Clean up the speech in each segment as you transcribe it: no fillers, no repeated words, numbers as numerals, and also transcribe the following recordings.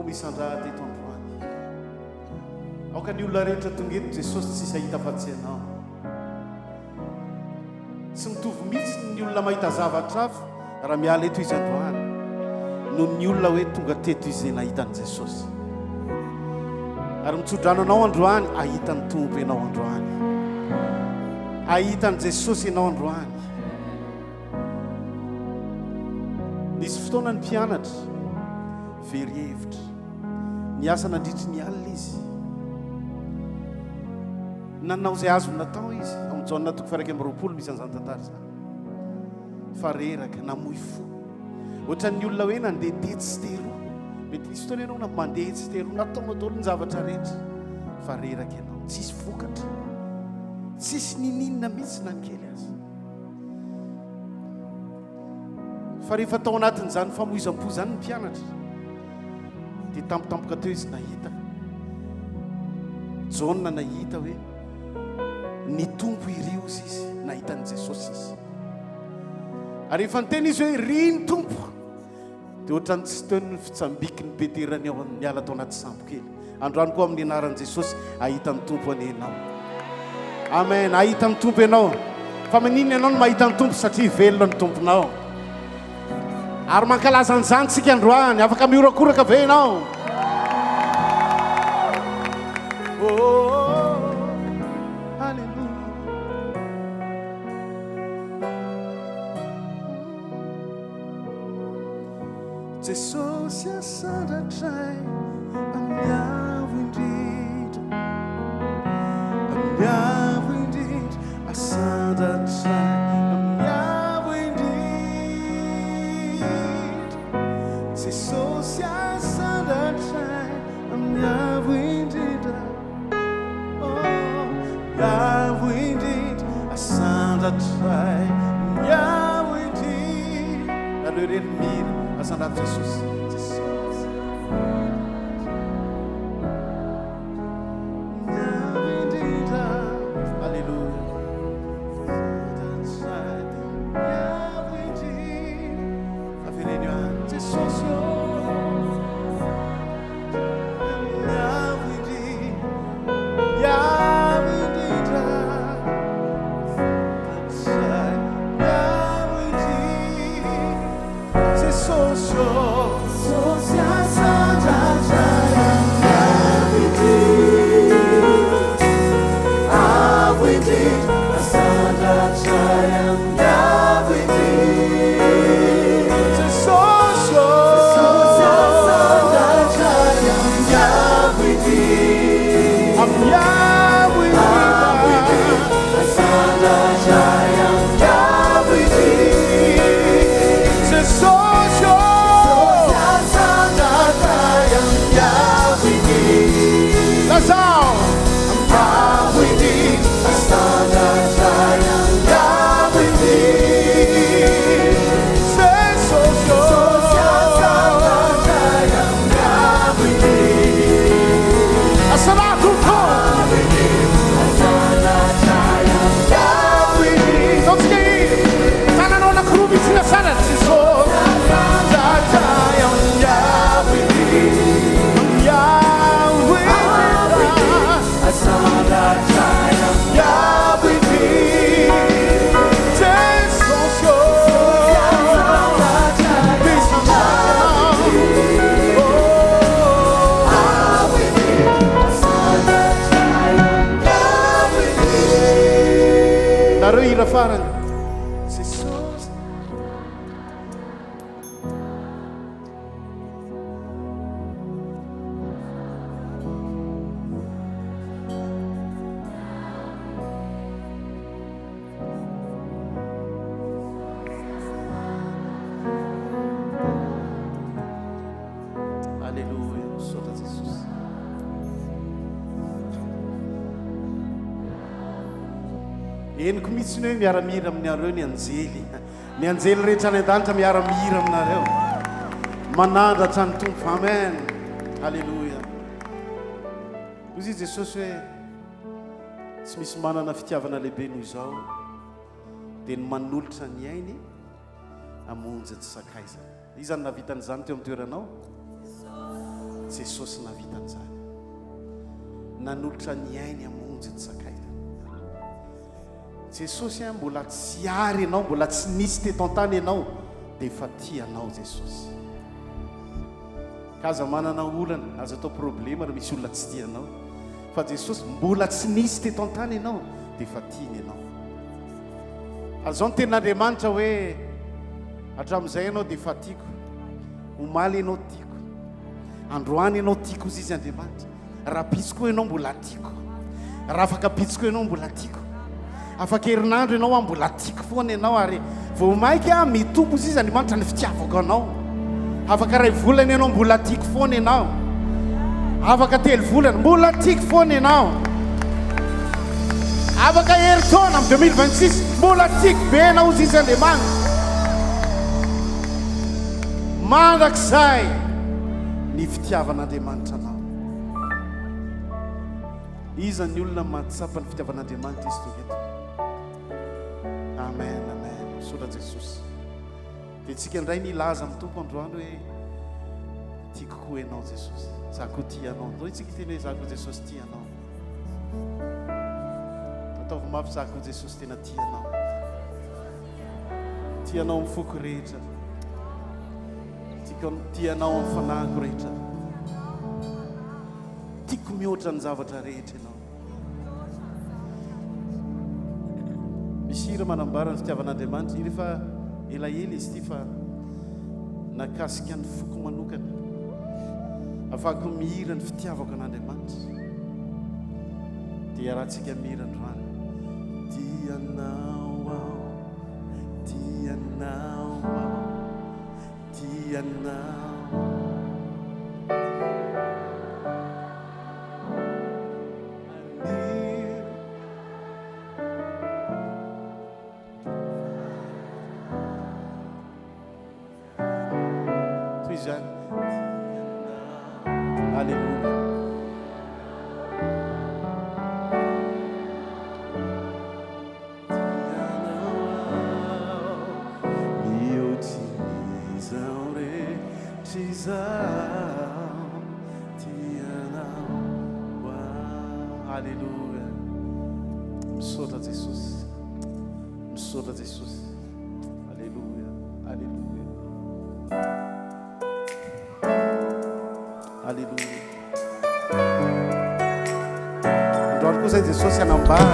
misandraha teto androany aoka ny olona rehetra tonga eto Jesosy tsisy ahita afa-tsy anao tsy mitovy mihitsy ny olona mahita zavatra hafa raha miala eto izy androany noho ny olona hoe tonga teto izy zay nahitany Jesosy ary mitsodrano anao androany ahitany tompo ianao androany ahitany Jesosy ianao androany nisy fotoana ny mpianatra very hevitra ny asa nandritry ny alina izy nanao izay azo natao izy amin'ny jaonina toko fairaiky amby roapolo misy an'izany tantara zany fa reraka namoy fo ohatran'ny olona hoe nandeha tetsy teroa mety nisy fotoana ianao na mandeha tsy teroa nataonao daholo ny zavatra rehetra fa reraka ianao tsisy vokatra tsisy nininona mihitsy na ny kely azy fa rehefa tao anatin'izany famoizam-po zany ny mpianatra dia tampotampoka teo izy nahita jaonina nahita hoe ny tompo iriozy izy nahitan'i Jesosy izy ary rehefa niteny izy hoe ry ny tompo dia ohatrany tsy teo ny fitsambiky ny beterany ao miala tao anaty sambo kely androany koa amin'ny anaran'i Jesosy ahita ny tompo any ianao amen ahita ny tompo ianao fa manino ianao no mahita ny tompo satria velona ny tomponao ary mankalaza an'izany tsika androany afaka miorakoraka ve ianao Jesosy asandratra amiavo indrindra asandratra amiavo indrindra Jesosy asandratra amiavo indrindra amiavo indrindra asandratra amiavo indrindra aleo reny mira asandrato Jesosy eniko mihitsy ny hoe miara-mihira aminareo ny anjely rehetra any an-danitra miara-mihira aminareo manandratra ny tompo amen alleluia ozy izy Jesosy hoe tsy misy manana fitiavana lehibe noho izao dia ny manolotra ny ainy amonjy tsy sakaizana izy zany navitan'izany teo amin'ny toeranao Jesosy navitan'izany. Nanolotra ny ainy hamonjy ny sakaina. Jesosy mbola tsy ary ianao, mbola tsy nisy teto an-tany ianao, dia efa tia anao Jesosy. Kaza manana olana, azo atao problema raha misy olona tsy tia anao. Fa Jesosy mbola tsy nisy teto an-tany ianao, dia efa tiany ianao. Azao ny tenin'Andriamanitra hoe hatramin'izay ianao dia efa tiako, omaly ianao tiako, androany ianao tiako izy izy Andriamanitra. Raha pitsiko ianao mbola tiako, raha afaka pitsiko ianao mbola tiako, afaka herinandro ianao mbola tiako foana ianao, ary vao maika mitombo izy izy Andriamanitra ny fitiavako anao. Afaka ray volana ianao mbola tiako foana ianao, afaka telo volana mbola tiako foana ianao, afaka herintaona amin'ny 2026 mbola tiako be ianao izy izy Andriamanitra. Mandrakizay ny fitiavan'Andriamanitra anao. Iza ny olona mahatsapa ny fitiavan'Andriamanitra izy togeto. Amen, amen. Sotra Jesosy. Dia tsika indray nilaza amin'ny tompo androany hoe tiako koa ianao Jesosy, za koa tia anao. Ndao itsika tena hoe za koa Jesosy tia anao. Ataovy mafy za koa Jesosy tena tia anao. Tia anao amin'ny foko rehetra, tia anao amin'ny fanahiko rehetra, tiako mihoatra ny zavatra rehetra ianao. Misy hira manambara ny fitiavan'Andriamanitra, rehefa elaela izy ity fa nakasika ny foko manokana, afaka mihira ny fitiavako an'Andriamanitra. Dia rahantsika mihira androany. Tianao aho, tianao aho, tianao. Alléluia. Alléluia. Misaotra Jesosy. Misaotra Jesosy. Alléluia. Alléluia. Alléluia. Androany koa zay Jesosy anambara,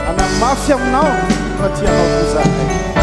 anamafy aminao fa tianao koa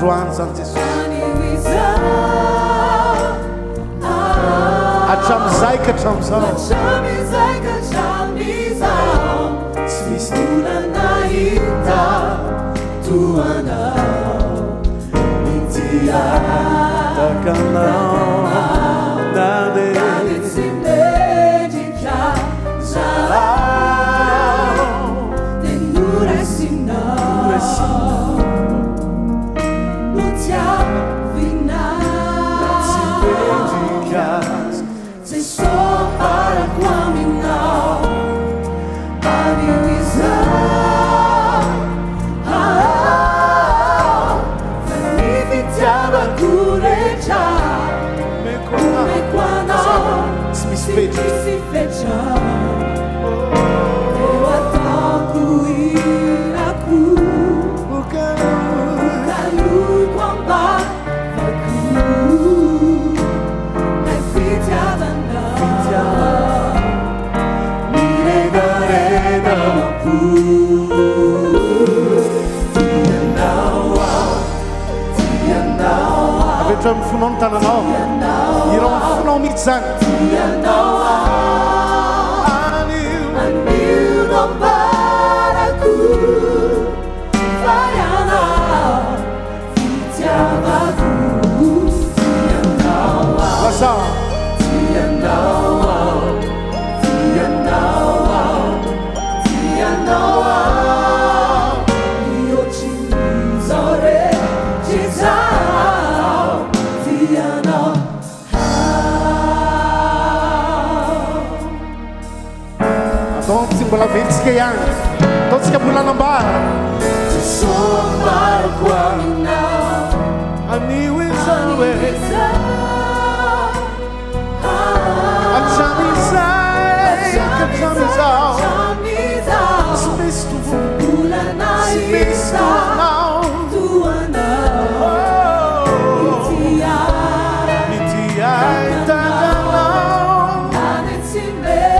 androany zany Jesosy hatramizay ka hatramizao tsy misy olana hita toanao takanao nade tsy medika zao dia norasinao no tiavinao tsy medika se só para aminao se fecha eu ataco iraku o calu quamba vaku me fitiavanda mi regareda pu avete mifonao ny tananao irao mifonao mihitsy zany mbola velitsika ihany ataontsika mbola anambara sombariko aminao anio izao e hatramizay katramizao tsy misy tovolana tsy misy toanao mitiay tatanao tsy menika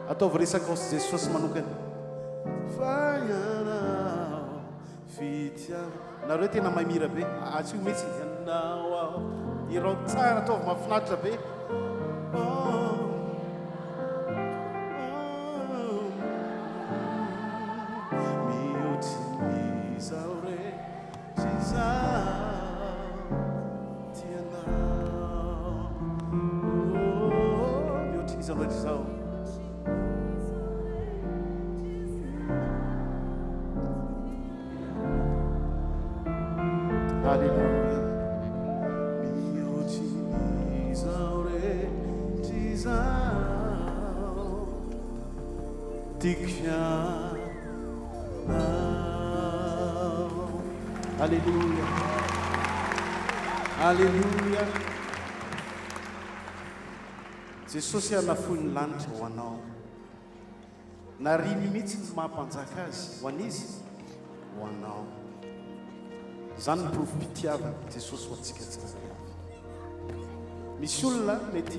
Ataovy resaka aosy Jesosy manokana. Nareo tena mamira be, atsio mihitsy ianao aho. Irao tsara ataovy mahafinaritra be. Mihoatsin'izao rehetra izaho tianao. Mihoatsin'izao rehetra izaho. Hallelujah. Mihoatsin'izao rehetra izaho tianao. Hallelujah. Hallelujah. Jesosy anafony lanitra ho anao. Narimy mihitsy ny mampanjaka azy ho an'izy ho anao. Zany ny profim-pitiavana Jesosy ho antsika tsara. Misy olona mety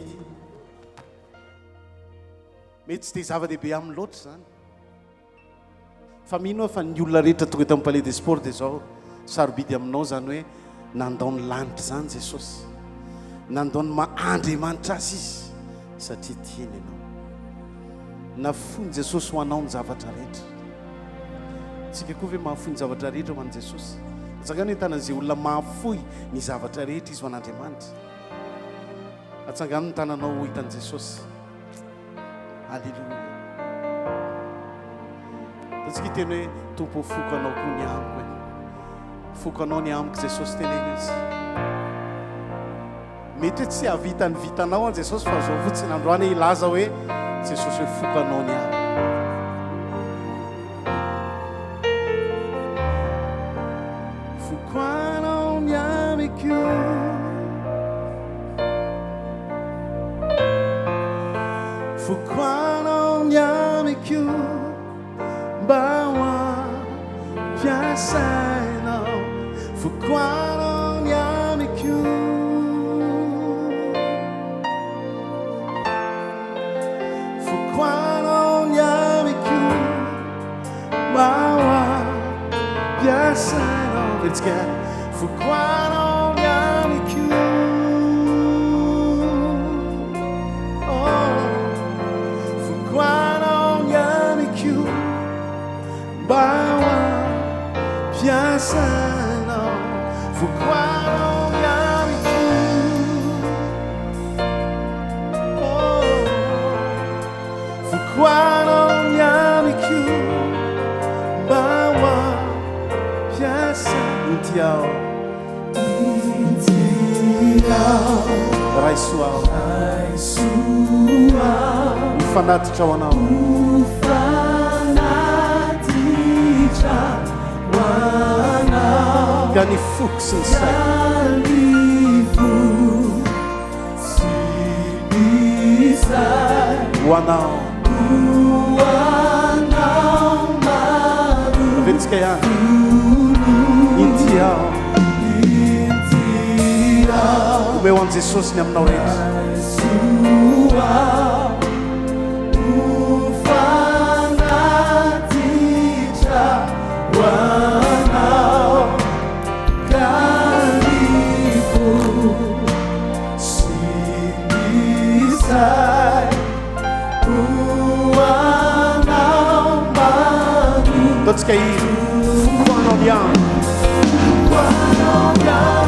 tsy dia zava-dehibe amin'ny loatra zany. Fa mino fa ny olona rehetra tonga eto amin'ny Palais des Sports dia zao sarobidy aminao zany hoe nandao ny lanitra zany Jesosy. Nandao ny Andriamanitra azy izy satria tiany ianao. Nafony Jesosy ho anao ny zavatra rehetra. Tsika koa ve mahafoy ny zavatra rehetra ho an'i Jesosy? Atsangano hitanan'izay olona mahafoy ny zavatra rehetra izy ho an'Andriamanitra. Atsangano ny tananao ho hitan'i Jesosy. Halleluja. Tatsika teny hoe tompo foko anao koa ny amiko. Foko anao ny amiko Jesosy teneny izy. Mety hoe tsy havita ny vitanao an Jesosy fa zao fotsiny androany ilaza hoe Jesosy hoe foko anao ny amiko. Foko anao ny amiko. Foko anao ny amiko. Bawa piasainao. Foko anao ny amiko. Foko anao ny amiko. Bawa piasainao. Let's get foko anao ny amiko. Oh, foko anao ny amiko. Bawa piasanao. Foko anao ny amiko. Oh, foko anao ny amiko. Bawa piasanao. Intiao raisoao mifanatitra ho anao. Gani foko sy ny say ho anao. Avetsika ihany intiao omeo an Jesosy ny aminao rehetra. Todos que aí, quando olhamos, quando olhamos,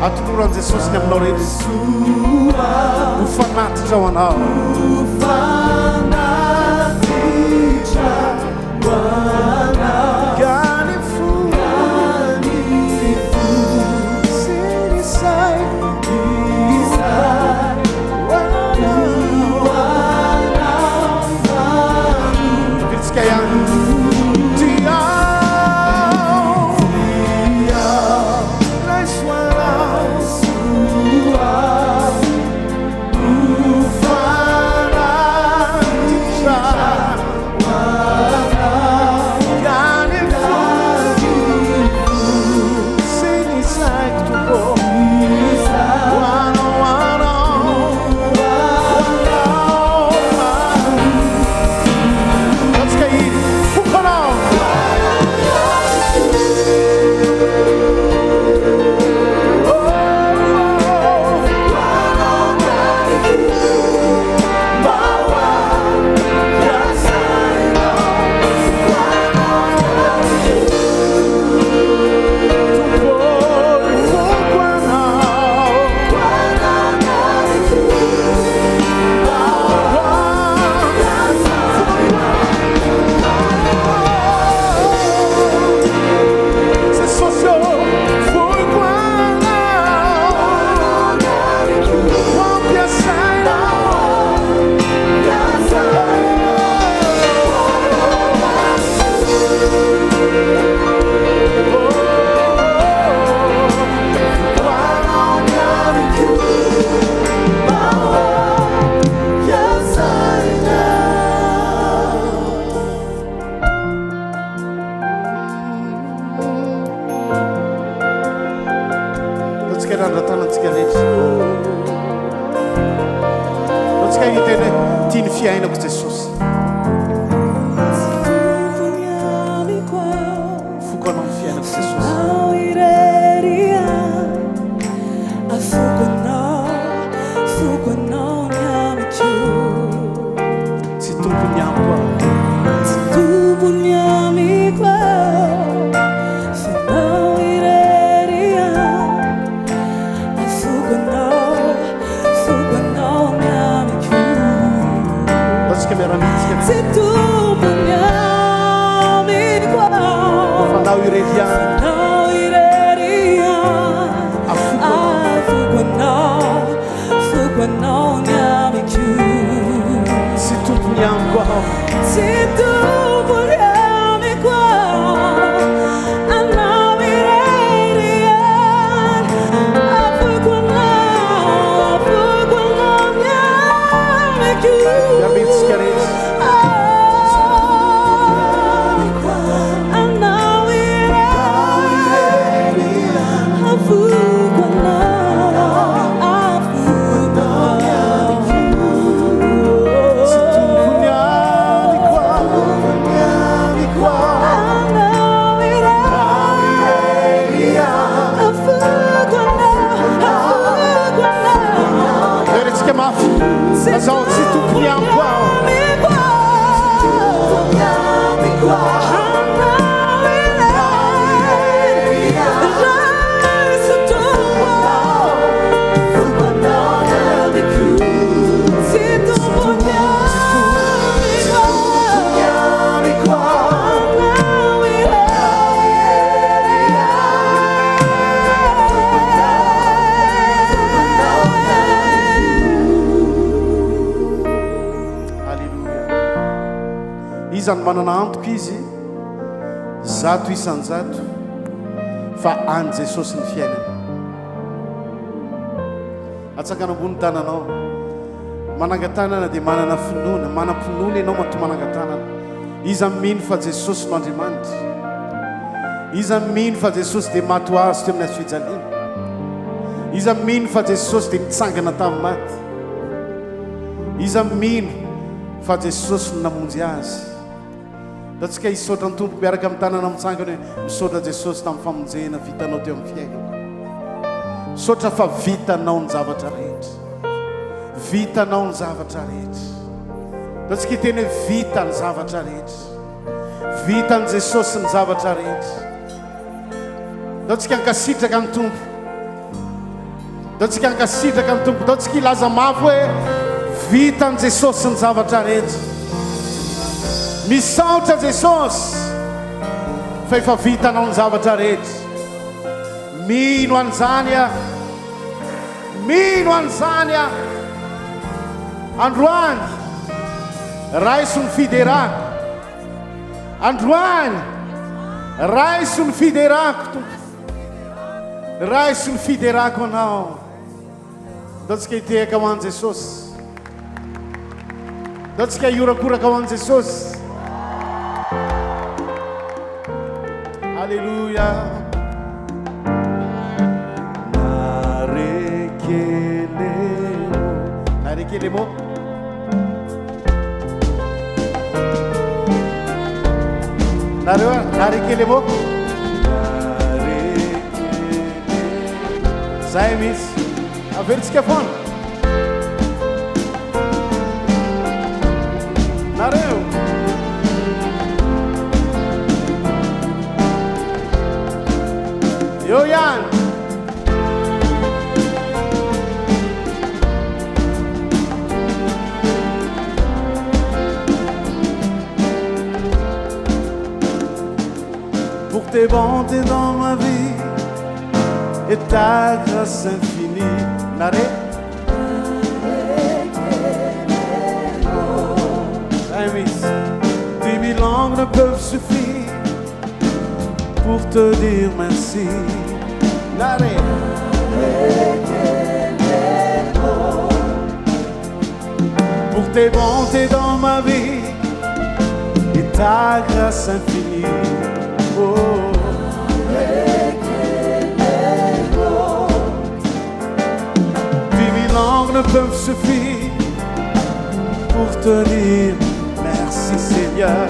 Atuluran Jesus ni aminao reto ufanatitra ho anao manana antoka izy zato isanjato fa any Jesosy ny fiainana atsakana ambony tananao manangatanana dia manana finoana manam-pinoana ianao mato manangatanana izy mino fa Jesosy no Andriamanitra izy mino fa Jesosy dia mato azy teo amin'ny fijaliana izy mino fa Jesosy dia nitsangana tamin'ny maty izy mino fa Jesosy no namonjy azy da tsika hisaotra ny tompo miaraka amin'ny tanana mitsangana hoe misaotra Jesosy tamin'ny famonjena vitanao teo amin'ny fiainako misaotra fa vitanao ny zavatra rehetra vitanao ny zavatra rehetra. Ataontsika hiteny hoe vita ny zavatra rehetra. Vitan' Jesosy ny zavatra rehetra. Ataontsika hankasitraka ny tompo. Ataontsika hankasitraka ny tompo. Ataontsika hilaza mafy hoe vitan' Jesosy ny zavatra rehetra. Misaotra Jesosy fa efa vitanao ny zavatra rehetra. Mino an'izany a, mino an'izany a. Androany raiso ny fiderako. Androany raiso ny fiderako tompo. Raiso ny fiderako anao. Ataontsika hitehaka ho an'i Jesosy. Ataontsika hiorakoraka ho an'i Jesosy. Alléluia. Narekelemo. Narekelemo. Zay misy. Averitsika foana. Nareo. Eo ihany. Pour tes bontés dans ma vie et ta grâce infinie. Nare. 10 000 langues ne peuvent suffire pour te dire merci. Nare. Pour tes bontés dans ma vie et ta grâce infinie. Oh. 10 000 langues ne peuvent suffire pour te dire merci Seigneur.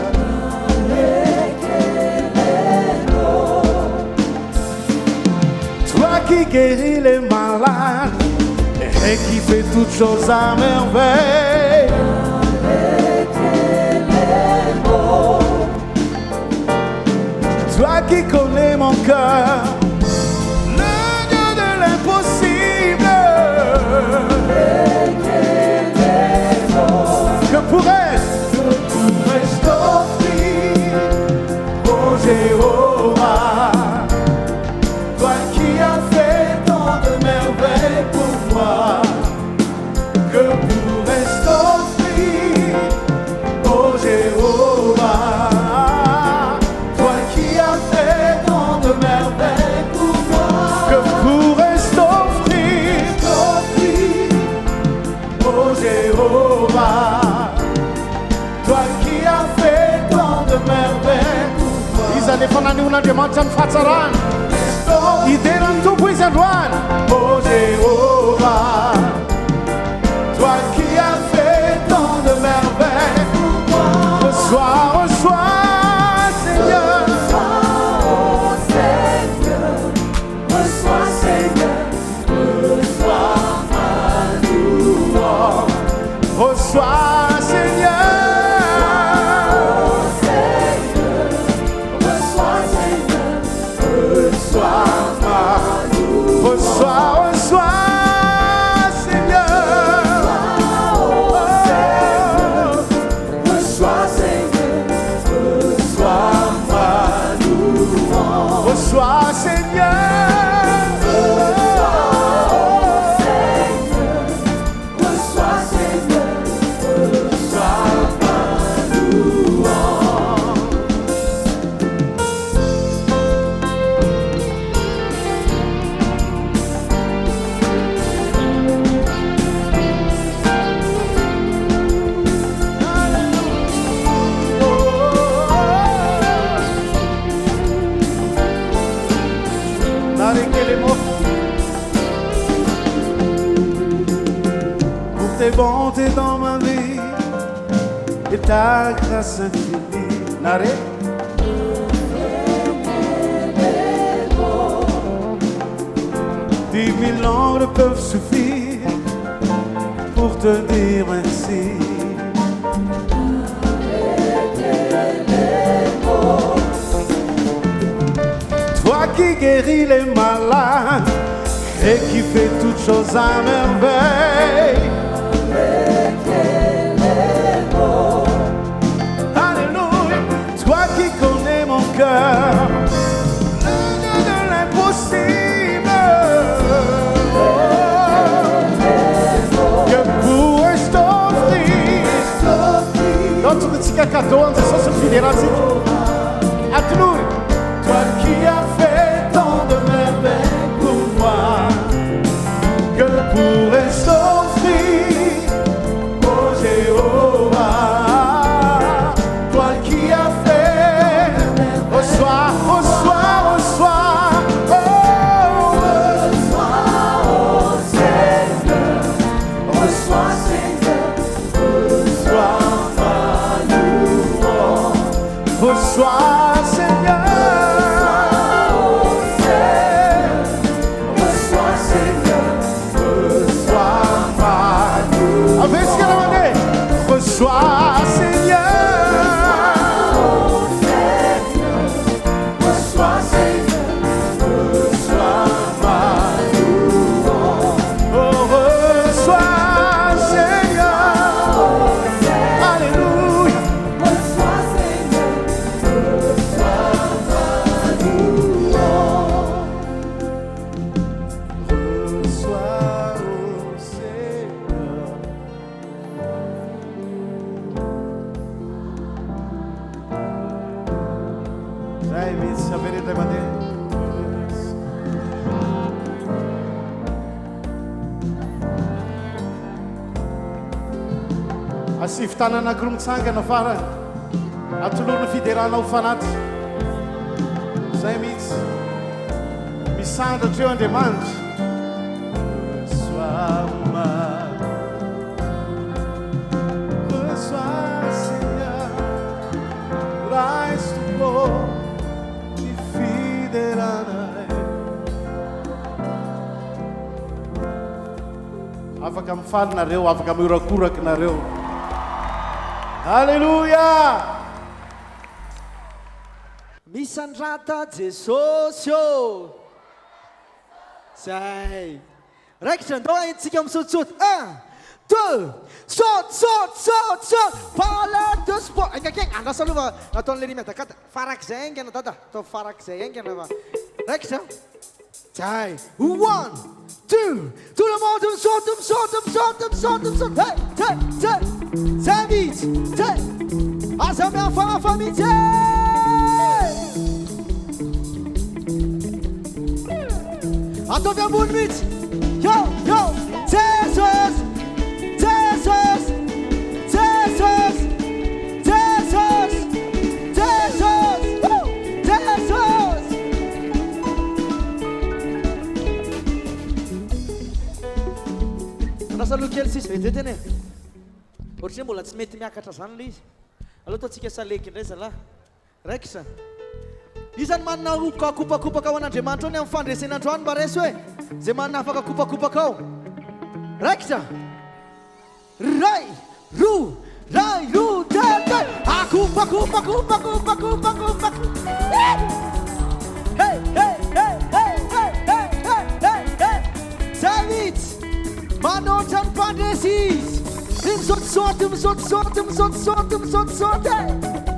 Toi qui guéris les malades et qui fais toutes choses à merveille. Toi qui connais mon cœur, le Dieu de l'impossible. Que pourrais-je t'offrir, oh Jéhovah, toi qui as fait tant de merveilles pour moi. Que pourrais-je t'offrir, oh Jéhovah, toi qui as fait tant de merveilles pour moi. Que pourrais-je t'offrir, oh Jéhovah, toi qui as fait tant de merveilles pour moi. Izany fananiona Andriamanitra ny fahatsarana. Iderany tompo izy androany. Oh Jéhovah, toi qui as fait tant de merveilles pour moi. Reçois, reçois Seigneur. Reçois Seigneur. Reçois Seigneur. Reçois ma louange. Reçois Seigneur. Reçois, reçois, Seigneur. Reçois, Seigneur. Reçois ma louange. Reçois, Seigneur. Reçois, Seigneur. Reçois ma louange. Pour tes bontés dans ma vie et ta grâce infinie. Nare. Dix mille langues ne peuvent suffire pour pour te dire merci. Toi qui guéris les malades et qui fais toutes choses à merveille. Alléluia. Toi qui connais mon cœur, le Dieu de l'impossible. Que pourrais-je t'offrir? D'autres petits cacatoans, c'est ça, c'est fédératif. Alléluia. Toi qui as fait tant de merveilles pour moi, que pourrais-je t'offrir, oh Jéhovah? Toi qui as fait, reçois, reçois, reçois, oh, reçois, oh Seigneur, reçois Seigneur, reçois ma louange, reçois Seigneur. Reçois, Seigneur, reçois, Seigneur, reçois ma louange. Oh, reçois, Seigneur, alléluia. Reçois, Seigneur, reçois ma louange. Reçois, oh Seigneur. Asifitana anankiroa mitsangana farany atolorony fiderana ho fanaty zay mihitsy misandatra eo Andriamanitra. Reçois Seigneur, resta o di Fiderana. Afaka mifaly nareo, afaka miorakoraka nareo. Alléluia. Misandrata Jesosy ô. Zay. Raikitra andao entsika misaotsauty. 1, 2, saute, saute, saute, saute. Palais de sport. Engakeng, andasa aloha nataon'le rimy adakata. Farak'izay aingana dada. Atao farak'izay aingana va. Raikitra. Zay. 1, 2. Tout le monde me saute, me saute, me saute, me saute, me saute. Hey, hey, hey. Zay mihitsy. Zay. Aza miafahafa mihitsy. Ataovy ambony mihitsy. Yo, yo. Jesus. Jesus. Jesus. Jesus. Jesus. Woo. Jesus. Anasa lokely sisy veteteny e. Ohatrany mbola tsy mety miakatra zany le izy. Aloha ataontsika saleky indray zalahy. Raiky sa. Izany manana kopakopaka ao an'Andriamanitra ao ny amin'ny fandresen'androany mba resy hoe zay manana afaka kopakopaka ao. Raikitra. Ray, roa, ray, roa, tete. Kopakopakopakopakopakopakopa. Hey, hey, hey, hey, hey, hey, hey, hey, hey. Zavit. Manoatra ny Prophecies. Misaotisaoty, misaotisaoty, misaotisaoty, misaotisaoty.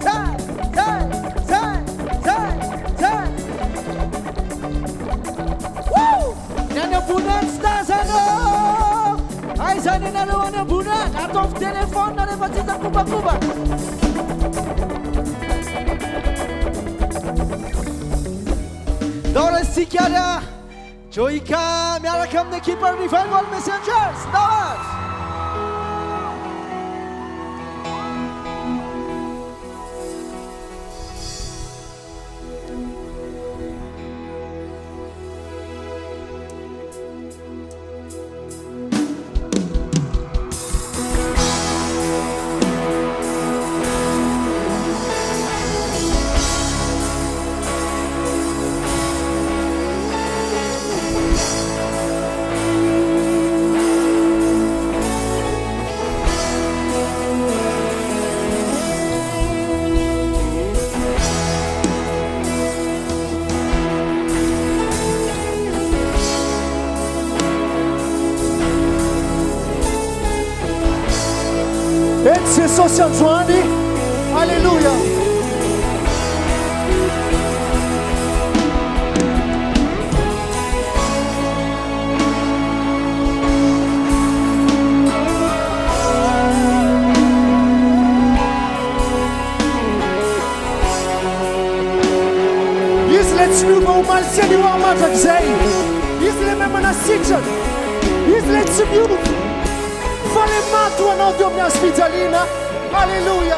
Zay, zay, zay, zay, zay. Woo! Ny any ambony tsy tazana. Aizany anareo any ambony any. Ataovy telefônina rehefa tsy hita kopakopa. Ndao resitsika Joyka miaraka amin'ny équipe Revival Messengers. Ndao Ety Jesosy androany. Alléluia. Izy le tsy miova ho malisiany io mandrakizay. Izy le memanasitrany. Izy le tsy miova. Fa le maty ho anao teo amin'ny azo fijaliana. Alléluia.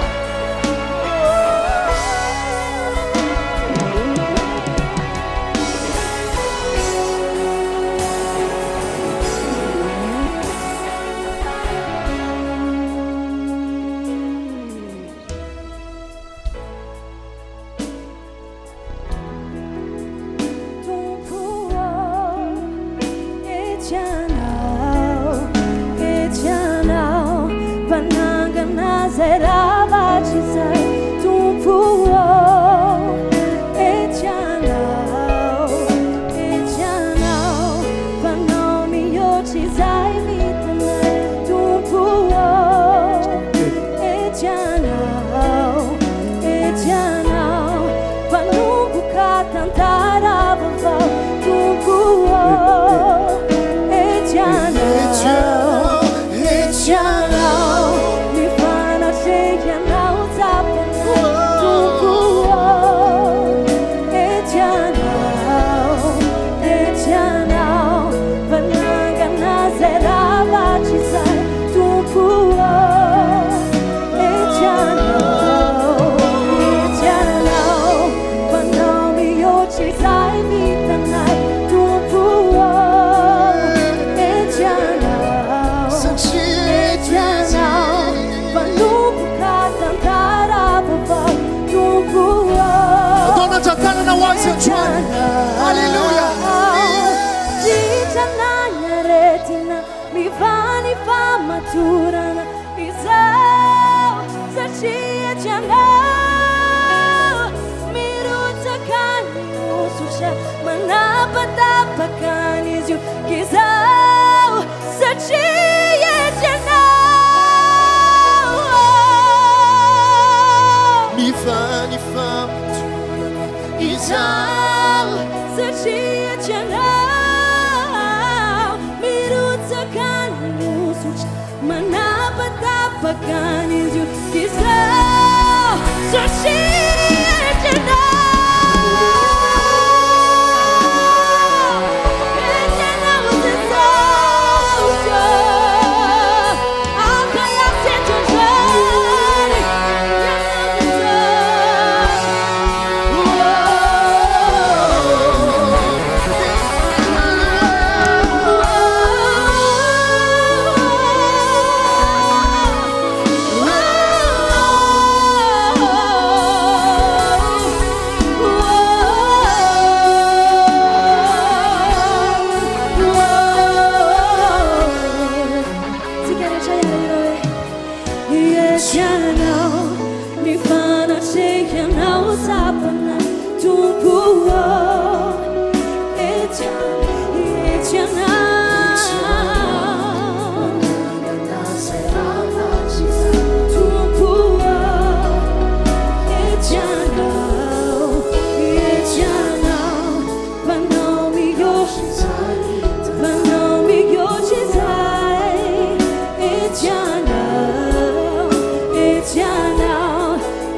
Etiana,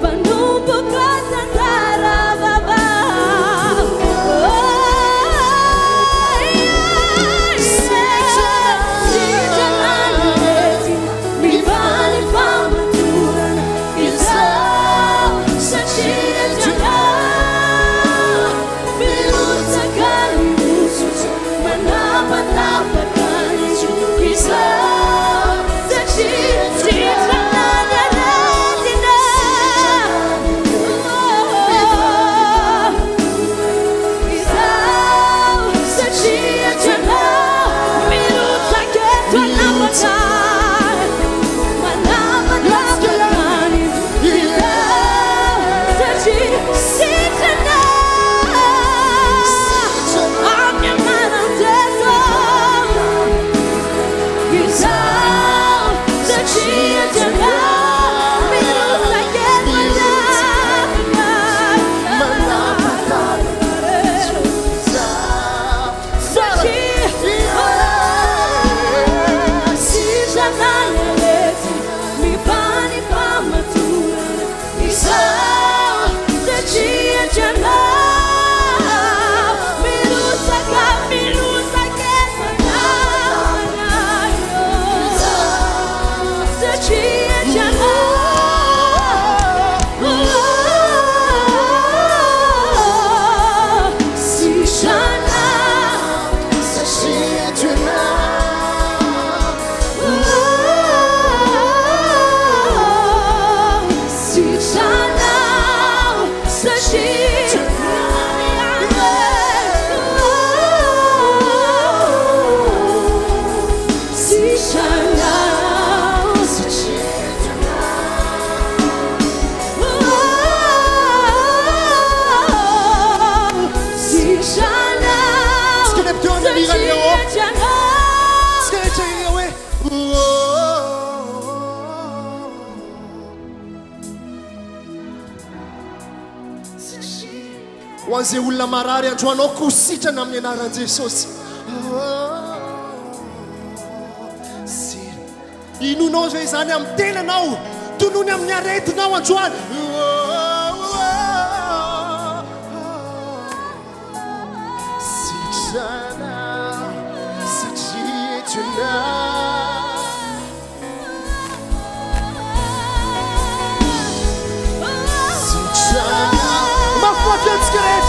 Panupo Katantara Baba. Hoan'izay olona marary androanao kositrana amin'ny anaran'i Jesosy. Inonao zay izany amin'ny tenanao, tonoany amin'ny aretinao androany. Sitrana satria tu Let's get it!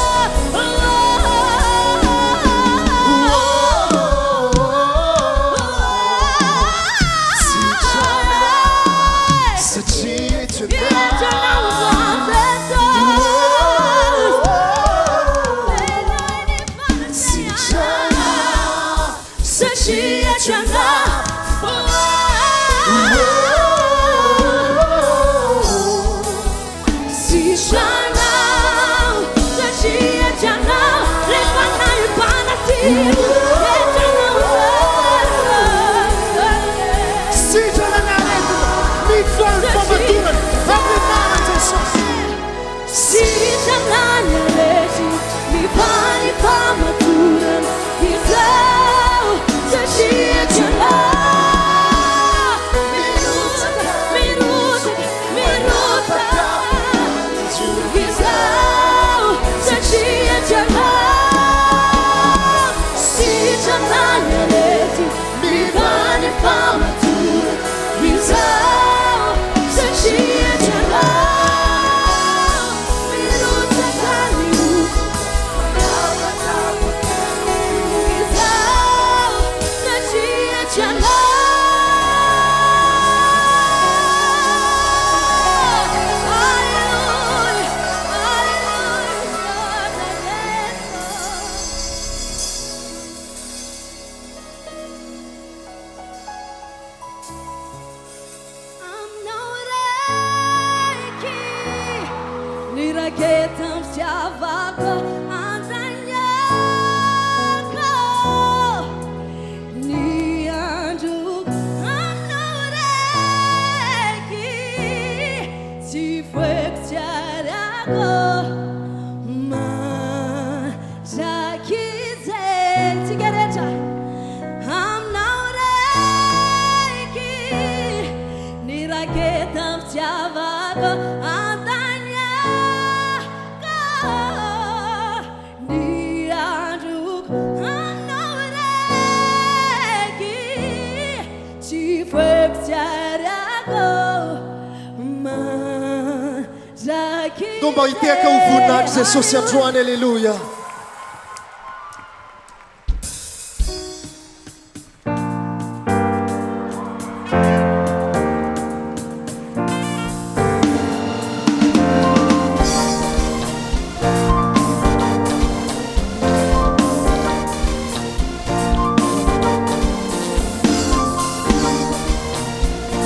Domba iteka uvunaki Jesosy androany, alleluia.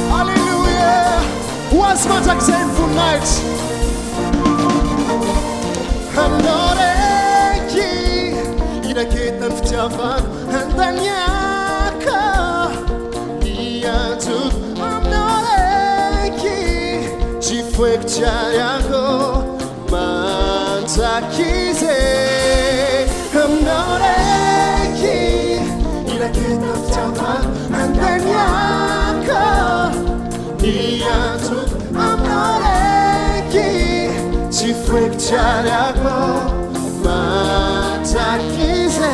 Hallelujah. Once more again for night. Amnoreki iraketan fitiavan andaniaka iantu amnoreki jifuekchariako mantakize amnoreki iraketan fitiavan andaniaka iantu amnoreki jifuekchariako matakize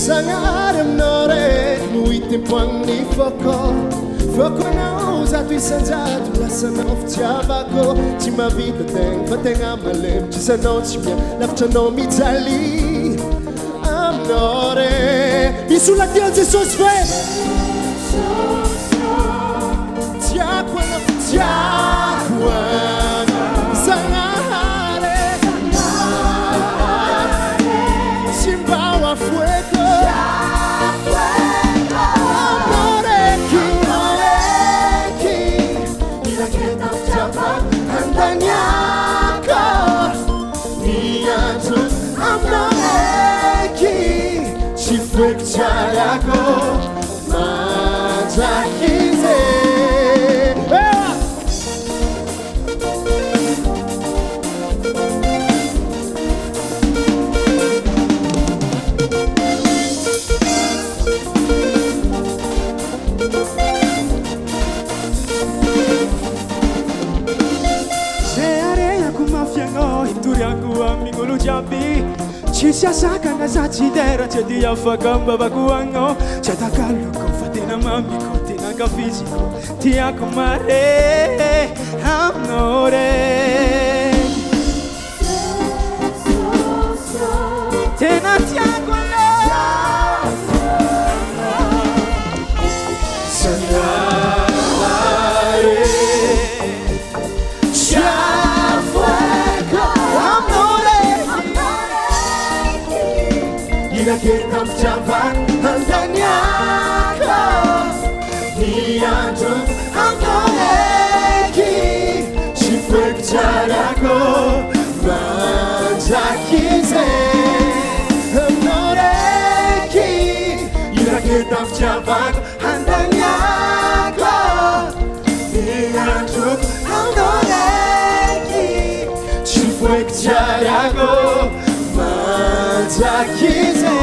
Sanare mnore muitimpuangni foko no zato isanjato lasanao fitiavako tsy mavita tegna fa tegna malemy tsy sanao tsy mia lavitranao mijaly aminare misolatia Jesosy fe tiako ana tiako ana Sanare Simbawa fuego Chifuecciarako Manjakize Ci si asakana za tidera c'è di affagamba baguango c'è da callo con fatina mammi con tinanga fisico ti accomare amore te na ti accomare Kita mencapai handanyako Niandu angoleki Chifuecciarako Manjakize Amoreki Ira kita mencapai handanyako Niandu angoleki Chifuecciarako Manjakize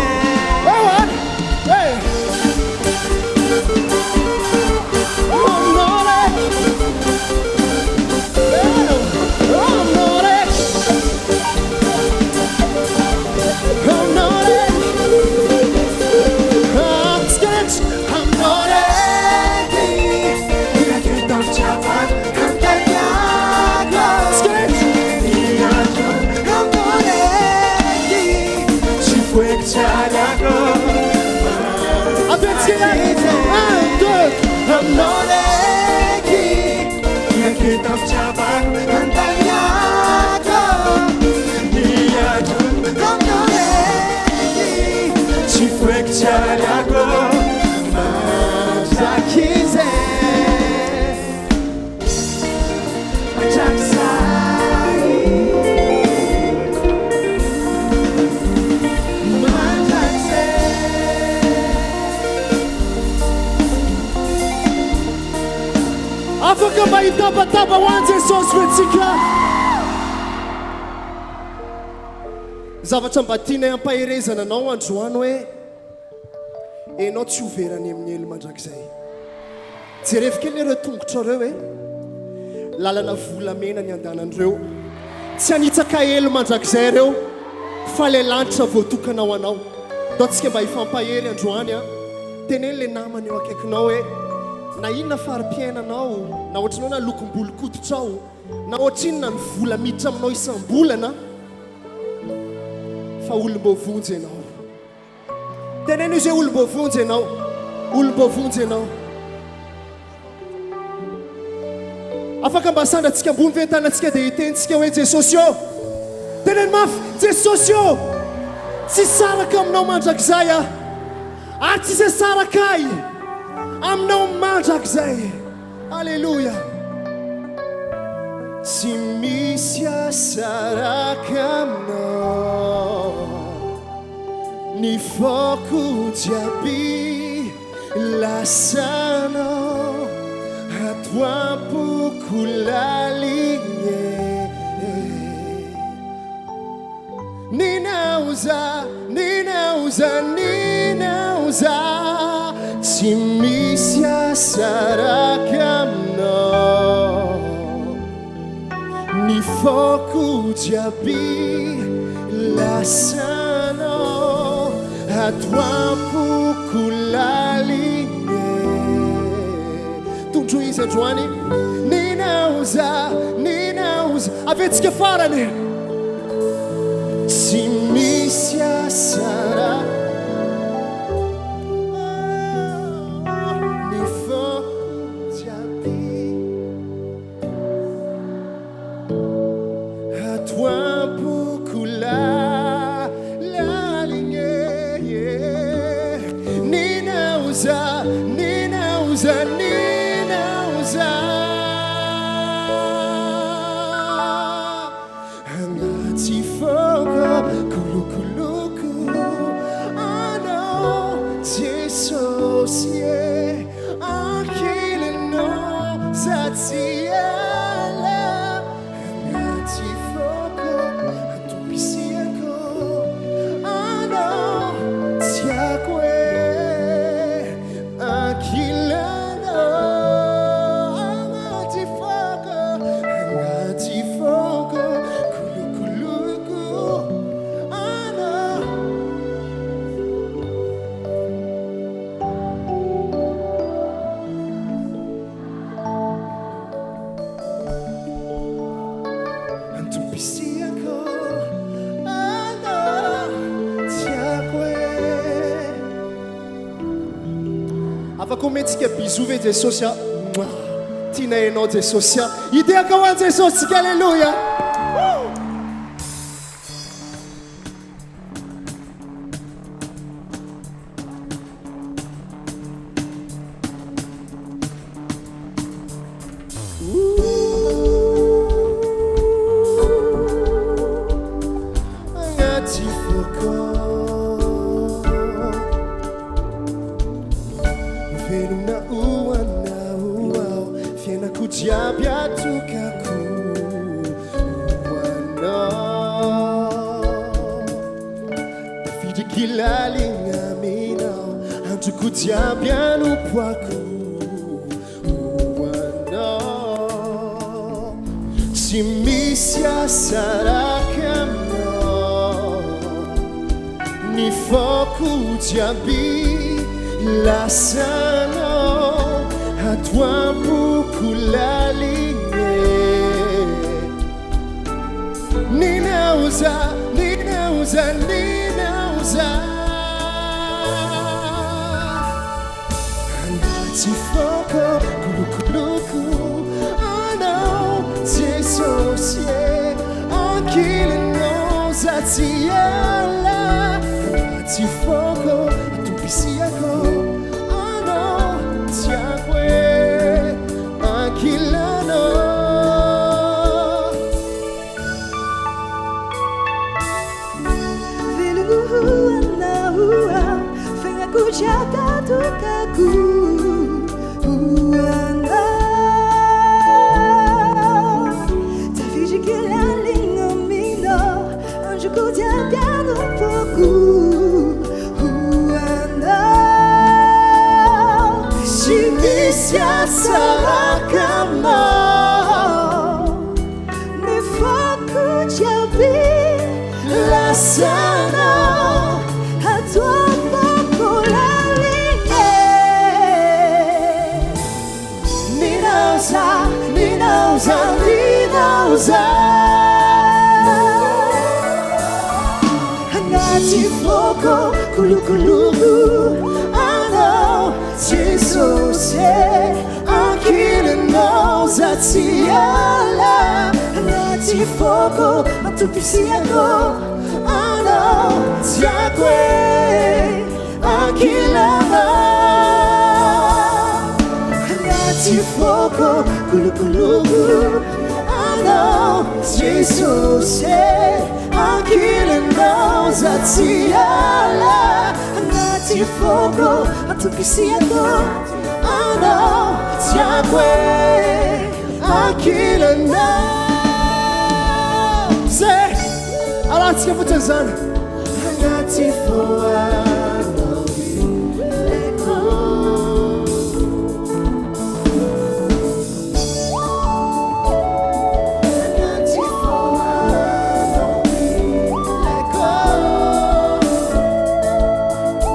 Afaka mahitapatapa hoany Jesosy fetsika zavatra mba tianay ampahirezana anao androany hoe enao tsy overany amin'ny elo mandrakizay jerevy kely ireo tongotrareo hoe lalana volamena ny andanan'ireo tsy anitsaka elo mandrakizay ireo fa le lanitra voatokanao anao dao tsika mba hifampahery androany a teneny le namany eo akaikinao hoe na inona fari-piainanao na ohatranao na lokom-bolo-kototrao na ohatrinona ny vola miditra aminao isam-bolana fa olom-bovonjy ianao teneny izy hoe olom-bovonjy ianao olom-bovonjy ianao afaka mba sandratsika ambony ventanantsika dia hitentsika hoe Jesosy ô teneny mafy Jesosy ô tsy saraka aminao mandrakizay a ary tsy izay sarakay aminao mandrakizay alleluia tsy misy asaraka aminao ny foko jiaby lasanao ato ampoko laligne ninauza tsy misy asaraka aminao ny foko jiaby lasanao ato ampoko laligne tondro izy androany ninauza avetsika farany tsy misy asaraka afaka ometsika bisou ve Jesosy tiana enao Jesosy ideaka ho an Jesosy tsika alleluia.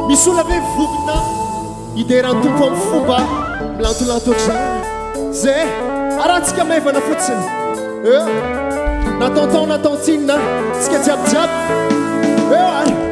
Misolave vokona ideran'ny tompo amin'ny fomba milantolanto ohatr'izany zay arahantsika maivana fotsiny nataotao nataotsinina tsika jiabijiaby ary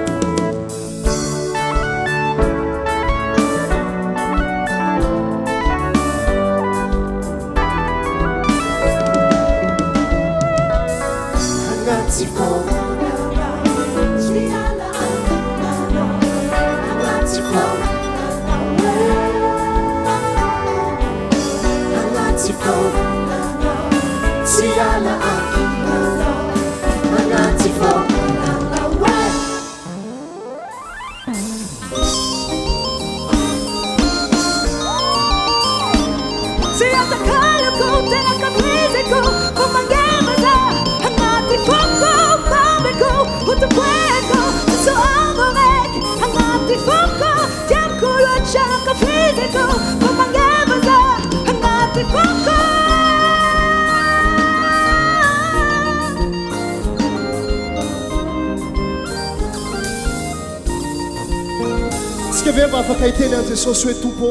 Tsika ve mba afaka hiteny an Jesosy hoe tompo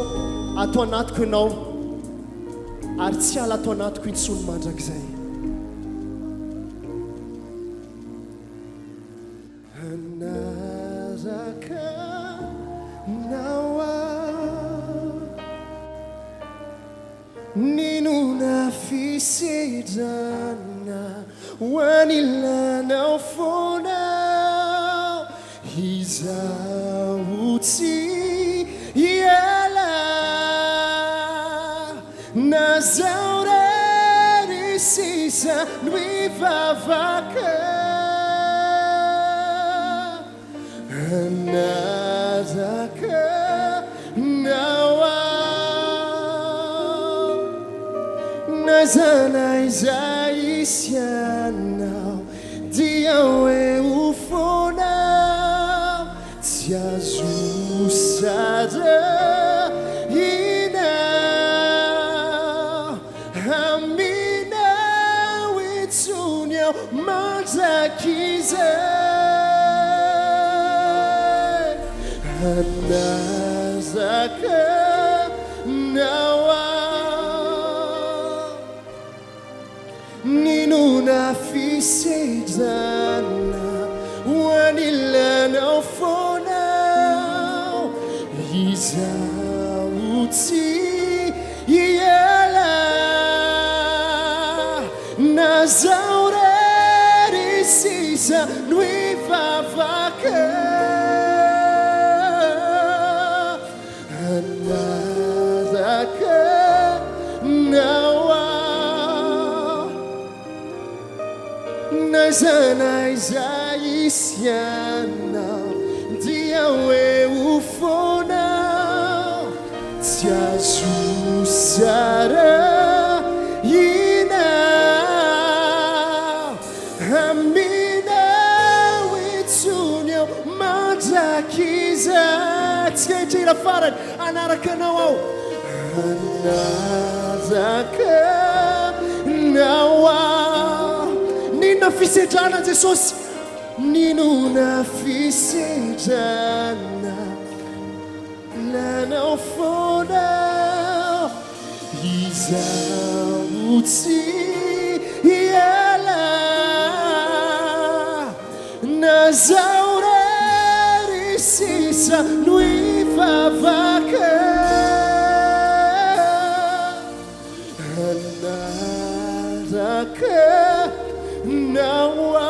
ato anatiko ianao ary tsy ala ato anatiko intsony mandrakizay anaraka nawa ninuna fisedrana hoanilanao fonao izaho tsy hiala nazao rery sisa no ivavaka anaraka nawa nazana izay isianao dia hoe ho fonao tsy azo sara inao aminao itsony ao mandrakizay anazaka nawa ninuna fisedrana hoanilanao fonao izaho tsy hiala nazao rery sisa no ivavaka anaraka nawa nazana izay isianao dia hoe ho fonao tsy azo sara inao aminao itsony ao mandrakiza tsy kahitrira farany anaraka anao ao anaraka nao ao ninona fisedrana Jesosy ninona fisedrana lanao fonao izaho tsy hiala nazao rery sisa no ivavaka anaraka nawa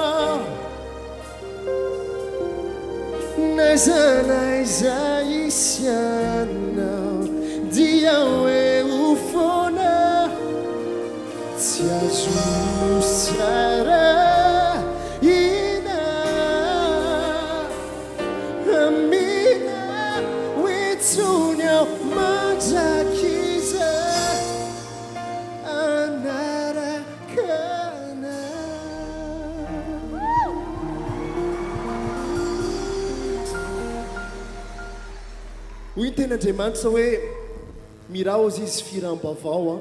nazana izay isianao dia hoe ho fonao tsy azo sara inao aminao itsony ao mandrakiza anaraka hoy ten'Andriamanitra hoe miraozy izy firambavao a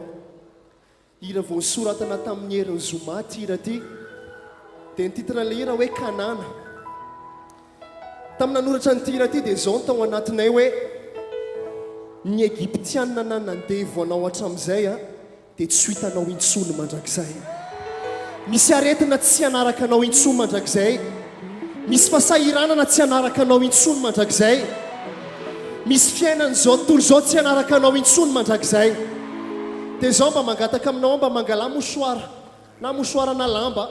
ira vao soratana tamin'ny Nyr Image ira ty dia ny titran'ilay ira hoe kanana tamin'ny nanoratra ny ira ty dia zao ny tao anatinay hoe ny Egyptianina na nandevo anao hatramin'izay a dia tsy hitanao intsony mandrakizay misy aretina tsy hanaraka anao intsony mandrakizay misy fasahiranana tsy hanaraka anao intsony mandrakizay misy fiainana zao tontolo zao tsy hanaraka anao intsony mandrakizay dia zao mba mangataka aminao mba mangala mosoara na mosoara na lamba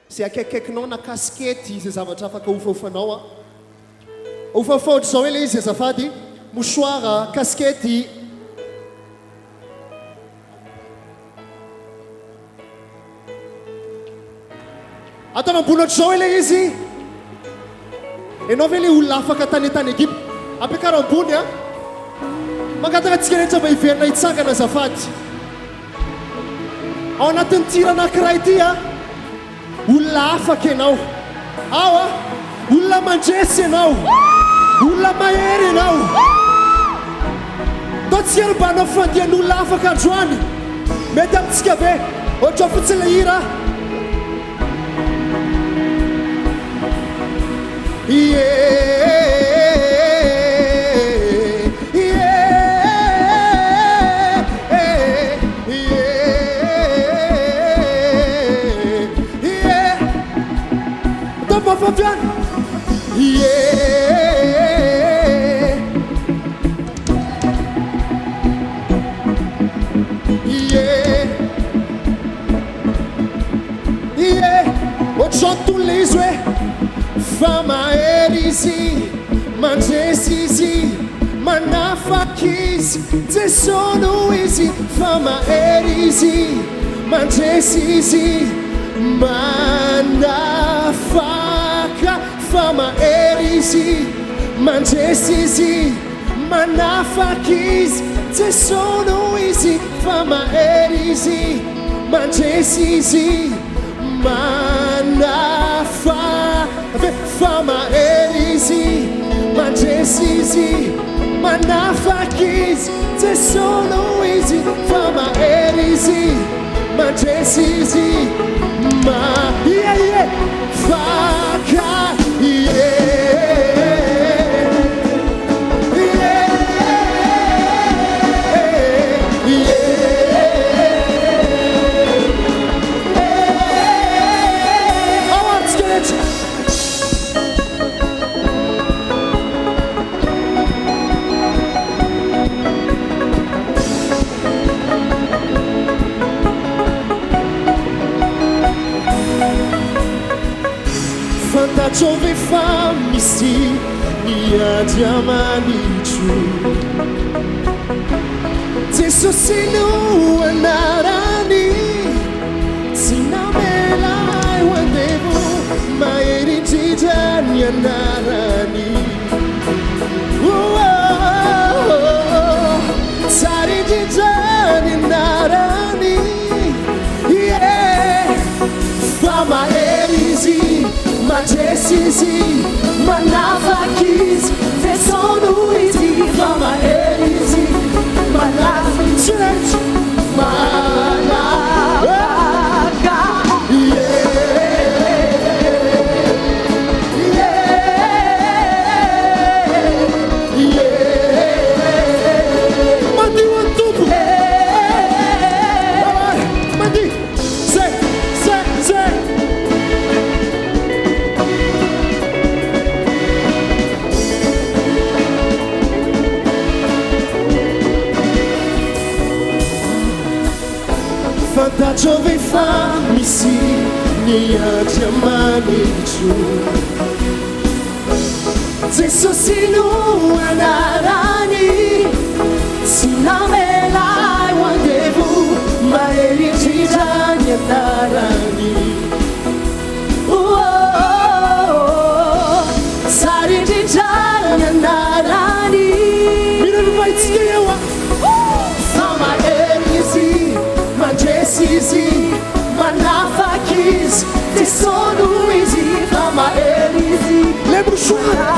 zay akaikaikinao na kaskety zay zavatra afaka hofahofanao a hofahofaotra zao ilay izy azafady mosoara kaskety atao ambony oatra zao ilay izy ianao ve le olona afaka tany Egypte apekara ambony a mangataka antsika rehetra mba hiverina hitsangana azafady ao anatin'ny tira anankiray ity a olona afaka ianao ao a olona mandresy ianao olona mahery ianao tao tsy hery mba anao fandian'olona afaka androany mety amintsika ve ohatra fotsiny le hira Fabian, yeah, izy mandresy izy manafaky izy jesono izy fa mahery izy mandresy izy manafaka fa mahery izy mandresy izy manafaky izy jesono izy fa mahery izy mandresy izy fa mahery izy mandresy izy manafaky izy jesono izy fa mahery izy mandresy izy faka Fantatrove fa misy miady amanitro Jesosy no anarany tsy namela ho andevo mahery indrindra ny anarany tsara indrindra ny anarany fa mahery izy mandresy izy manafaky izy jesono izy fa mahery izy manafaky izy manafaka mandi wa tupu mandi say Fantatrove fa misy miady amanitro Jesosy no anarany tsy namela ho andevo mahery indrindra ny anarany tsara indrindra ny anarany miranovaitsika eo fa mahery izy mandresy izy manafaky izy jesono izy fa mahery izy lembro soara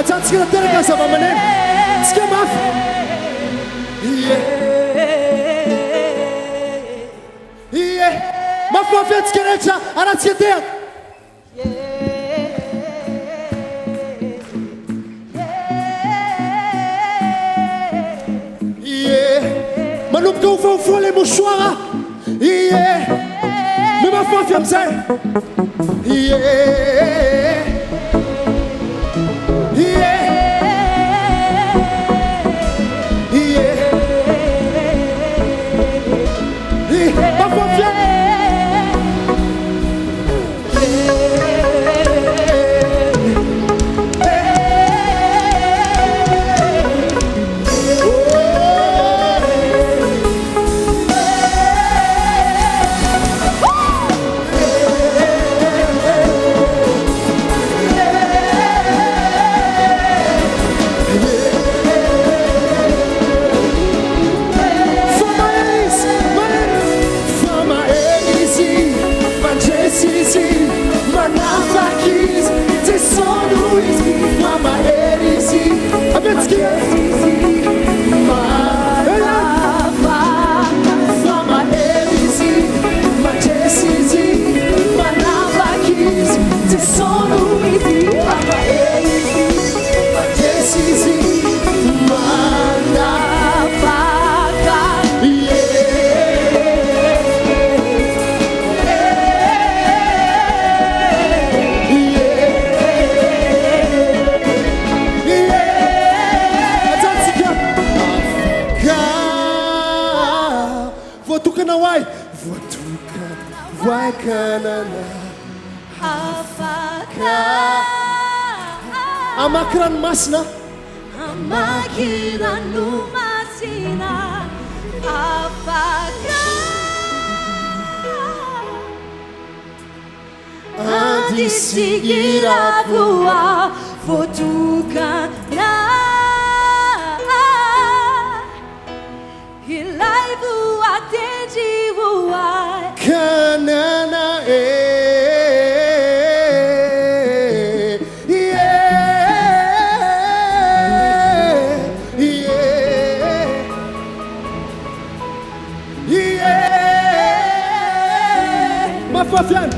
Atsatsika teraka zava-maneno tsika mafy mafimafy atsika rehetra aratsika tehaka manomboka hofahofoa le mosoara me mafimafy amizay Vaikanana Afaka Amakran masna Amakiranu masina Afaka Adisigira vua Fotukana Hilai vua Teji vua Kanana Mafafian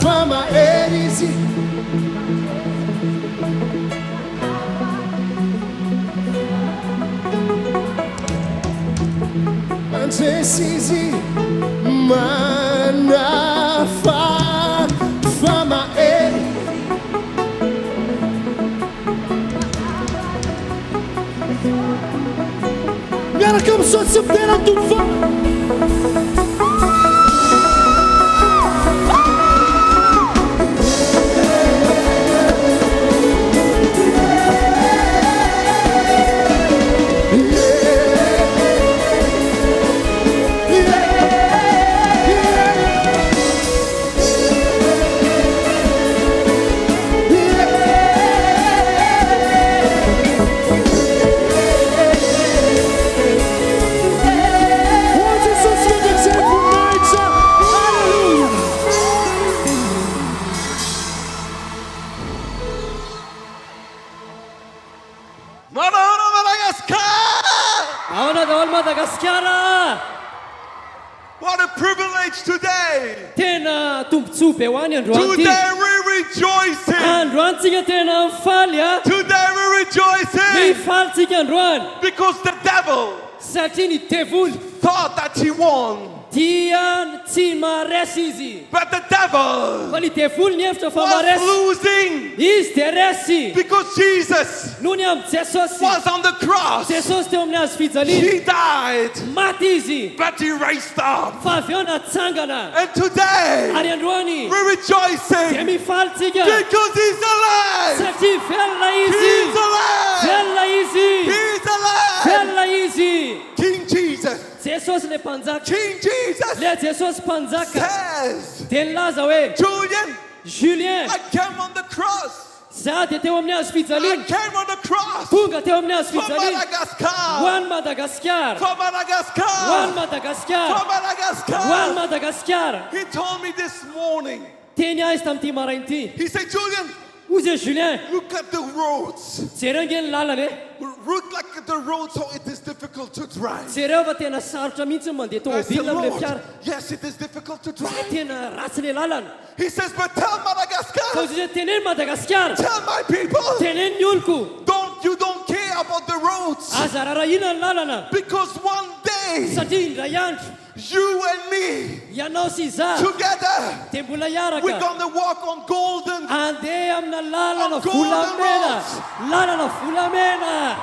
Fama Erisi Antesizi Manafa Fama Erisi Miara kam sot septera tufa What a privilege today! Tena tombontsoa be ho any androany ity. Today we're rejoicing! Androantsika tena mifaly a. Today we're rejoicing! Mifalytsika androany. Because the devil Satria ny devoly thought that he won. dia tsy maharesy izy. But the devil Fa ny devoly nihevitra fa was maharesy. losing Izy dia resy. because Jesus Noho ny amin'ny Jesosy. was on the cross. Jesosy teo amin'ny hazo fijaliana. He died, Maty izy. but he raised up. Fa avy eo natsangana. And today Ary androany we're dia rejoicing mifalytsika. because he's alive. Satria velona He's izy. alive. Velona izy. He's alive. Velona izy. King Jesus. Jesosy le mpanjaka. King Jesus Le Jesosy mpanjaka. says, Dia nilaza hoe Julian, Julien, I came on the cross. za dia teo amin'ny hazo I fijaliana. came on the cross Tonga teo amin'ny hazo from fijaliana. Ho Madagascar. an'i Madagasikara. From Ho an'i Madagascar. Madagasikara. From Ho an'i Madagascar. Madagasikara. He told me this morning. Teny azy tamin'ity maraina ity. He said, Julian, Ozy Julien, look at the roads. jereo nge ny lalana e. Look like at the roads, so it is difficult to drive. Jereo fa tena sarotra mihitsy mandeha I said, tômôbilina amin'ilay Lord, fiara. yes, it is difficult to drive. Tena ratsy le lalana. He says, but tell Fa Madagascar, ozy zay teneny Madagasikara. tell my people, Teneny ny oloko. you don't care about the roads. Aza rarahina ny lalana. Because one day, Satria indray andro, you and me, ianao sy izaho together, dia mbola we're hiaraka. going to walk on golden. Andeha amina lalana On golden volamena. roads. Lalana volamena.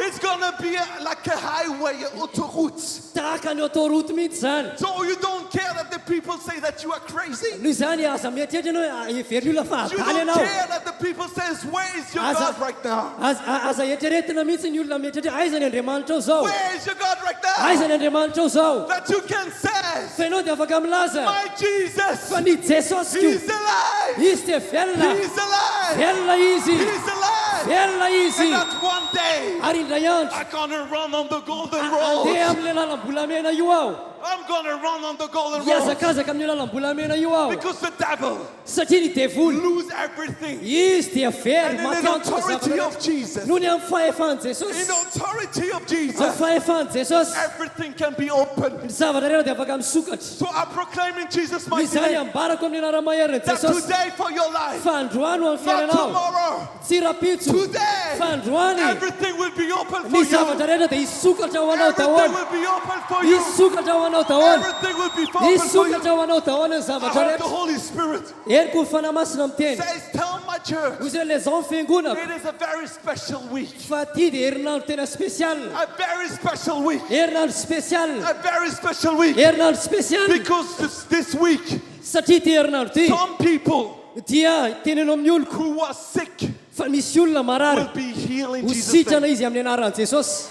It's going to be like a highway, autoroute. Tahaka ny autoroute mihitsy zany. So you don't care that the people say that you are crazy. Noho izany aza mieritreritra ianao every olona fa You adany don't ianao. care that the people says, where is your Aza- God right now? Aza eritreretina mihitsy ny olona mieritreritra aiza ny Andriamanitra ao zao. Where is your God right now? Aiza ny Andriamanitra ao zao. That you can say, Fa ianao dia afaka milaza my Jesus, fa ny Jesosy He's ko. alive. Izy dia velona. He's alive. Velona izy. He's alive. Velona izy. And that one day, Ary indray andro I'm going to run on the golden andeha road. amin'ilay lalam-bolamena io aho. I'm going to run on the golden road. Hiazakazaka amin'io lalam-bolamena io aho. Because the devil Satria ny devoly. lose everything. Izy dia very And in the maty authority antoko of Jesus, noho ny amin'ny fahefan'i in Jesosy. the authority of Amin'ny Jesus, fahefan'i Jesosy. everything can be opened. Ny zavatra rehetra dia afaka misokatra. So I'm proclaiming Jesus' Ny mighty zany name. ambarako amin'ny anara-maherin'i That Jesosy. today for your life, Fa androany ho amin'ny not fiainanao. tomorrow, Tsy rapitso. today, Fa androany. everything will be open for Ny you. zavatra rehetra dia hisokatra ho anao Everything daholo will be open for you. hisokatra ho anao daholo Everything will be open for you. hisokatra ho anao daholo ny I zavatra heard the rehetra Holy Spirit heriko ny fanamasina miteny says, tell my church, hoy zay le zao fiangonako it is a very special week. fa ty dia herinandro tena spesial A very special week. herinandro spesial A very special week. herinandro spesial Because this week, satria ty herinandro ty some people dia tenenao amin'ny oloko who are sick fa misy olona marary will be healed in ho Jesus' sitrana name. izy amin'ny anaran'i jesosy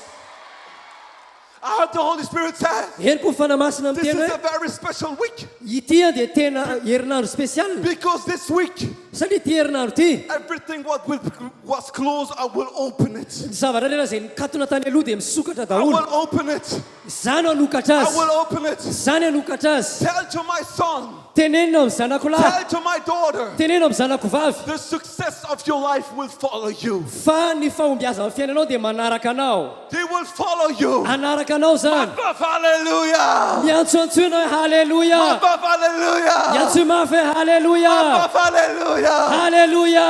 I heard the Holy Spirit say, heriko ny fanamasina this miteny is hoe a very special week. ity dia tena herinandro spesial Because this week, satria ty herinandro ty everything what was closed, I will open it. ny zavatra rehetra zay nikatona tany aloha dia misokatra I daholo will open it. zany hanokatra I azy will open it. zany hanokatra azy Tell to my son, tenenina amin'ny zanako lahy tell to my daughter, tenenina amin'ny zanako vavy the success of your life will follow you. fa ny fahombiaza amin'ny fiainanao dia manaraka anao They will follow you. anaraka anao zany Hallelujah. miantsoantsoina hoe halleluja Hallelujah. miantso mafy hoe halleluja Hallelujah. halleluja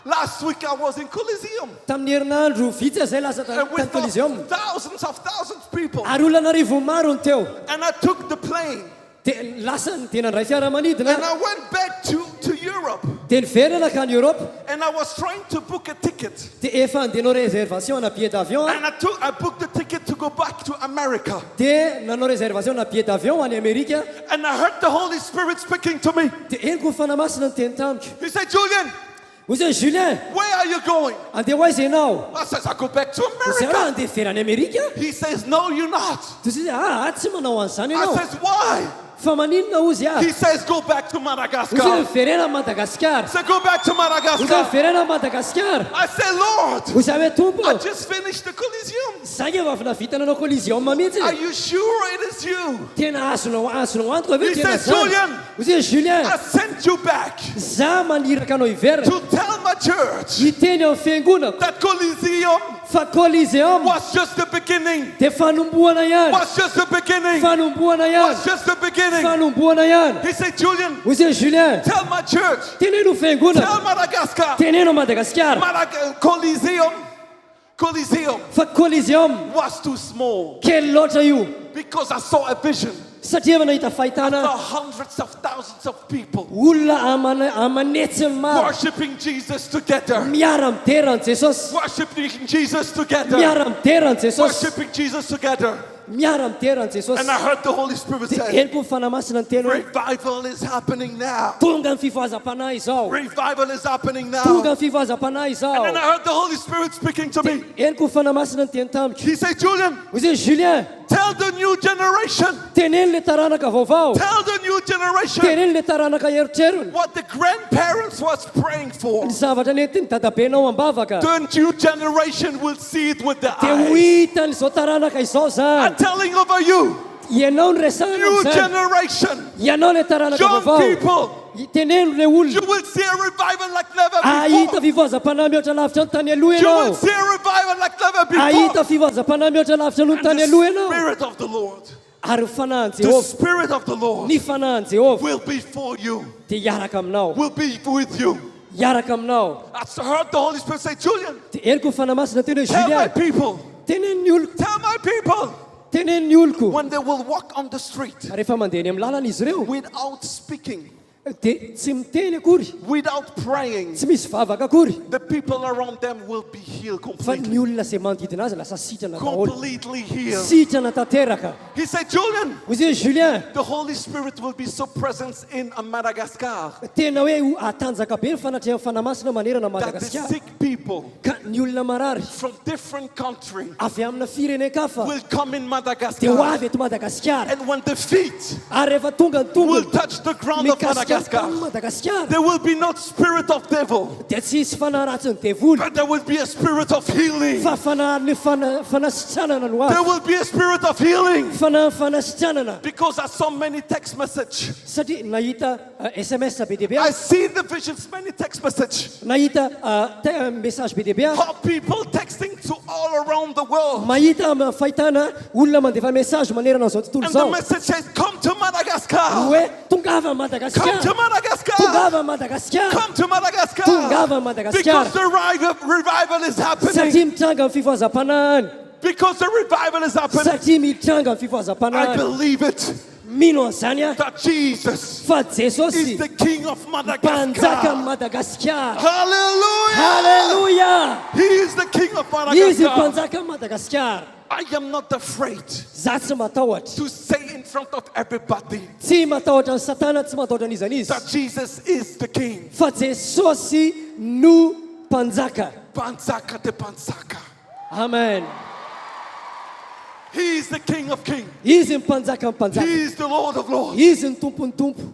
Last week I was in Coliseum. tamin'ny herinandro vitsy zay lasa And tany with Coliseum thousands of people. ary olona arivo maro ny teo And I took the plane. dia lasa dia nandray fiaramanidina And I went back to Europe. dia niverana ka ny Europe And I was trying to book a ticket. dia efa andehanao réservation na billet d'avion And I booked the ticket to go back to America. dia nanao réservation na billet d'avion any Amerika And I heard the Holy Spirit speaking to me. dia eniko ny fanamasina ny teny tamiko He said, Julian, hoy zay Julien where are you going? andeha ho aiza ianao I says, I go back to zay America. andeha verany Amerika He says, no, you're not. dia zay tsy manao an'izany I ianao says, why? fa maninona ozy He says, go back to hoy zay Madagascar. miverena Madagasikara I said, go back to hoy zay Madagascar. miverena Madagasikara I said, Lord, hoy zay hoe tompo I just finished the Coliseum. zay efa avy navita nanao Coliseum mihitsy Are you sure it is you? tena azonao antoka ve He tena says, zany Julian, hoy zay Julien I sent you back za maniraka anao hiverina to tell my church hiteny amin'ny fiangonako that Coliseum fa Coliseum was just the beginning. dia fanombohana ihany Was just the beginning. fanombohana ihany Was just the beginning. fanombohana ihany He said, Julian, hoy zay Julien tell my church, teneno fiangonako tell Madagascar, teneno Madagasikara Coliseum fa Coliseum was too small kely loatra io because I saw a vision. satria efa nahita The fahitana hundreds of thousands of people olona amanetsy maro worshiping Jesus together. miara-miterana Jesosy Worshiping Jesus together. miara-miterana Jesosy Worshiping Jesus together. miara-miterana Jesosy And I heard the Holy Spirit dia say, henoko ny fanamasina ny teny hoe revival is happening now. tonga ny fivoazam-panahy izao Revival is happening tonga now. ny fivoazam-panahy And izao then I heard the Holy Spirit speaking to me. henoko ny fanamasina ny teny tamiko He said, Julian, hoy zay Julien tell the new generation, teneny le taranaka vaovao tell the new generation teneny le taranaka eritrerony what the grandparents was praying for. ny zavatra nentiny dadabenao ambavaka The new generation will see it with their dia ho eyes. hitan'izao taranaka izao I'm zany telling over you, ianao ny resana new am'zany generation, ianao le taranaka young vaovao people, teneno le you olona will see a revival like never ahita before. fivoazam-panahy mihoatra lavitra ny tany aloha You will ianao see a revival like never ahita before. fivoazam-panahy mihoatra lavitra noho ny And tany the aloha ianao Spirit of the Lord, ary fanahin the Jehovah Spirit of the Lord ny fanahin Jehovah will be for you, dia hiaraka aminao will be with you. hiaraka aminao I heard the Holy Spirit say, Julian, dia henoko ny fanamasina teny hoe tell my Julien people, teneny oloko tell my people, teneny oloko when they will walk on the street rehefa mandeha eny amin'ny lalana izy ireo without speaking, dia tsy miteny akory without praying, tsy misy vavaka akory the people around them will be healed fa ny completely. olona izay manodidina azy lasa sitrana daholo Completely healed. sitrana tanteraka He said, Julian, hoy zay Julien the Holy Spirit will be so present in Madagascar tena hoe atanjaka be ny fanatrehan'ny fanamasina manerana that the Madagasikara sick people ka ny olona marary from different countries avy amina firenen-kafa will come in dia ho Madagascar. avy eto Madagasikara And when the feet ary rehefa tonga ny will tongony touch the ground of mikasika tany Madagascar, Madagasikara there will be not spirit of devil, dia tsy hisy fanaratsiny devoly but there will be a spirit of healing. fa fanahany fanasitranana no There azy will be a spirit of healing. fanasitranana Because I saw many text messages. satria nahita SMS be dia be I see the visions, many text messages nahita message be dia be of people texting to all around the world. mahita fahitana olona mandefa message manerana zao tontolo And the zao message says, come to Madagascar. hoe tongava Come to Madagasikara Madagascar. Tongava Madagascar. Come to Madagascar. Tongava Madagascar. Because the revival is happening. Satria mitranga amin'ny fifazam-panahiny. Because the revival is happening. Satria mitranga amin'ny I fifazam-panahiny. believe it. Mino an'izany a That Jesus fa Jesosy is the King of mpanjaka Madagascar. Madagasikara. Hallelujah. Haleluya! He is the King of Izy Madagascar. mpanjaka Madagasikara. I am not afraid Za tsy matahotra. to say in front of everybody Tsy matahotra ny Satana, tsy matahotra ny izany izy. that Jesus is the King. Fa Jesosy no mpanjaka. Panzaka de Panzaka. Amen. He is the King of Kings. Izy mpanjaka ny mpanjaka. He is the Lord of Lords. Izy ny tompony tompo.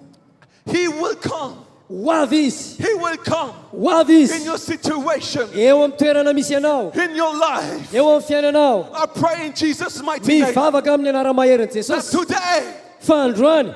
He will come. Ho avy izy. He will come Ho avy in izy. your situation, Eo amin'ny toerana misy anao. in your life. Eo amin'ny fiainanao. I pray in Jesus' mighty name Mivavaka amin'ny anara-maherin'i that Jesosy. today, Fa androany.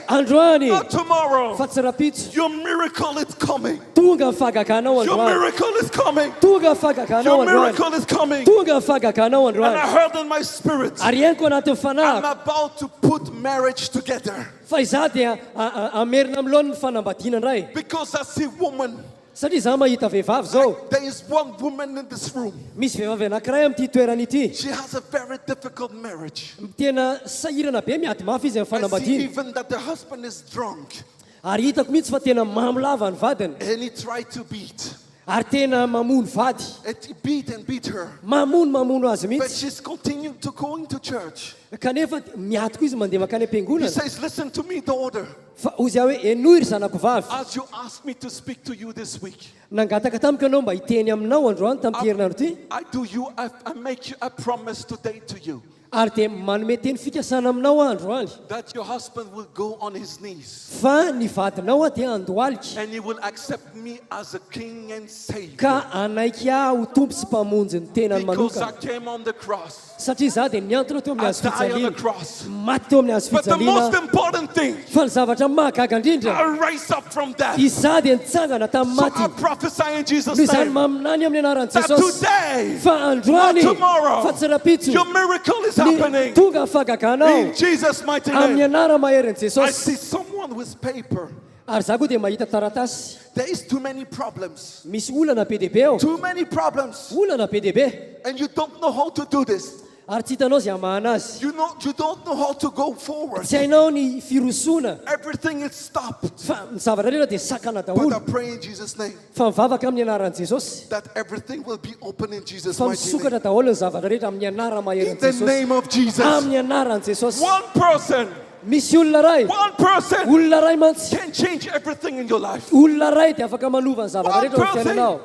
Androany. not tomorrow, Fa tsy rapitso. your miracle is coming. Tonga ny fagakanao Your androany. miracle is coming. Tonga ny fagakanao Your androany. miracle is coming. Tonga ny fagakanao And I androany. heard in my spirit, Ary henoko anatin'ny I'm fanahiko. about to put marriage together. Fa izaho dia amerina amin'ny lohan'ny fanambadiana indray. Because I see woman. Satria izaho mahita vehivavy zao. There is one woman in this room. Misy vehivavy anankiray amin'ity toerana ity. She has a very difficult marriage. Tena sahirana be miady mafy izy amin'ny I see fanambadiana. even that the husband is drunk Ary hitako mihitsy fa tena mamolava ny vadiny. and he tried to beat. Ary tena mamono vady. And he beat and beat her. Mamono azy But mihitsy. she's continuing to going to church. Kanefa miatoko izy mandeha makany He am-piangonana. says, listen to me, daughter. Fa hozy aho hoe enohy ry zanako vavy. As you asked me to speak to you this week, Nangataka tamiko ianao mba hiteny aminao androany tamin'ity herinandro ity. I make you a promise today to you Ary dia manome teny fikasana aminao androany. that your husband will go on his knees Fa ny vadinao dia andohalika. and he will accept me as a king and savior. Ka anaiky aho ho tompo sy mpamonjy ny tenany Because I manokana. came on the cross. Satria izaho dia niantona teo amin'ny I hazo died on the fijaliana. cross. Maty teo amin'ny hazo But the most fijaliana. important thing, Fa ny zavatra mahagaga indrindra. I rise up from death. Izaho dia nitsangana tamin'ny So I maty. prophesy in Jesus' Noho izany name maminany amin'ny anaran'i that Jesosy. today, Fa androany. not tomorrow, Fa tsy rapitso. your miracle is Ny happening. tonga ny fagaganao. In Jesus' mighty Amin'ny name. anara-maherin'i I Jesosy. see someone with paper. Ary zaho koa dia mahita taratasy. There is too many problems. Misy olana be deaibe ao. Too many problems. Olana be deaibe. And you don't know how to do this. Ary tsy hitanao izay hamahana azy. You don't know how to go forward. Tsy hainao ny firosona. Everything is stopped. Fa ny zavatra rehetra dia sakana But I daholo. pray in Jesus' name Fa mivavaka amin'ny anaran'i Jesosy. that everything will be open in Jesus' Fa mighty name. misokatra daholo ny zavatra rehetra amin'ny anara-maherin'i In the Jesosy. name of Jesus. Amin'ny anaran'i Jesosy. One person, Misy olona ray. one person Olona ray mantsy. can change everything in your life. Olona ray dia afaka manova ny zavatra One rehetra amin'ny person. fiainanao.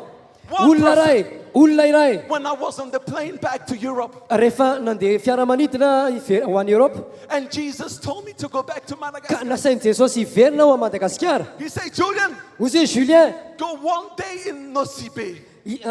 One Olona person. ray. Olona iray. When I was on the plane back to Europe, Rehefa nandeha fiaramanidina ho an'i Europe. and Jesus told me to go back to Ka Madagascar, nasain'i Jesosy hiverina ao a Madagasikara. he said, Julian, Hozy hoe Julien, go one day in Nosibe.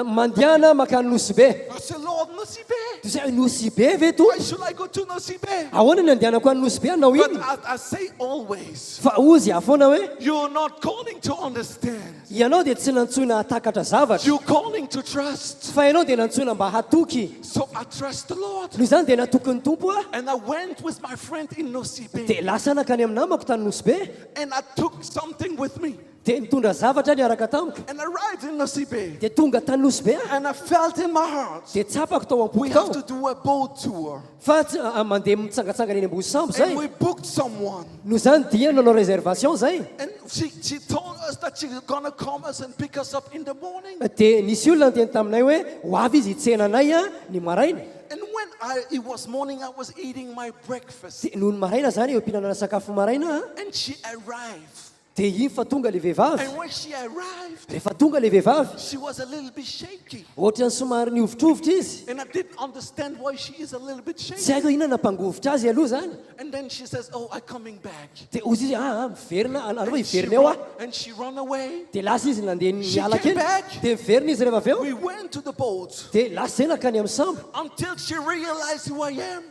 mandiana makany Nosibe. I said, Lord, Nosibe, Toy izay Nosibe ve to? why should I go to Nosibe? Ahoana ny andehanako any Nosibe anao But iny? I say always, Fa hozy aho foana hoe, you're not calling to understand. ianao dia tsy nantsoina hatakatra zavatra. You're calling to trust. Fa ianao dia nantsoina mba hatoky. So I trust the Lord. Noho izany dia natoky ny tompo ah. And I went with my friend in Nosibe. Dia lasa nakany amin'ny namako tany Nosibe. And I took something with me. Dia nitondra zavatra niaraka tamiko. And I arrived in Nosibe. Dia tonga tany Nosibe ah. And I felt in my heart, Dia tsapako tao we am-poko have tao. to do a boat tour. Fa mandeha mitsangatsangana eny ambony sambo And zay. we booked someone. Noho izany dia nanao réservation zay. And she told us that she's going to come us and pick us up in the morning. Dia nisy olona niteny taminay hoe ho avy izy hitsenanay a ny maraina. And when it was morning, I was eating my breakfast. Dia noho ny maraina zany eo am-pihinanana sakafo maraina ah. And she arrived. Dia iny fa tonga le vehivavy. And when she arrived, Rehefa tonga le vehivavy, she was a little bit shaky. ohatrany somary niovitrovitra izy. And I didn't understand why she is a little bit Tsy shaky. haiko inona nampangovitra azy aloha zany. And then she says, oh, I'm coming back. Dia hozy izy miverina, aloha And she hiverina eo ah. and she ran away. Dia lasa izy nandeha She niala came kely. back. Dia miverina izy rehefa avy eo. We went to the boat Dia lasa zay nakany amin'ny sambo. until she realized who I am.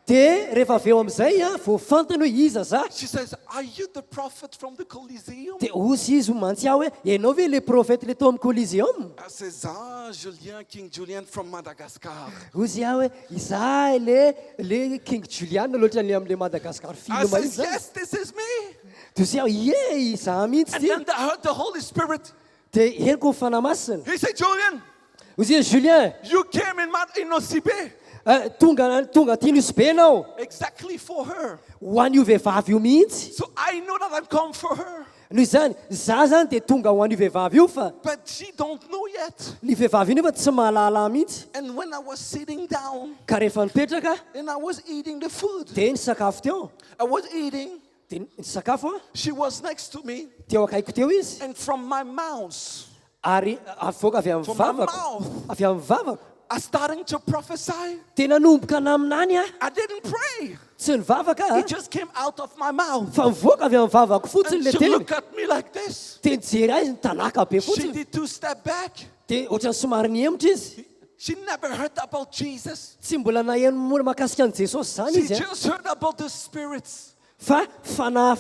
Dia rehefa avy eo amin'izay a, vao fantany hoe iza za. She says, are you the prophet from the Coliseum? Dia hozy izy ho mantsy aho hoe, ianao ve le profety le tao amin'ny Coliseum? I says, Julien, King Julien from Madagascar. Hozy aho hoe, izaho le King Julian loatra le amin'le Madagascar I film says, iny zany. yes, this is me. Toy hoe za mihitsy And ty. then I heard the Holy Spirit. Dia henoko fanamasina. He said, Julian, Ozy Julien, you came in Osibe tonga ty nisy be anao. exactly for her. Ho an'io vehivavy io mihitsy. So I know that I've come for her. Noho izany, za zany dia tonga ho an'io vehivavy io fa But she don't know yet. ny vehivavy io nefa tsy mahalala mihitsy. And when I was sitting down Ka rehefa nipetraka and I was eating the food, dia nisakafo teo. I was eating, Dia nisakafo a. she was next to me, Dia eo akaiko teo izy. and from my mouth, Ary avoaka avy amin'ny from my vavako. mouth, Avy amin'ny vavako. I started to prophesy. Dia nanomboka naminany a. I didn't pray. Tsy nivavaka a. It just came out of my mouth. Fa mivoaka avy amin'ny vavako fotsiny And le she teny. looked at me like this. Dia nijery azy nitanaka be She fotsiny. did 2 steps back. Dia ohatrany somary niemotra izy. She never heard about Jesus. Tsy mbola naheno moa mahakasika an' Jesosy zany She izy a. just heard about the spirits. Fa fanahy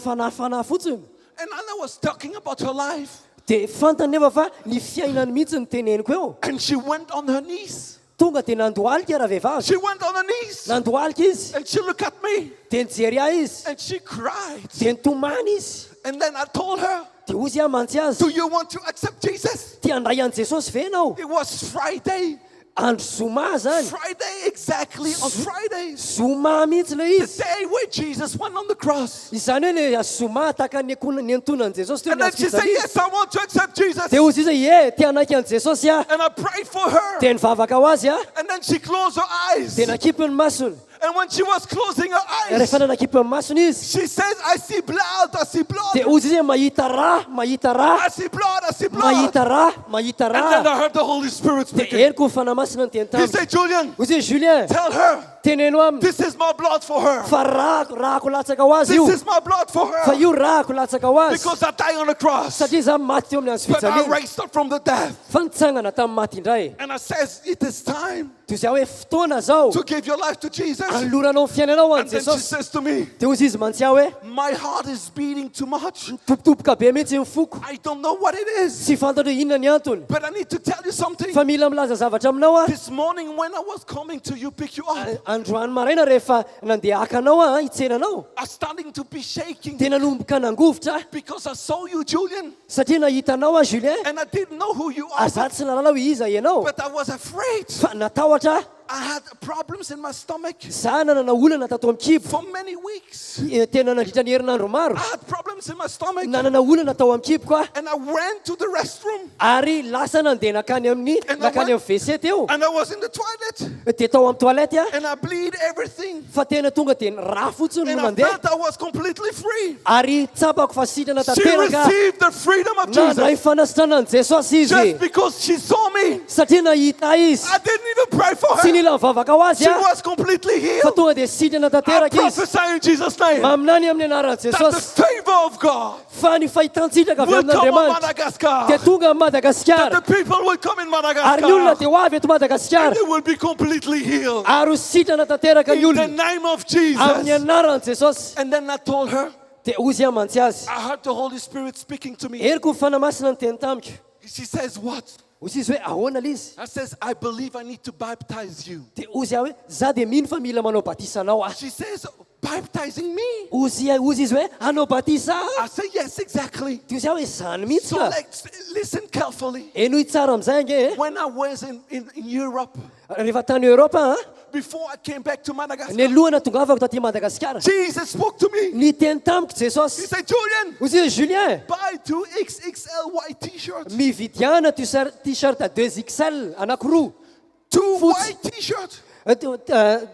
fotsiny. And I was talking about her life. Dia fantany nefa fa ny fiainany mihitsy ny teneniko eo. And she went on her knees. Tonga dia nandohalika raha vehivavy. She went on her knees. Nandohalika izy. And she looked at me. Dia nijery ahy izy. And she cried. Dia nitomany izy. And then I told her, Dia ozy aho mantsy azy. do you want to accept Jesus? Tia handray an' Jesosy ve ianao? It was Friday. Andro zoma zany. Friday, exactly on Friday. Zoma mihitsy le The izy. day where Jesus went on the cross. Izany hoe le zoma taka ny antonan'i Jesosy teo And then she said, yes, I want to accept Jesus. Dia ozy izy hoe tia hanaiky an' Jesosy aho. And I prayed for her. Dia nivavaka ho azy aho. And then she closed her eyes. Dia nakipy ny masony. And when she was closing her eyes, Rehefa nanakipy ny masony izy. she says, I see blood, I see blood. Dia ozy izy hoe mahita rà, mahita rà, I see blood, I see blood. mahita rà, mahita And then rà. I heard the Holy Spirit Dia speaking. henoko ny fanamasina ny He teny tamiko. said, Julian, Ozy Julien, tell her, teneno aminy. this is my blood for her. Fa ràko latsaka ho azy io. This is my blood for Fa her. io ràko latsaka ho azy. Because I died on the cross. Satria za maty teo amin'ny hazo But I fijaliana. raised up from the death. Fa nitsangana tamin'ny maty indray. And I says, it is time Toy izay hoe fotoana zao. to give your life to Jesus. Anloranao ny fiainanao an' And then she Jesosy. says to me, Dia ozy izy mantsy aho hoe my heart is beating too much. topotopoka be mihitsy ny foko. I don't know what it is. Tsy fantatra hoe inona ny antony. But I need to tell you something. Fa mila milaza zavatra aminao a. This morning when I was coming to you, pick you up, Androany maraina rehefa nandeha hakanao a hitsenanao. I was starting to be shaking Dia nanomboka nangovotra because I saw you, Julian, satria nahitanao a Julien. and I didn't know who you are. Aza tsy nalalao iza ianao. But I was afraid. Fa natahotra I had problems in my stomach za nanana olana tato amin'ny kibo. for many weeks. Tena nandritra ny herinandro maro. I had problems in my stomach. Nanana olana tao amin'ny kibo koa. And I went to the restroom Ary lasa nandeha nakany amin'ny WC teo. and I was in the toilet Dia tao amin'ny toalety a. and I bleed everything. Fa tena tonga dia rà fotsiny And no I mandeha. felt I was completely free. Ary tsapako fa sitrana She tanteraka. received the freedom of Nandray Jesus fanasitrana ny Jesosy just izy. because she saw me. Satria nahita izy. I didn't even pray for Tsy her. nila mivavaka ho azy She a. was completely Fa healed. tonga dia sitrana I tanteraka izy. prophesy in Jesus' name that Maminany amin'ny anaran'i the Jesosy. favor of God Fa ny fahitantsitraka avy will come on amin'Andriamanitra. Madagascar. Dia tonga amin'ny That Madagasikara. the people will come in Ary ny olona Madagascar dia ho avy eto Madagasikara. and they will be completely healed. Ary ho sitrana tanteraka ny In the olona. name of Amin'ny Jesus. anaran'i Jesosy. And then I told her, Dia ozy aho mantsy azy. I heard the Holy Spirit speaking to me. Heriko ny fanamasina ny teny tamiko. She says, what? Ozy izy hoe ahoana le izy. I says, I believe I need to baptize you. Dia ozy aho hoe za dia mino fa mila manao batisanao ah. She says, baptizing me? Ozy izy hoe anao batisa ah. I say, yes, exactly. Dia ozy aho hoe zany mihitsy So ka. listen carefully. Enoy tsara amin'izay ange. When I was in Europe, Rehefa tany Europa ah. before I came back to Ny Madagascar, alohana tongavako taty Madagasikara. Jesus spoke to me. Ny teny tamiko He Jesosy. said, Julian, Ozy hoe Julien. buy 2 XXL white t-shirts. Mividiana t-shirt 2XL anankiroa. 2 Foot. white t-shirts.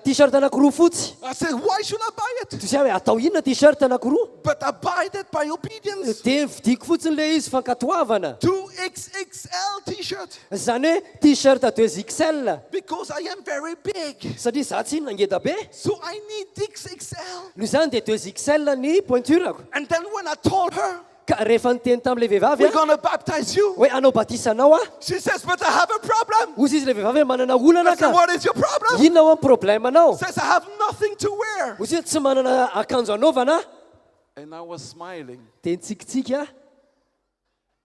T-shirt anankiroa fotsy. I said, why should I buy it? Dia hoe atao inona t-shirt anankiroa? But I buy that by obedience. Dia vidiko fotsiny le izy fankatoavana. 2 XXL t-shirts. Zany hoe t-shirt 2XL. Because I am very big. Satria za tsy nangeda be. So I need XXL. Noho izany dia 2XL ny pointurako. And then when I told her, Ka rehefa niteny tamin'ilay vehivavy we're a, going to baptize you, hoe anao batisanao a. she says, but I have a problem. Ozy izy le vehivavy hoe manana olana I said, ka. what is your problem? Inona ho amin'ny problemanao? Says, I have nothing to wear. Ozy hoe tsy manana akanjo anaovana. And I was smiling Dia nitsikitsiky a.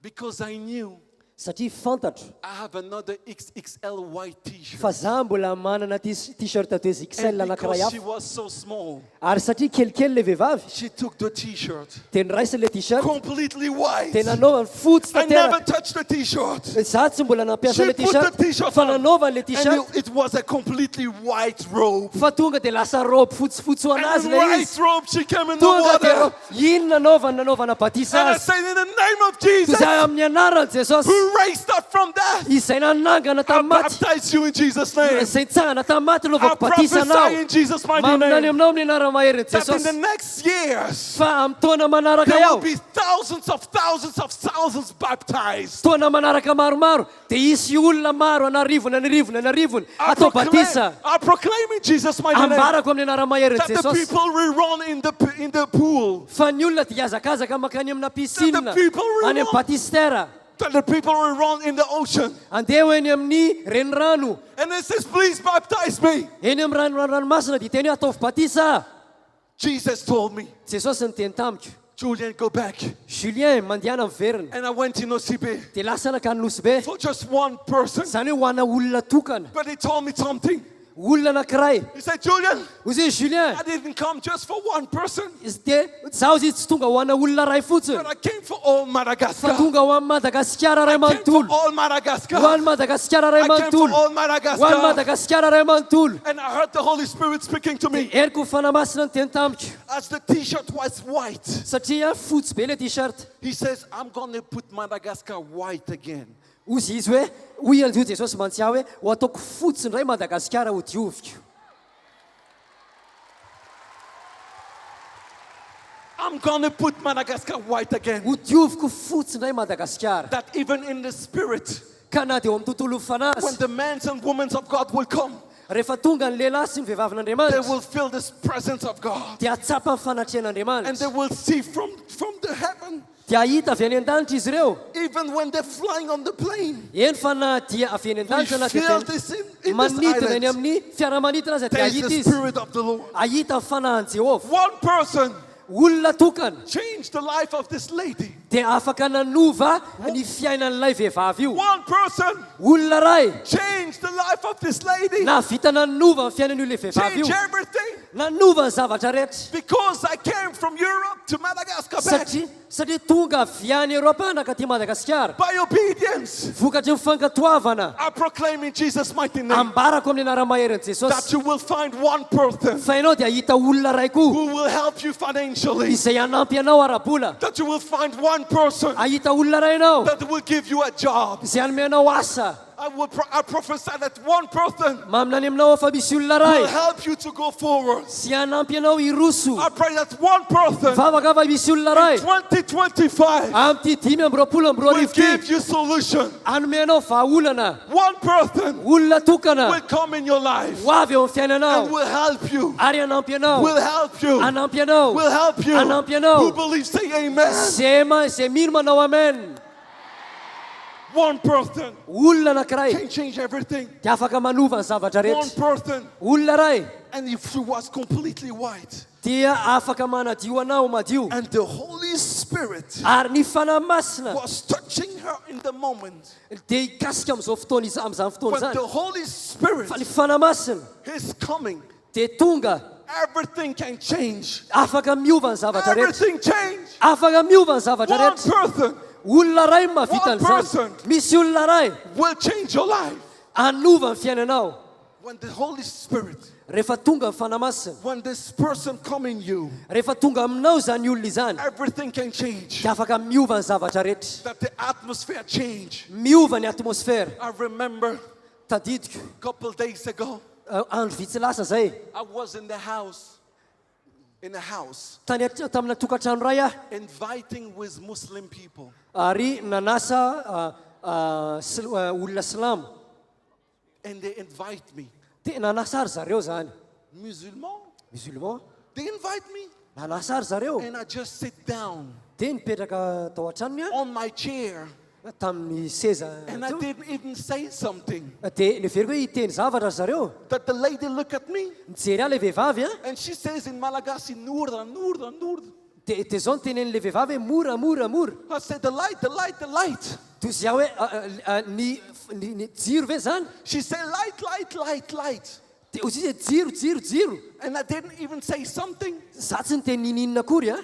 because I knew satria fantatro I have another XXL white t-shirt. fa za mbola manana t-shirt toy XL And anankiray because she hafa was so small, ary satria kelikely le vehivavy she took the t-shirt dia niraisa le t-shirt completely white. dia nanaovany fotsy I never tanteraka touched the t-shirt. za tsy mbola nampiasa She le put the t-shirt t-shirt fa on, nanaovany le t-shirt and it was a completely white robe. fa tonga dia lasa robe fotsifotsy ho And anazy in le white izy robe, she came in the tonga dia water. ino nanaovana batisa And I azy said, in the name of Jesus, zay amin'ny anarany jesosy who raised up from death, izay nanangana I tamin'ny maty baptize you in Jesus' name. izay nitsangana tamin'ny maty I lovako batisa prophesy anao in Jesus' mighty maminany name aminao amin'ny anara-maherin'ny that in the jesosy next years, fa amin'ny taona manaraka there will ao be thousands baptized. taona manaraka maromaro dia isy olona maro anarivony atao batisa I proclaim in Jesus' mighty name ambarako amin'ny anara-maherin'ny that the jesosy people will run in the pool, fa ny olona dia azakazaka makany amina piscine That the people will any amin'ny run. batistera that the people will run in the ocean. andeha ho eny amin'ny renirano And it says, please baptize me. eny amin'ny ranomasina dia teny hoe ataovy batisa Jesus told me, jesosy nyteny tamiko Julian, go back. julien mandehana miverina And I went to Nosibe dia lasa nakany nosy be for just one person. zany hoe ho ana olona tokana But he told me something. olona anankiray He said, Julian, hozy hoe julien I didn't come just for one person, izy dia zaho izy tsy tonga ho ana olona ray fotsiny but I came for all fa Madagascar. tonga ho amin'ny madagasikara ray I came for manontolo all ho Madagascar. an'ny madagasikara ray I came for manontolo all ho an'ny Madagascar. madagasikara ray manontolo And I heard the Holy Spirit speaking to me. eriko fanamasina ny teny tamiko As the t-shirt was white, satria fotsy be le t-shirt he says, I'm going to put Madagascar white again. ozy izy hoe hoy an'io jesosy mantsy aho hoe ho ataoko fotsy ndray madagasikara ho dioviko I'm going to put Madagascar white again. ho dioviko fotsy ndray madagasikara That even in the spirit, ka na dia eo amin'ny tontolo when fanazy the men and women of God will come, rehefa tonga ny lehilahy sy ny they vehivavin'andriamanitra will feel this presence of God. dia atsapa ny And fanatrehan'andriamanitra they will see from the heaven, dia ahita avy any an-danitra izy ireo even when they're flying on the plane. eny fa na dia avy any We an-danitra na dia feel this in this manidina eny island. amin'ny fiaramanidina azy dia There is ahita the izy Spirit of the Lord. ahita ny fanahan'i jehovah One person olona tokana changed the life of this lady. dia afaka nanova ny fiainan'ilay vehivavy io One person olona ray changed the life of this lady. na vita nanova ny fiainan'io le vehivavy io Change everything. nanova ny zavatra rehetra Because I came from Europe to Madagascar back. satria tonga avy any Eropa nakaty Madagasikara By obedience, vokatry ny fankatoavana I proclaim in Jesus' mighty name ambarako amin'ny anara-maherin'i that jesosy you will find one person fa ianao dia ahita olona ray koa who will help you financially. izay anampy anao ara-bola That you will find one person ahita olona ray ianao that will give you a job. izay anome anao asa I prophesy that one person maminany aminao fa misy olona ray will help you to go forward. sy anampy anao iroso I pray that one person vavaka fa misy olona ray in 2025 amty 5 will arivo give you solution. anome anao vahaolana One person olona tokana will come in your life ho avy eo amin'ny fiainanao and will help you. ary anampy anao Will help you. anampy anao Will help you. anampy anao Who believes, say amen. zay mino manao amen One person olona anankiray can change everything. dia afaka manova ny zavatra One rehetra person, olona ray and if she was completely white, dia afaka manadio anao madio and the Holy Spirit ary ny fanamasina was touching her in the moment. dia hikasika amin'izao fotoana amin'izany fotoana When zany the Holy Spirit fa ny fanamasina is coming, dia tonga everything can change. afaka miova ny zavatra rehetra Everything change. afaka miova ny zavatra One rehetra person olona ray mahavita One an'izany person. misy olona ray will change your life. anova ny fiainanao When the Holy Spirit, rehefa tonga ny fanamasina when this person come in you, rehefa tonga aminao zany olona izany everything can change. dia afaka miova ny zavatra rehetra That the atmosphere change. miova ny atmosfera I remember tadidiko a couple days ago, andro vitsy lasa zay I was in a house, tamina tokatrano ray aho inviting with Muslim people. ary nanasa olona silamo And they invite me. dia nanasa ary zareo zany Musulman, they invite me. nanasa ary zareo And I just sit down dia nipetraka tao an-tranony aho on my chair. tamin'ny seza And I didn't even say something. dia neveriko hoe hiteny zavatra zareo That the lady looked at me nijery aho le vehivavy a and she says in Malagasy, Noorda, Noorda, Noorda. dia zao ny tenen'le vehivavy hoe mora. I said, the light, the light, the light. toy zay hoe ny jiro ve zany She said, light, light, light, light. dia ozy izy hoe jiro And I didn't even say something. za tsy niteny nininina akory a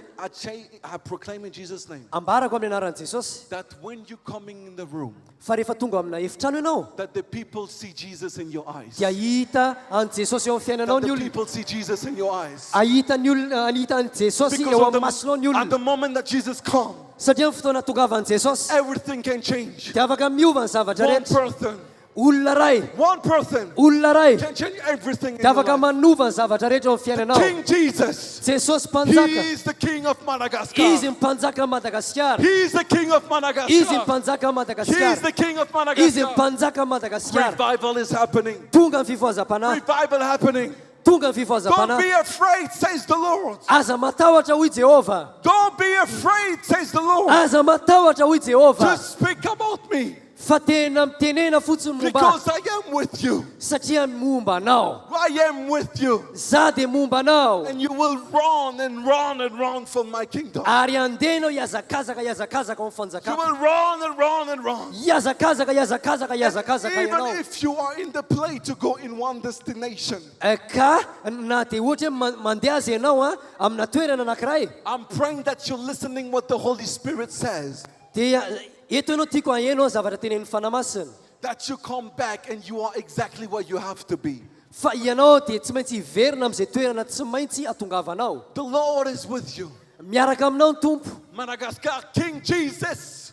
I proclaim in Jesus' name ambarako amin'ny anaran'i jesosy that when you're coming in the room, fa rehefa tonga amina efitrano ianao that the people see Jesus in your eyes. dia hita an jesosy eo amin'ny fiainanao That ny the olona people see Jesus in your eyes. ahita ny olona ahita an jesosy Because eo at amin'ny masonao ny at the olona moment that Jesus comes, satria amin'ny fotoana tongavan'i jesosy everything can change. dia afaka miova ny zavatra One rehetra person, olona ray one person olona ray can change everything in dia your afaka life. manova ny zavatra rehetra eo amin'ny fiainanao King Jesus, jesosy He mpanjaka is the King of izy Madagascar. mpanjaka madagasikara He is the King of izy Madagascar. mpanjaka He is madagasikara the King of izy Madagascar. mpanjaka madagasikara Revival is happening. tonga ny fifoazam-panahy Revival happening. tonga ny Don't fifoazam-panahy be afraid, says the Lord. aza matahotra hoy jehovah Don't be afraid, says the Lord, aza matahotra hoy to jehovah speak about me, fa tena mitenena fotsiny momba because I am with you. satria momba anao I am with you. za dia momba anao And you will run and run and run for my kingdom. ary andehanao iazakazaka iazakazaka ao amin'ny You fanjakana will run and run and run. iazakazaka iazakazaka iazakazaka Even ianao if you are in the play to go in one destination, ka na dia ohatra hoe mandeha azy ianao a amina toerana anankiray I'm praying that you're listening what the Holy Spirit says. dia eto ianao tiako ahenao zavatra tenen'ny fanamasina That you come back and you are exactly where you have to be. fa ianao dia tsy maintsy hiverina amin'izay toerana tsy maintsy atongavanao The Lord is with you. miaraka aminao ny tompo Madagascar, King Jesus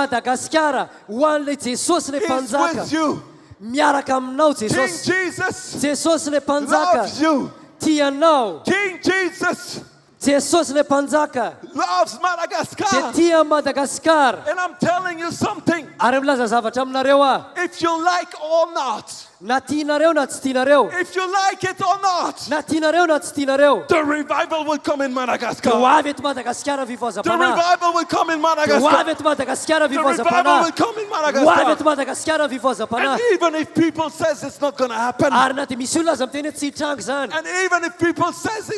madagasikara ho an'ilay jesosy ilay is mpanjaka with you. miaraka aminao King jesosy Jesus jesosy ilay mpanjaka loves you. tianao King Jesus jesosy ilay mpanjaka loves dia Madagascar. tia madagasikara And I'm telling you something. ary milaza zavatra aminareo If you like or not, na tianareo na tsy tianareo if you like it or not, na tianareo na tsy tianareo the revival will come in dia ho Madagascar. avy eto madagasikara The fifoazam-panahy revival will come in dia ho avy Madagascar. eto madagasikara The revival will fifoazam-panahy come in ho avy eto Madagascar. madagasikara And fifoazam-panahy even if people says it's not going to happen, ary na dia misy olona aza miteny hoe tsy hitrango zany and even if people says,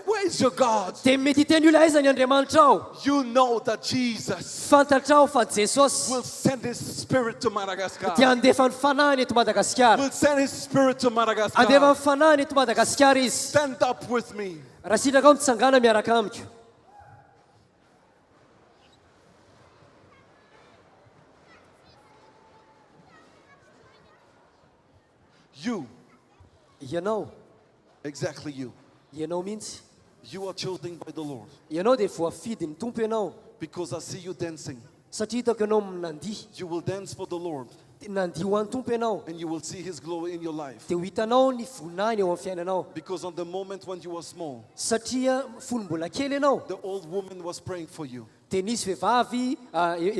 where is your God? dia mety hiteny olona aiza ny andriamanitra ao You know that Jesus fantatrao fa jesosy will send His Spirit to Madagascar. dia andefa ny fanahiny eto madagasikara Will send His Spirit to andefa Madagascar. ny fanahiny eto madagasikara izy Stand up with me. raha sitraka ao mitsangana miaraka amiko You, ianao exactly you. ianao mihitsy You are chosen by the Lord ianao dia voafidiny tompo ianao because I see you dancing. satria hitako ianao nandihy You will dance for the Lord nandihy ho an'ny tompo ianao and you will see His glory in your life. dia ho hitanao ny voninahiny eo amin'ny fiainanao Because on the moment when you were small, satria folombola kely ianao the old woman was praying for you. dia nisy vehivavy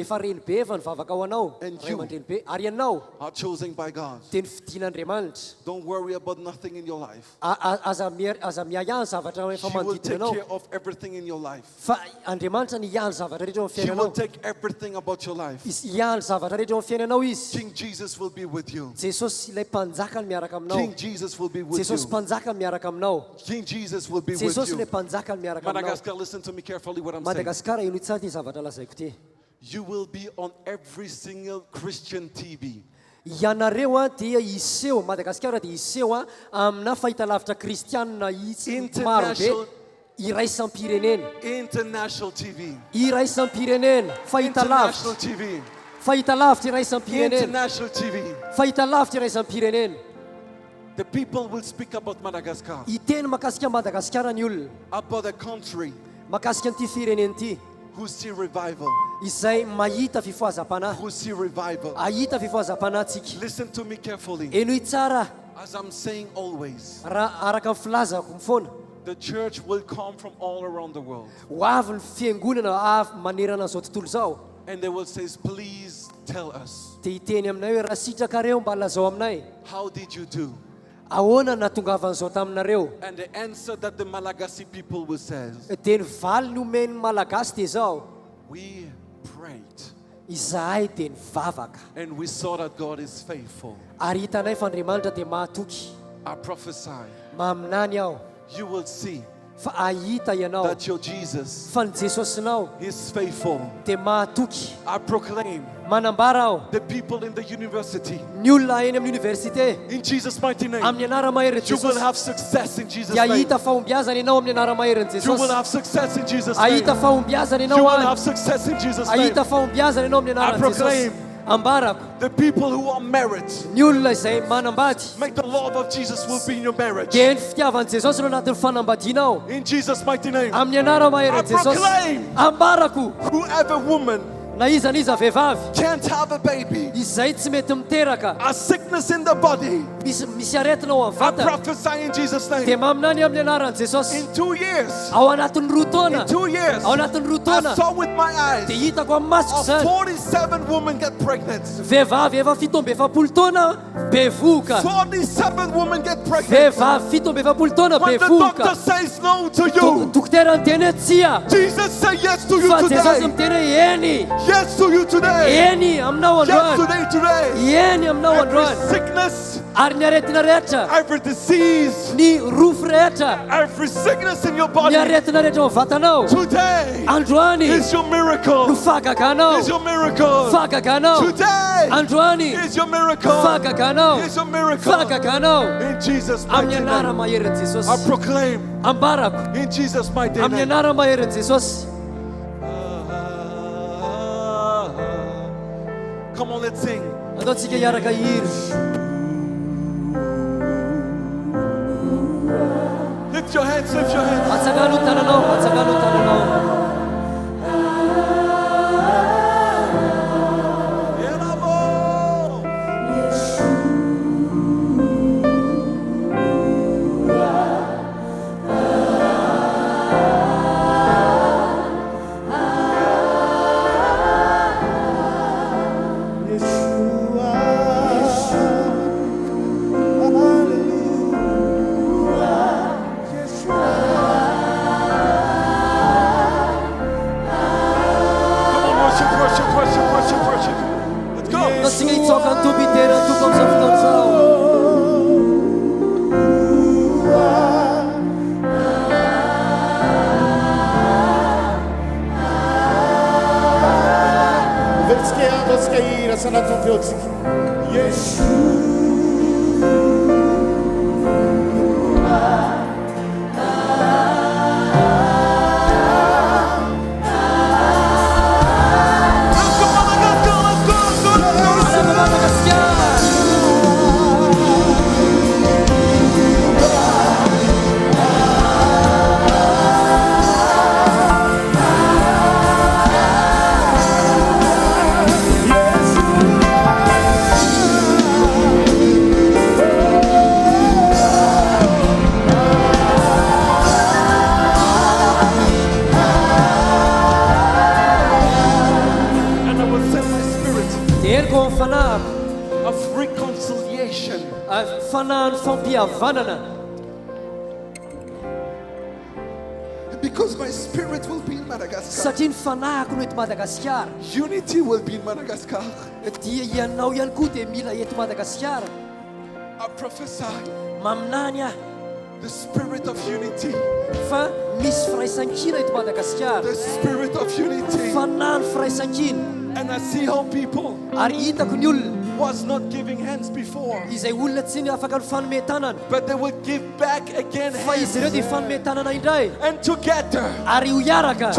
efa reny be efa nivavaka ao anao And ray you. aman-dreny be ary ianao Are chosen by God. dia nifidian'andriamanitra Don't worry about nothing in your life. aza miahiany zavatra efa He will manodidina take anao care of everything in your life. fa andriamanitra ny hiany zavatra rehetra eo amin'ny He will fiainanao take everything about your life. izy hiany zavatra rehetra eo amin'ny fiainanao izy King Jesus will be with you. jesosy ilay mpanjaka ny miaraka aminao King Jesus will be with jesosy you. mpanjaka ny miaraka aminao King Jesus will be with jesosy ilay you. mpanjaka ny miaraka aminao Madagascar, listen to me carefully what I'm saying. madagasikara ino tsara ty zavatra lazaiko ty You will be on every single Christian TV. ianareo a dia iseho madagasikara dia iseho a amina fahitalavitra kristianina maro be International- iraisam-pirenena International TV. iraisam-pirenena International fahitalavitra TV. fahitalavitra iraisam-pirenena International TV. fahitalavitra iraisam-pirenena The people will speak about Madagascar, hiteny makasika madagasikara ny olona about a country makasika an'ity firenena ity who see revival, izay mahita fifoazam-panahy who see revival. ahita fifoazam-panahytsika Listen to me carefully. eno tsara As I'm saying always, raha araka ny filazako mifoana the church will come from all around the world. ho avy ny fiangonana avy manerana an'izao tontolo zao And they will say, please tell us, dia hiteny aminay hoe raha sitrakareo mba lazao aminay how did you do? ahoana natongavan'izao taminareo And the answer that the Malagasy people will say, dia ny valy ny omeny malagasy dia zao we prayed izahay dia nivavaka and we saw that God is faithful. ary hitanay fa andriamanitra dia mahatoky I prophesy, maminany aho you will see fa ahita ianao that your Jesus fa ny Jesosinao is faithful. dia mahatoky. I proclaim Manambara aho the people in the university, ny olona eny amin'ny université in Jesus' mighty name, amin'ny anara-mahery you will Jesosy have success in Jesus' dia name. ahita fahombiazana ianao amin'ny anara-mahery You will Jesosy. have success in Jesus' name. Ahita fahombiazana You ianao will any. have success in Jesus' name. Ahita fahombiazana ianao amin'ny I anaran'i proclaim Jesosy. Ambarako the people who are married, ny olona izay manambady make the love of Jesus will be in your marriage. dia ny fitiavan'i Jesosy no anatin'ny fanambadianao In Jesus' mighty name, amin'ny anara-mahery I Jesosy. proclaim Ambarako whoever woman na iza niza vehivavy can't have a baby, izay tsy mety miteraka, a sickness in the body, misy aretina ao amin'ny I vatana prophesy in Jesus' dia name. maminany amin'ny anaran'i Jesosy. In 2 years, Ao anatin'ny roa taona, in 2 years, ao anatin'ny roa I taona saw with my dia eyes hitako amin'ny masoko of zany 47 women get pregnant. vehivavy efa 7 taona bevoka, 47 women get pregnant. vehivavy 7 taona When the bevoka. doctor says no to you, Dokotera miteny tsia Jesus say yes to you fa Jesosy today. miteny eny, Yes to you today. eny aminao Yes androany, today. eny aminao Every androany. sickness, Ary ny aretina rehetra, every disease, ny rofo rehetra, every sickness in your ny body, aretina rehetra ao vatanao today androany is your no miracle. fagaganao, Is your miracle. fagaganao Today androany, is your miracle. fagaganao, Is your miracle. fagaganao In Jesus' amin'ny mighty name, anara-mahery I Jesosy. proclaim Ambarako in Jesus' mighty amin'ny name. anara-mahery Jesosy. Come on, let's sing. Ataontsika hiaraka hiry. Lift your hands, lift your hands. Atsagano ny tananao, atsagano ny tananao. Ataontsika hitsoaka ny tobitera ny toko amin'izao fotoana izao. Vertsika ataontsika hira sanatiny feotsika. of reconciliation. Fanahany fampihavanana. Because my spirit will be in Madagascar. Satria ny fanahiko no eto Madagasikara. Unity will be in Madagascar. Dia ianao ihany koa dia mila eto Madagasikara. I prophesy Maminany aho the spirit of unity. fa misy firaisan-kina eto Madagasikara. The spirit of unity. Fanahy ny firaisan-kina. And I see how people Ary hitako ny olona was not giving hands before, izay olona tsy ny afaka ny fanome tanana. but they will give back again Fa hands. izy ireo dia fanome tanana indray. And together Ary ho hiaraka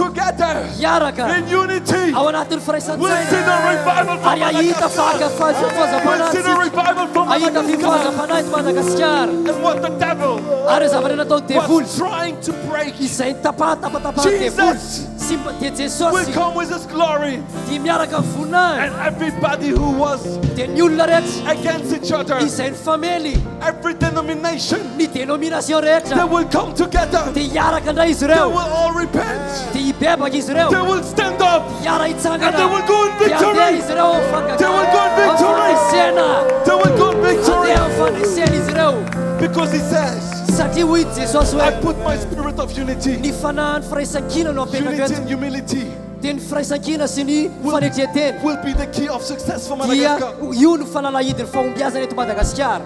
in unity, ao anatin'ny we'll see firaisan-tsaina. the revival from Ary ahita We'll see the fahazapana. revival from Ahita Madagascar. fihazapana eto Madagasikara. And what the devil Ary zavatra nataony devoly was trying to break, izay tapatapatapahany devoly. Jesus Dia will Jesosy come with his glory. dia miaraka voninahiny. And everybody who was Dia ny olona rehetra against each other, izay nifamely, every denomination, ny denomination they rehetra will come together. dia hiaraka indray izy They ireo. will all repent. Dia hibebaka izy ireo. They will stand up. Hiara And hitsangana. they will go in Dia victory. handeha izy ireo amin'ny They will go in victory. fanisena. They will go in victory. Handeha amin'ny fanisena izy ireo. Because he says, Satria hoy Jesosy I hoe put my spirit of unity, ny fanahy ny firaisan-kina no apetaka unity eto. and humility Dia ny firaisan-kina sy ny fanetreteny will be the key of success for dia Madagascar. io no falalahidiny fahombiazana eto Madagasikara.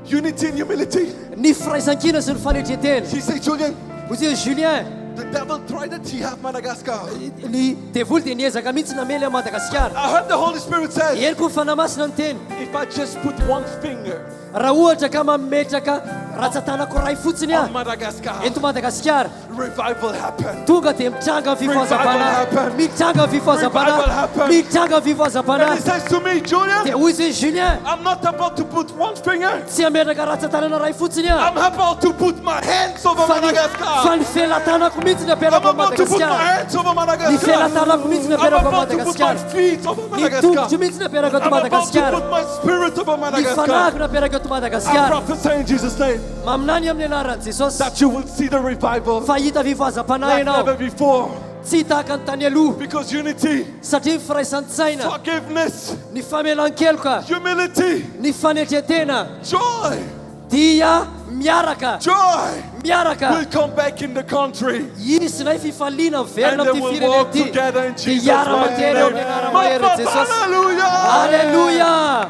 Unity and humility. Ny firaisan-kina sy ny fanetretena. She said, Julian, Hozy hoe Julien, the devil tried it. He have Madagascar. ny devoly dia niezaka mihitsy namely a Madagasikara. I heard the Holy Spirit say, Eny koa fanamasina ny teny. if I just put one finger Raha ohatra ka mametraka ratsan-tanako ray fotsiny on aho Madagascar, eto Madagasikara, revival happened. tonga dia mitranga ny Revival fifazapana, happened. mitranga ny fifazapana, Revival happened. mitranga ny And fifazapana. he says to me, Julian, Dia hoy izy hoe Julien, I'm not about to put one finger. tsy ametraka ratsan-tanana ray fotsiny aho, I'm about to put my hands over fa Madagascar. ny felan-tanako mihitsy ny I'm aperako about to put my Madagasikara. hands over Ny Madagascar. felan-tanako mihitsy ny I'm aperako about to put my Madagasikara. feet over Ny Madagascar. tongotro mihitsy ny aperako eto I'm about to Madagasikara. put my spirit over Ny Madagascar. fanahiko ny aperako eto I Madagasikara. prophesy in Jesus' name Maminany amin'ny anaran'i Jesosy that you will see the revival fa hita fifazapana like ianao, never before. tsy tahaka ny tany aloha, Because unity, satria ny firaisan-tsaina, forgiveness, ny famelan-keloka, humility, ny fanetretena joy, dia miaraka will come back in the country. isinay fifaliana And miverina they amin'ity will firenena walk ity. together in Dia Jesus' hiara-matery eo mighty amin'ny name. anara-mahery Jesosy. Hallelujah! Aleluia!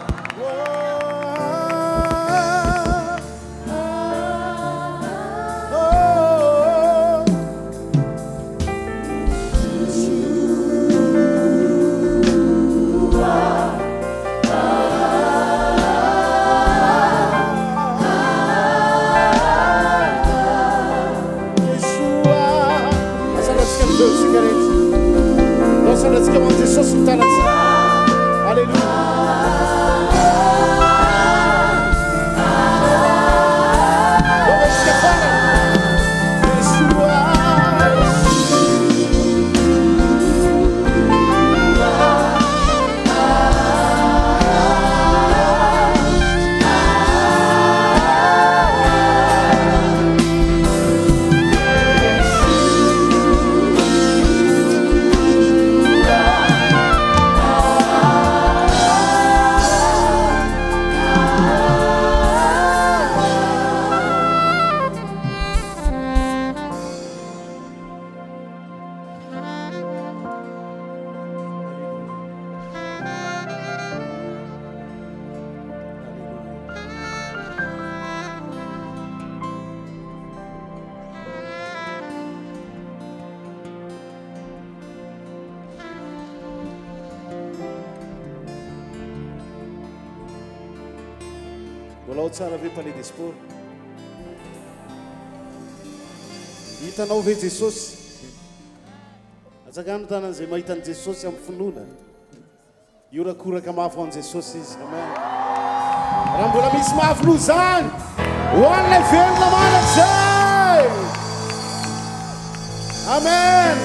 Sandatsika ho an'i Jesosy ny tanatsy. Alleluia. Lôvatsika fana. Volao tsara ve Palais des Sports. Hitanao ve Jesosy? Atsakano tanan'izay mahitany Jesosy amin'ny finoana. Iorakoraka mafy ho an'i Jesosy izy. Amen. Raha mbola misy mafy no zany, ho an'ilay velona manak'izay. Amen.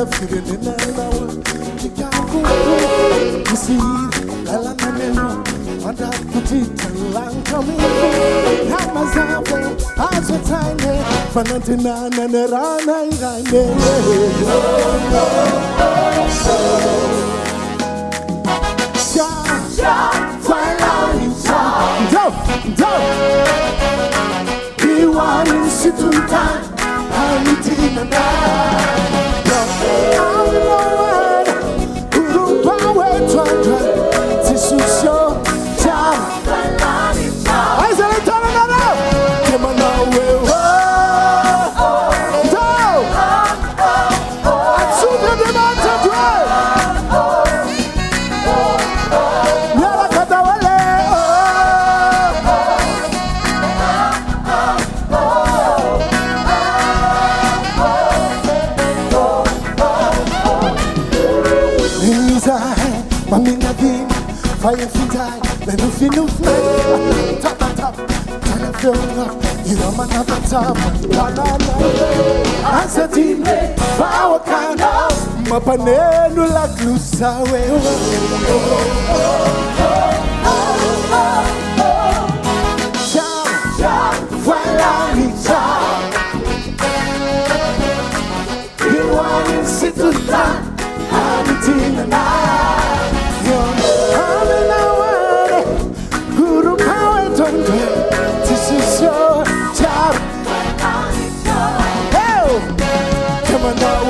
na firenena nawa Kikaku Isi Lala maneno Wanda kutita langkami Hamazabe Azotane Fanantinana nerana irane Situtan, Hamitina, Guru Power, Tisucio, Jam, I said, I turn another. Come on now, I'm super the mountain drive. Fire fly, then if you know top, turn a film up, you know my top, I said, team, power can my panel like loose away. While I'm you want to sit down, I'm in the night. Guru power don't this is your job. Hey, come on now,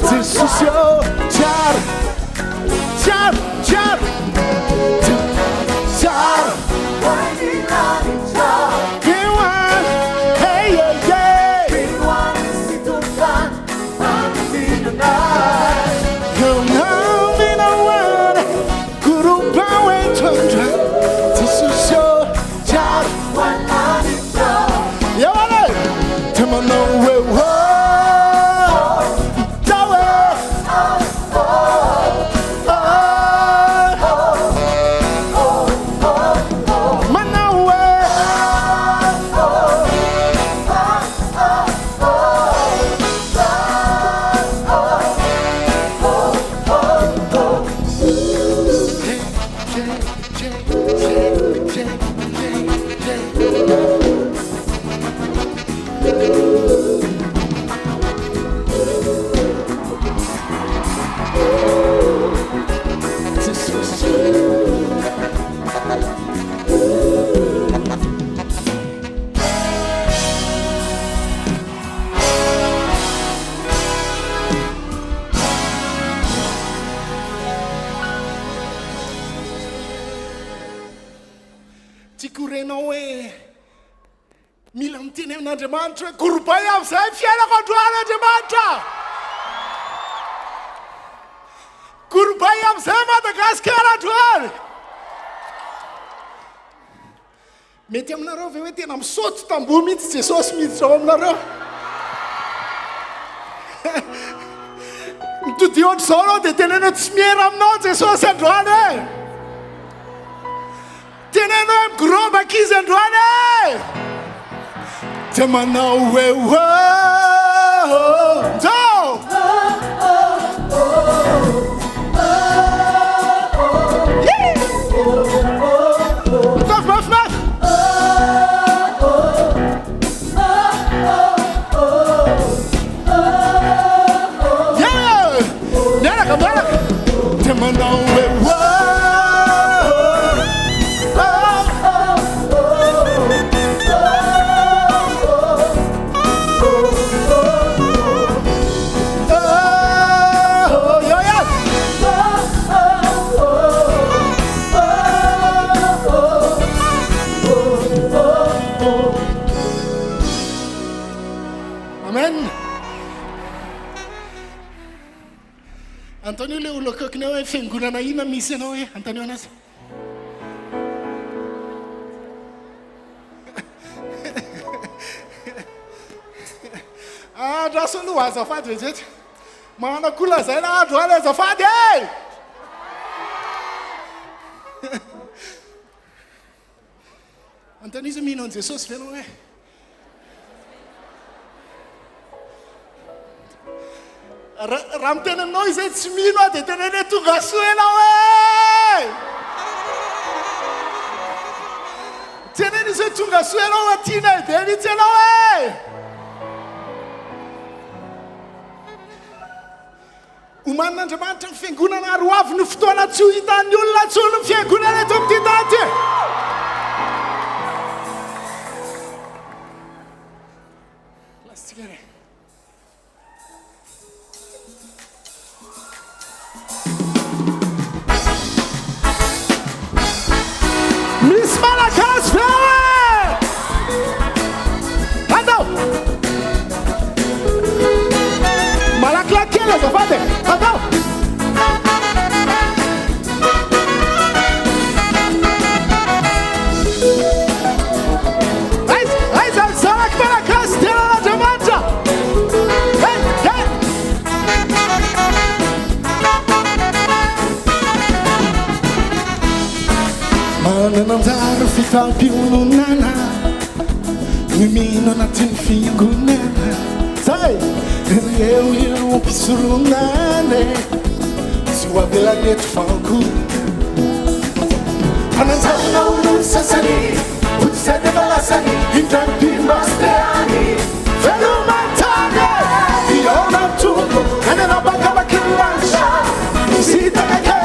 this is your job. Mantra, Kurpaya, Fiana Control, the mantra. Kurpaya, Sama, the Cascara to her. Metem Naro, and I'm so tambu meets the sauce meets home Naro. To the old sorrow, the tenant smear, I'm not the sauce and runner. Tenant grow my keys and runner. Temana we wo Amen. Antonio le ulokoknao e fenguna ina misy anao e Antonio anazy. Andra solo azafady vezetra. Mana kula zay na andro ale azafady e. Antonio izy mino an Jesosy ve anao e? Raha miteny aminao izy tsy mino a dia tenene tonga soa ianao e! Teneny izy hoe tonga soa ianao atiana e dia mihitsy ianao e! Omanin'Andriamanitra ny fiangonana roavy ny fotoana tsy ho hitan'ny olona tsony ny fiangonana eto amin'ity tany ty. Lasitsika re. Miss Malakas Flower! Andao! Malaklakela azafady! Andao! Aiza ny zanaky Malakas tenan'Andriamanitra! Hey! Hey! Manana anjara fitampionana mimino anatin'ny fiangonana zay eo ampisoronana tsy ho avelany eto fankonana ananjarana olo sasany otsay dia malasany indrany pimasteany velomantany iona tombo any anao bakamakin'ny lanitra misy hitanake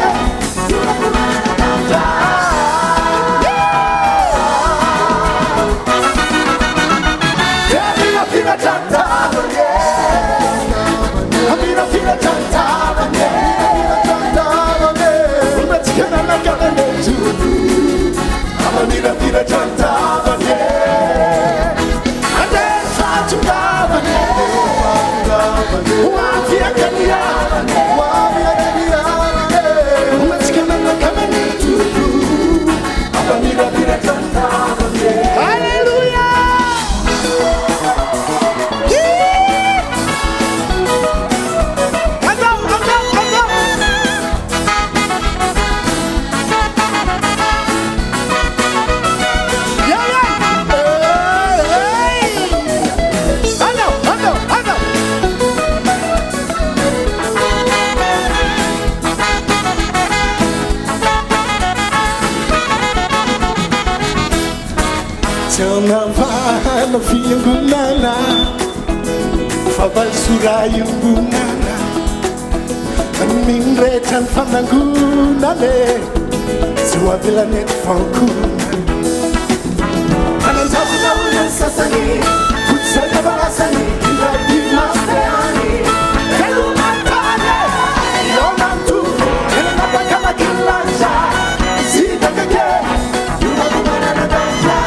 Tianavana fiangonana favalsora iongonana minrehetra ny fanangonana tsy ho avelany eto fankonana ananjavona olona sasany otsay davarasany indradimasteany velomantany iona mitovo enana bakamakin'ny lanitra isitakake ionagomanana danja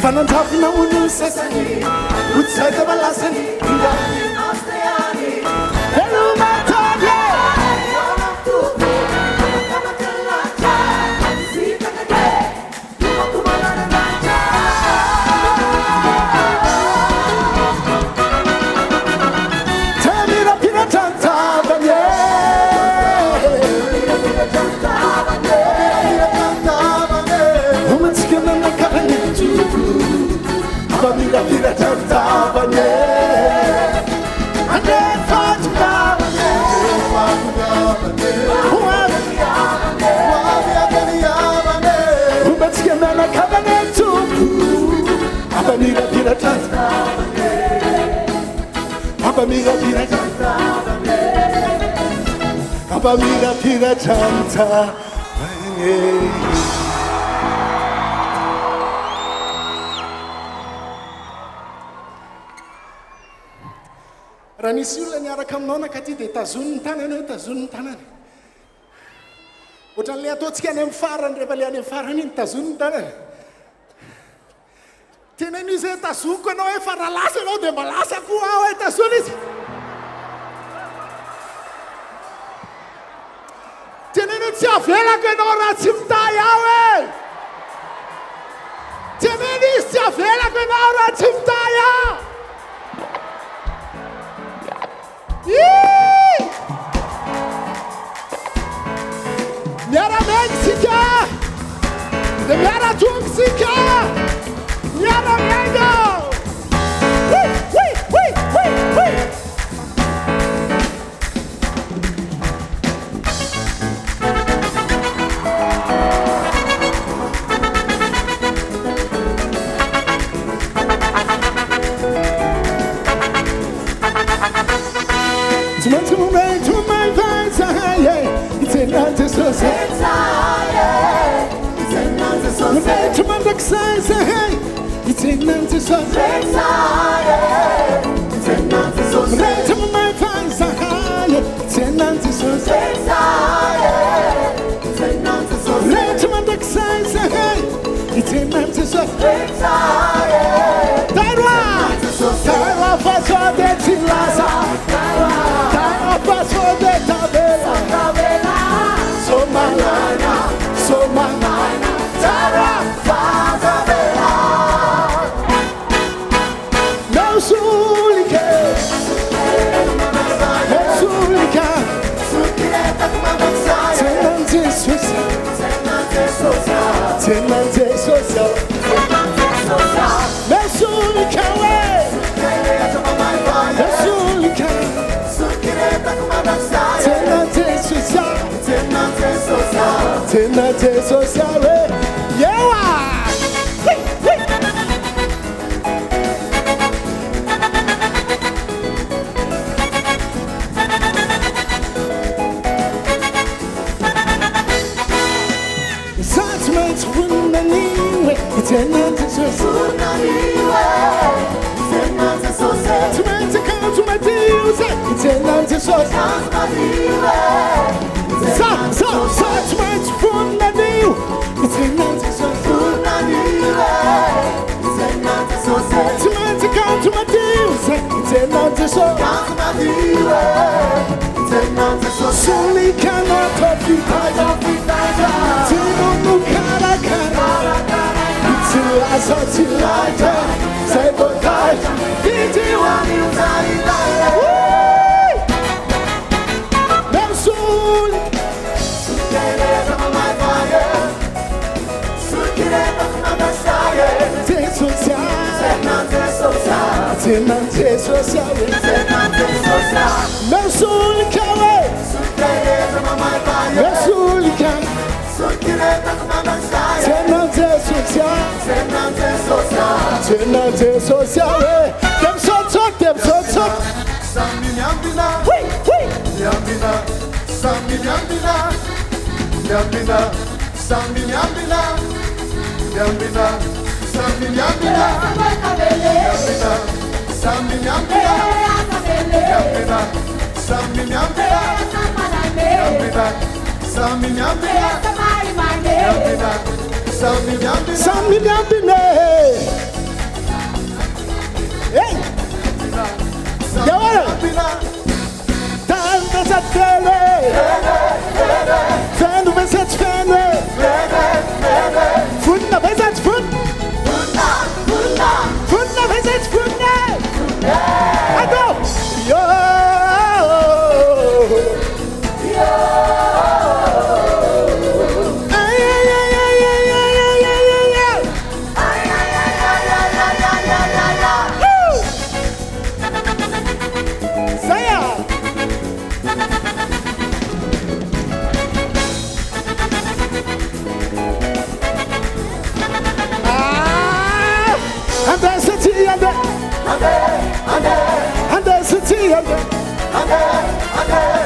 Fanandravina olo sasany otsay dia malasany indrany asteany velomantany Família vira tantavane Suba mira pira chanta. Raha nisy olona niaraka aminao nakaty dia tazoniny tanany hoe tazoniny tanany. Ohatran'ilay ataontsika any amin'ny farany rehefa le any amin'ny farany iny tazoniny tanany. Tena iny izy hoe tazoniko ianao hoe fa raha lasa ianao dia mba lasa koa aho hoe tazona izy. Tena iny tsy avelako ianao raha tsy mitahy aho e. Tena iny izy tsy avelako ianao raha tsy mitahy aho. Miara Mexica, the Miara Tuxica, Miara Mango.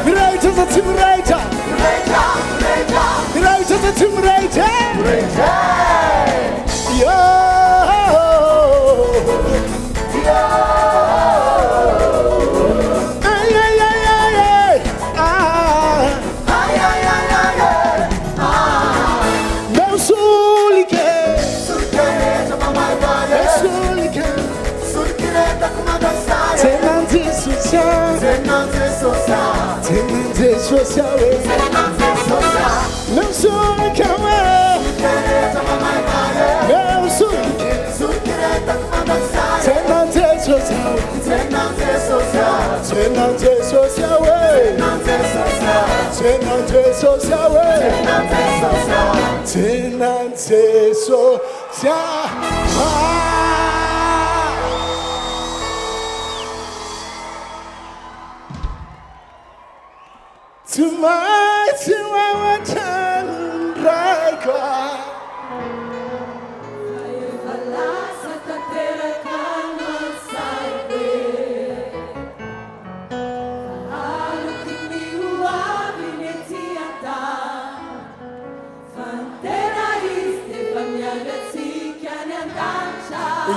Miraita za timraita. Miraita za timraita. Yo. Ay ay ay ay ay. Ay ay ay ay ay. Meu sulike. Sulike mama bale. Sulike. Sulike ta kumada sai. Tenante social. Tenante social. Tenante social. Tenante social. Meu sulike. Sulike mama bale. Meu sulike. Sulike ta kumada sai. Tenante social. Tenante social. Tenante social. Tenante social. Tenante social. Tenante social. Tenante social. Tonight you are turning right.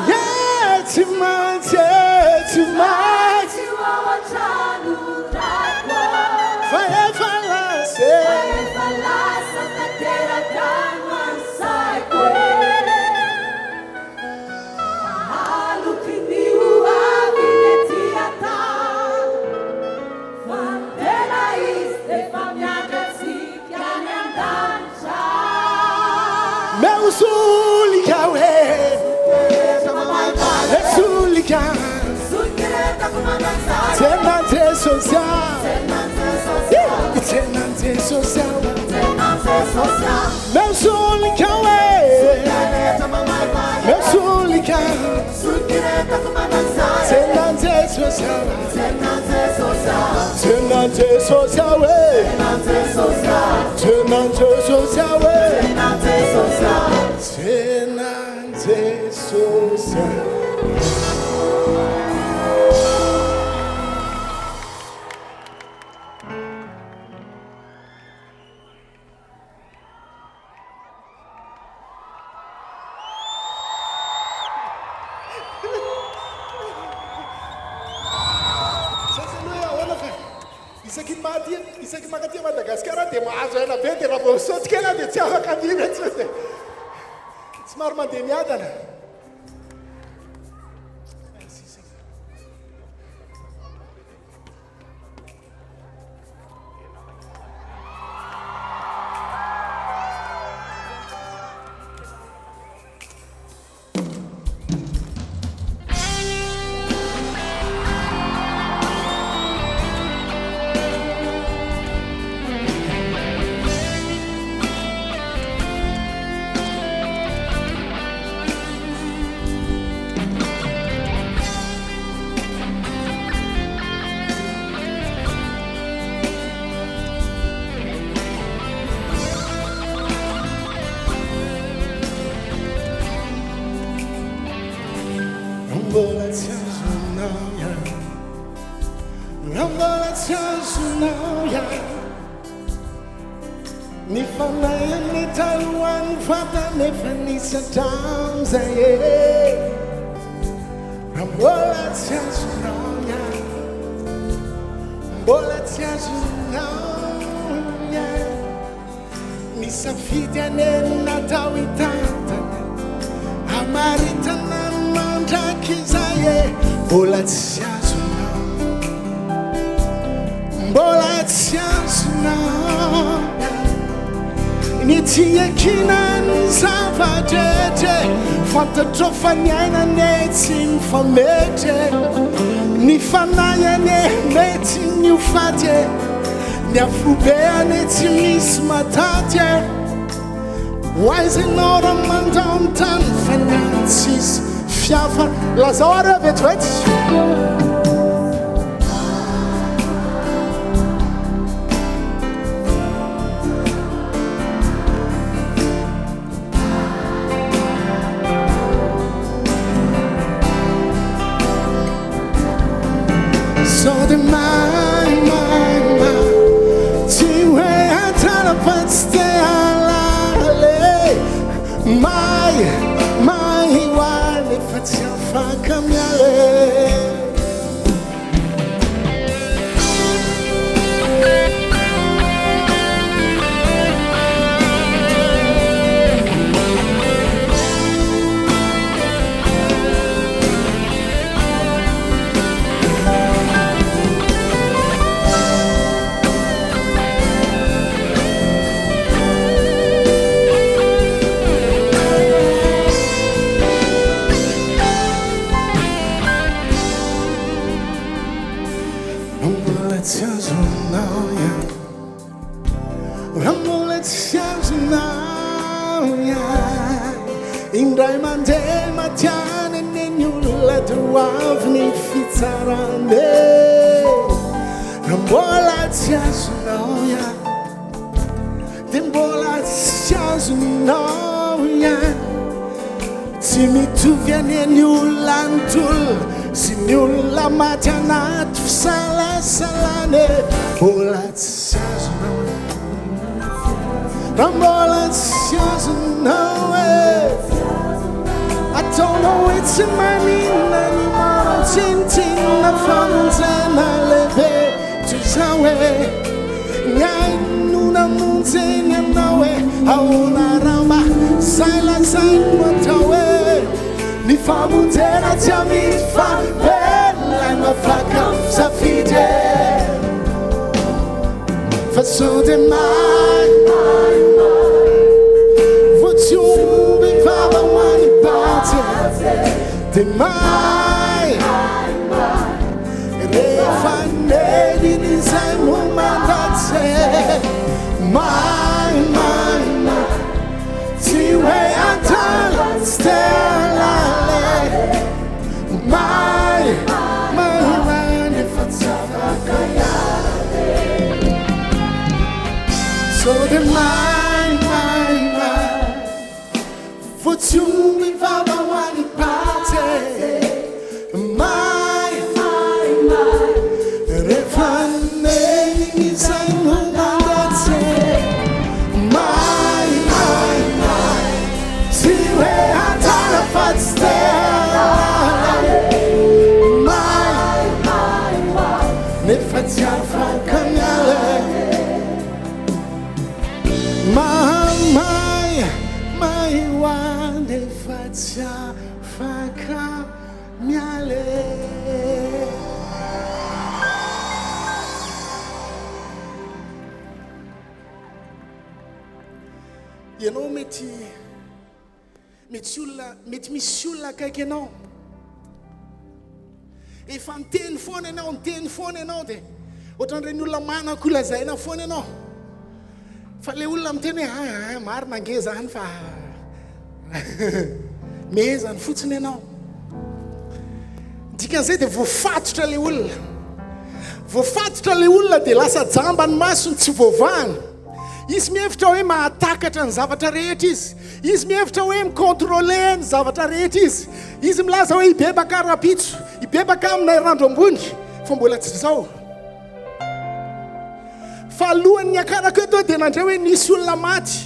Yeah, tonight, tonight. Tenante social. Tenante social. Meu sulika we. Meu sulika. Tenante social. Tenante social we. Tenante social we. Tenante social. Isaky makaty Madagasikara dia mahazo aina be dia raha vao saoty kely dia tsy afaka mihira tsy dia somary mandeha miadana. Ni fanaya ni taluan fata ni fanisa tamzaye Rambola tiazunoya Mbola tiazunoya Ni safidia nena tawitata Amarita na manda kizaye Mbola tiazunoya Mbola tiazunoya Nitie kinan zavadete Fantatrofaniaina nety mifamete Ny fanayane mety ny ufate Ny afrobeane tsy misy matate Hoaizinao raha mandao amin'ny tany faniany tsisy fiafa Lazao areo vetivety So the mind Mahiwale fatsafaka miale Indray mandeha matiany ny olona doaviny fitsarany mbola tsy azonao ihany dia mbola tsy azonao ihany tsy mitovy any olona antolo sy ny olona maty anaty fisalasalany mbola tsy azonao mbola tsy azonao ataonao hoe tsy maninona ny maro tsinotsinona famonjena lehibe toy izao hoe ny ainona monjeny aminao hoe ahoana ramba zay lazainy no atao hoe ny famonjena tsy amidy fa velona mafaka safidy fa sao dia votsy omby vava hoany de mai rehefa nediny izay mo mandatsy mai tsy hoe antala tsy te alale mai efa tsy afaka iarale so de mai votsy omby vava hoany patsy mai rehefa nediny izay no mandatsy mai tsy hoe antala fa tsy te alale mai nefa tsy afaka miale mai hoany efa tsy afaka miale ianao mety misy olona akaiky ianao efa niteny foana ianao dia ohatran'ireny olona manako lazaina foana ianao fa le olona miteny hoe marina ange zany fa mezany fotsiny ianao dikan'izay dia voafatotra le olona dia lasa jamba ny masony tsy voavahana izy mihevitra hoe mahatakatra ny zavatra rehetra izy mihevitra hoe mikontrôle ny zavatra rehetra izy milaza hoe ibebaka rapitso ibebaka amina randro ambony fa mbola tsy zao fa alohany akaraka eto dia nandray hoe nisy olona maty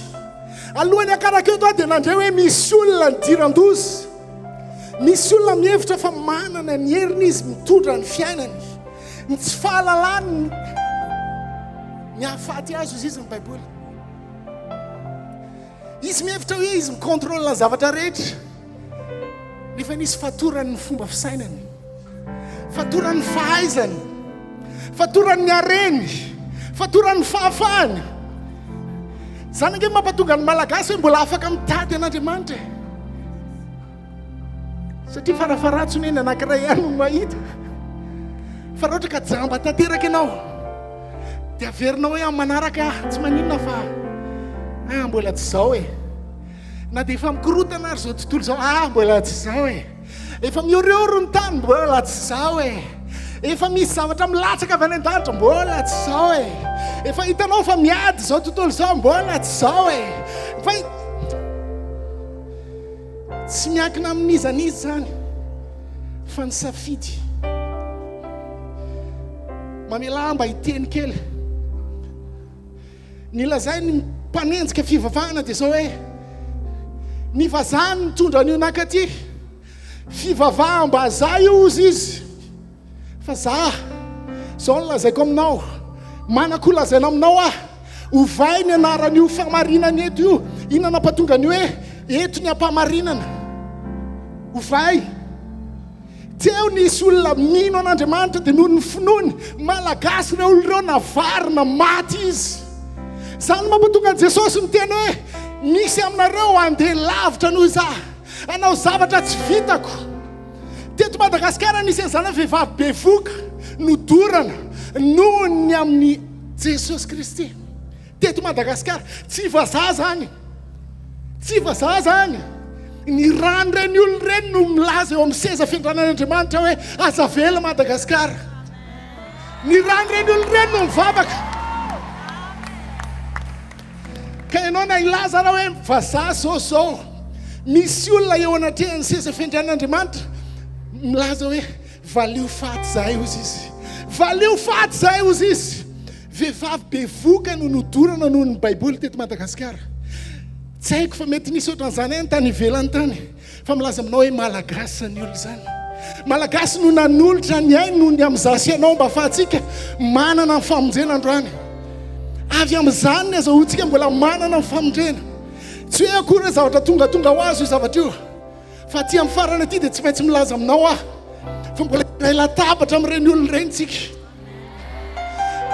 alohany akaraka eto dia nandray hoe misy olona nidiran-dozy misy olona mihevitra fa manana ny heriny izy mitondra ny fiainany ny tsy fahalalany ny hahafaty azo izy ny baiboly izy mihevitra hoe izy mikontrôle ny zavatra rehetra nefa nisy fatoran'ny fomba fisainany fatoran'ny fahaizany fatoran'ny hareny fatoran'ny fahafahany zany ange mampatonga ny malagasy hoe mbola afaka mitady an'Andriamanitra satria farafaratsony eny anankiray ihany no mahita fa raha ohatra ka jamba tanteraka ianao dia averinao hoe amin'ny manaraka tsy maninona fa mbola tsy zao na dia efa mikorotana ary zao tontolo zao mbola tsy zao efa miorioro ny tany mbola tsy zao efa misy zavatra milatsaka avy any an-danitra mbola tsy zao efa hitanao fa miady zao tontolo zao mbola tsy zao fa tsy miankina amin'izanizy zany fa ny safidy mamela mba hiteny kely ny lazay ny mpanenjika fivavahana dia zao hoe ny vazany mitondra an'io nankaty fivavaha mba za io izy fa za zao no lazaiko aminao manako lazaina aminao ovay ny anaran'io famarinana eto io inona nampatonga ny hoe eto ny ampamarinana ovay teo nisy olona mino an'Andriamanitra dia noho ny finoany malagasy ireo olona ireo navarina maty izy zany mampatonga an Jesosy ny teny hoe misy aminareo andeha lavitra noho za anao zavatra tsy vitako teto Madagasikara nisy an'izany vehivavy bevoka nodorana noho ny amin'ny Jesosy Kristy teto Madagasikara tsy vazaha zany ny rano reny olona reny no milaza eo amin'ny seza findranan'Andriamanitra hoe azavela Madagasikara ny rano reny olona reny no mivavaka ka ianao na ilaza raha hoe vazaha zao misy olona eo anatrehan'ny seza findranan'Andriamanitra milaza hoe valio faty zay ozy izy valio faty zay ozy izy vehivavy bevoka no nodorana noho ny baiboly teto Madagasikara tsy haiko fa mety nisy ohatran'izany any tany ivelany tany fa milaza aminao hoe malagasy ny olo zany malagasy no nanolotra ny ainy noho ny amin'izasy ianao mba ahafahantsika manana ny famonjena androany avy amin'izany ny azahoantsika mbola manana ny famonjena tsy hoe akory zavatra tonga ho azy io zavatra io fa ty amin'ny farany aty dia tsy maintsy milaza aminao fa mbola iray latabatra amin'ireny olona ireny tsika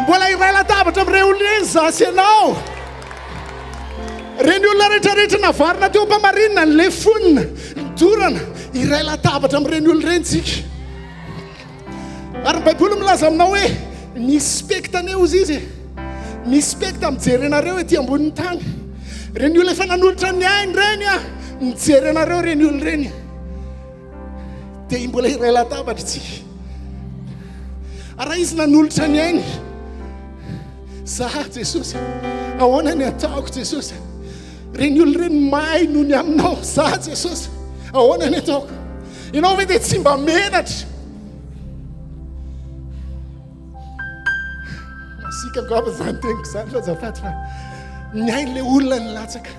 mbola iray latabatra amin'ireny olona ireny zasy ianao reny olona rehetrarehetra navarina teo ampamarinina ny le fonina midorana iray latabatra amin'ireny olona ireny tsika ary ny baiboly milaza aminao hoe mispektane ozy izy mispekta mijery anareo ety ambonin'ny tany reny olona efa nanolotra ny ainy reny mijery anareo reny olona reny dia mbola iray latabatra tsika araha izy nanolotra ny ainy za Jesosy ahoana ny ataoko Jesosy reny olona reny mahay noho ny aminao za Jesosy ahoana ny ataoko ianao ve dia tsy mba menatra masika ngava zany teniko zany fa zafady fa ny ainy le olona ny latsaka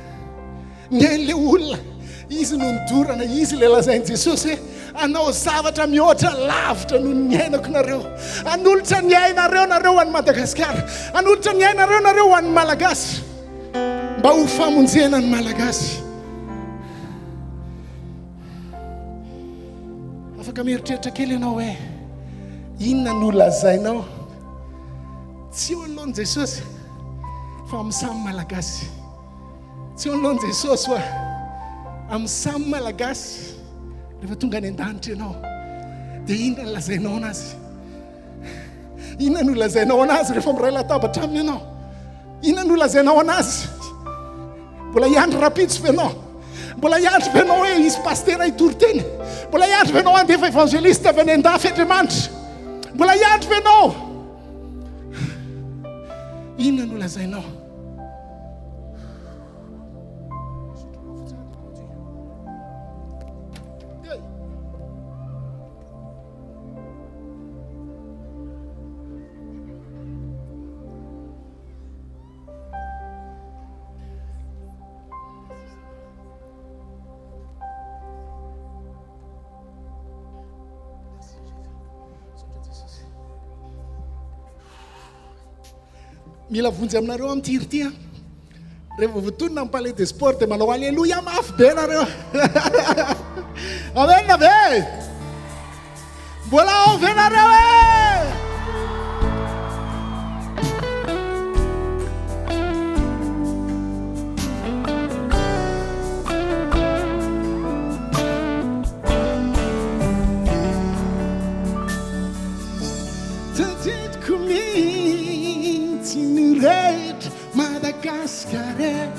ny ainy le olona izy no nidorana izy le lazainy Jesosy hoe anao zavatra mihoatra lavitra noho ny ainako nareo anolotra ny ainareo nareo ho an'ny Madagasikara anolotra ny ainareo nareo ho an'ny malagasy mba ho famonjena ny malagasy afaka mieritreritra kely ianao hoe inona no lazainao tsy eo anoloan'i Jesosy fa amin'ny samy malagasy tsy eo anoloan'i Jesosy fa amin'ny samy malagasy rehefa tonga any an-danitra ianao dia inona no lazainao anazy inona no lazainao anazy rehefa miray latabatra aminy ianao inona no lazainao anazy mbola iandry rapitso ve ianao mbola iandry ve ianao hoe izy pastera hitory-teny mbola iandry ve ianao andefa evangelista avy any an-dafy Andriamanitra mbola iandry ve ianao inona no lazainao mila vonjy aminareo amin'ny tiry ty rehefa voatonina amin'ny Palais des Sports dia manao alleluia mafy be nareo amenna ve mbola ao ve nareo Madagasikara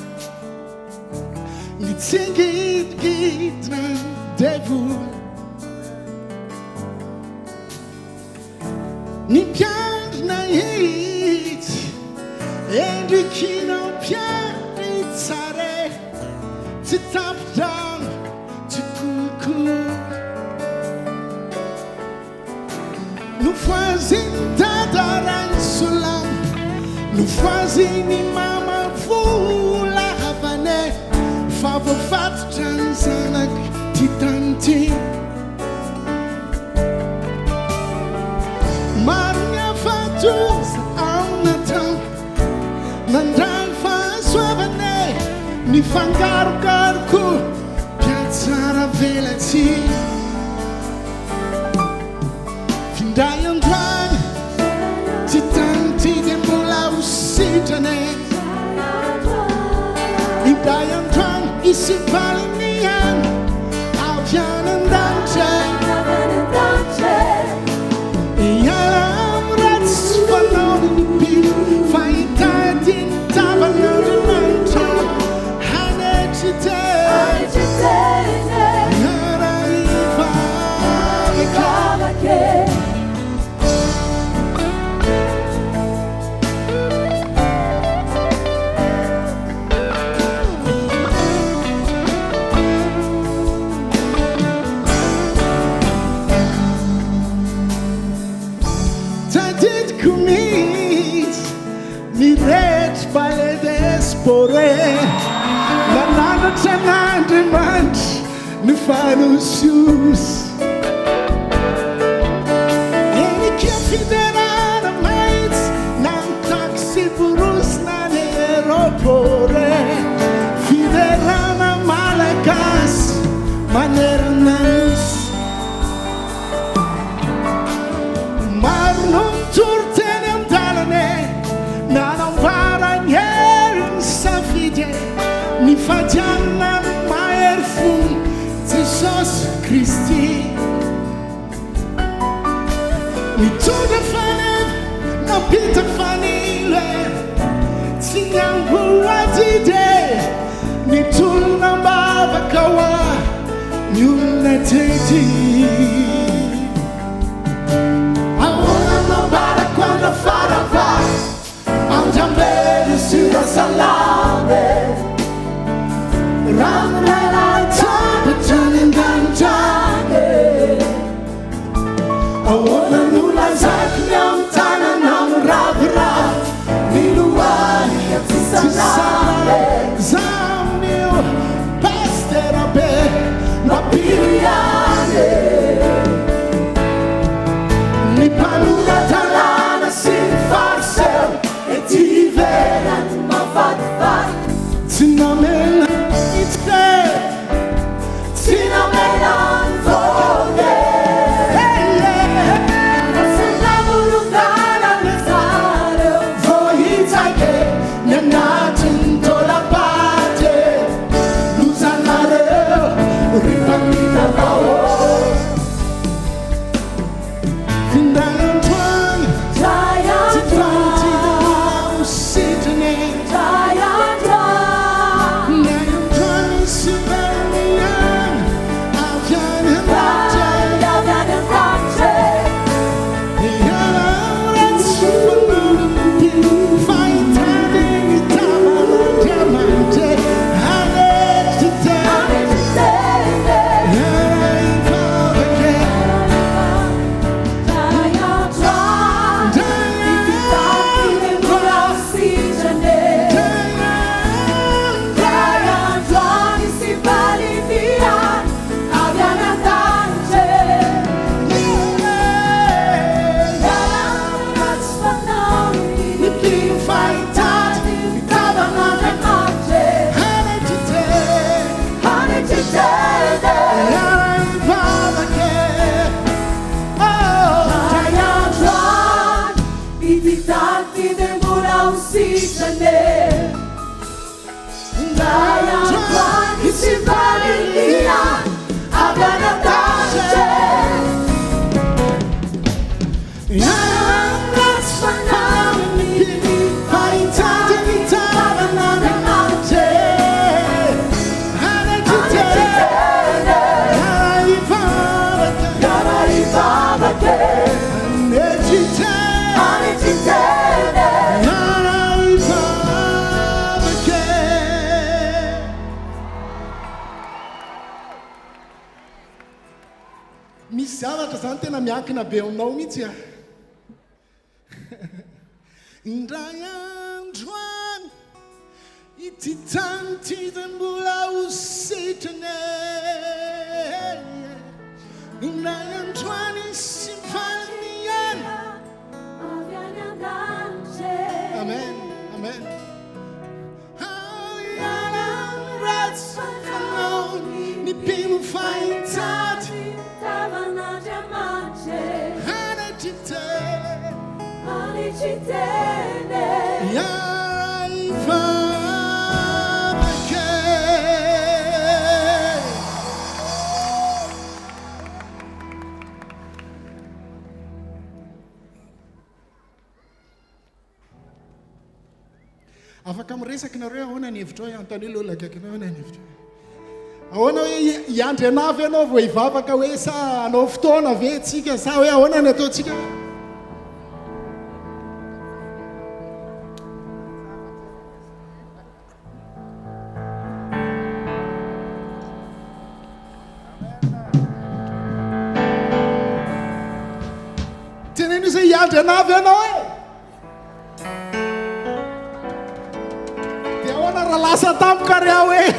mitsingitgitra devo ny mpiandrina hitsy endrikinao mpiandry tsare tsy tapidrano tsy kokoa no foaziny dadarany solamo no foaziny mama vola havane fa voafatotra tanti Marnia fatus Aunatan Nandang Faswavane Nifangarugarku Piazzara Velati Findayan Dwan Titanti de Mula Usitane Findayan Dwan Isipalinian Avian and Dante Yalam Rats Falon Pil Fight in Tabernacle Mountain Hanechite Palais d'Esporé La nana tena demande Ne fanus shoes Paska Fiderana mates Nan taxi burus na aeropore Fiderana malakas Manera nice Marlon turtenem dalane Nanam varan yerin safide Ni fadiana maer fun Jesus Christi Ni tuda fanem Na pita fanile Tinyang buatide Ni tulna baba kawa Nyulna teti Auna no bara quando farà va Andiamo sulla salame Ramela tapatan in danjane Awana nula zaknyam tananam rabra Niluani atisanale Zamnio pasterabe Mapiriane Ni palura talana sin farsel Ti verat ma fat Tinamela itse Tinamela vode Nasenda burundana nesare Voi taike Nenatin tola parte Luzanare Ripamita vao Findayan tuan Jayan tuan Misy zavatra zany tena miankina be aminao mihitsy a. Indray androany ity tany ty de mbola ho sitrane inayantrany sy faniniana. Amen, amen. Ni pimo fahitady Alicitene yaivavake. Afaka miresaka nareo ahoana ny hevitra hoe antany olo akaikinao ahoana ny hevitra ahoana hoe iandry anavy ianao vao hivavaka hoe sa anao fotoana ve tsika sa hoe ahoana ny ataontsika teneno izay iandry anavy ianao e dia ahoana raha lasa tampoka ry aho e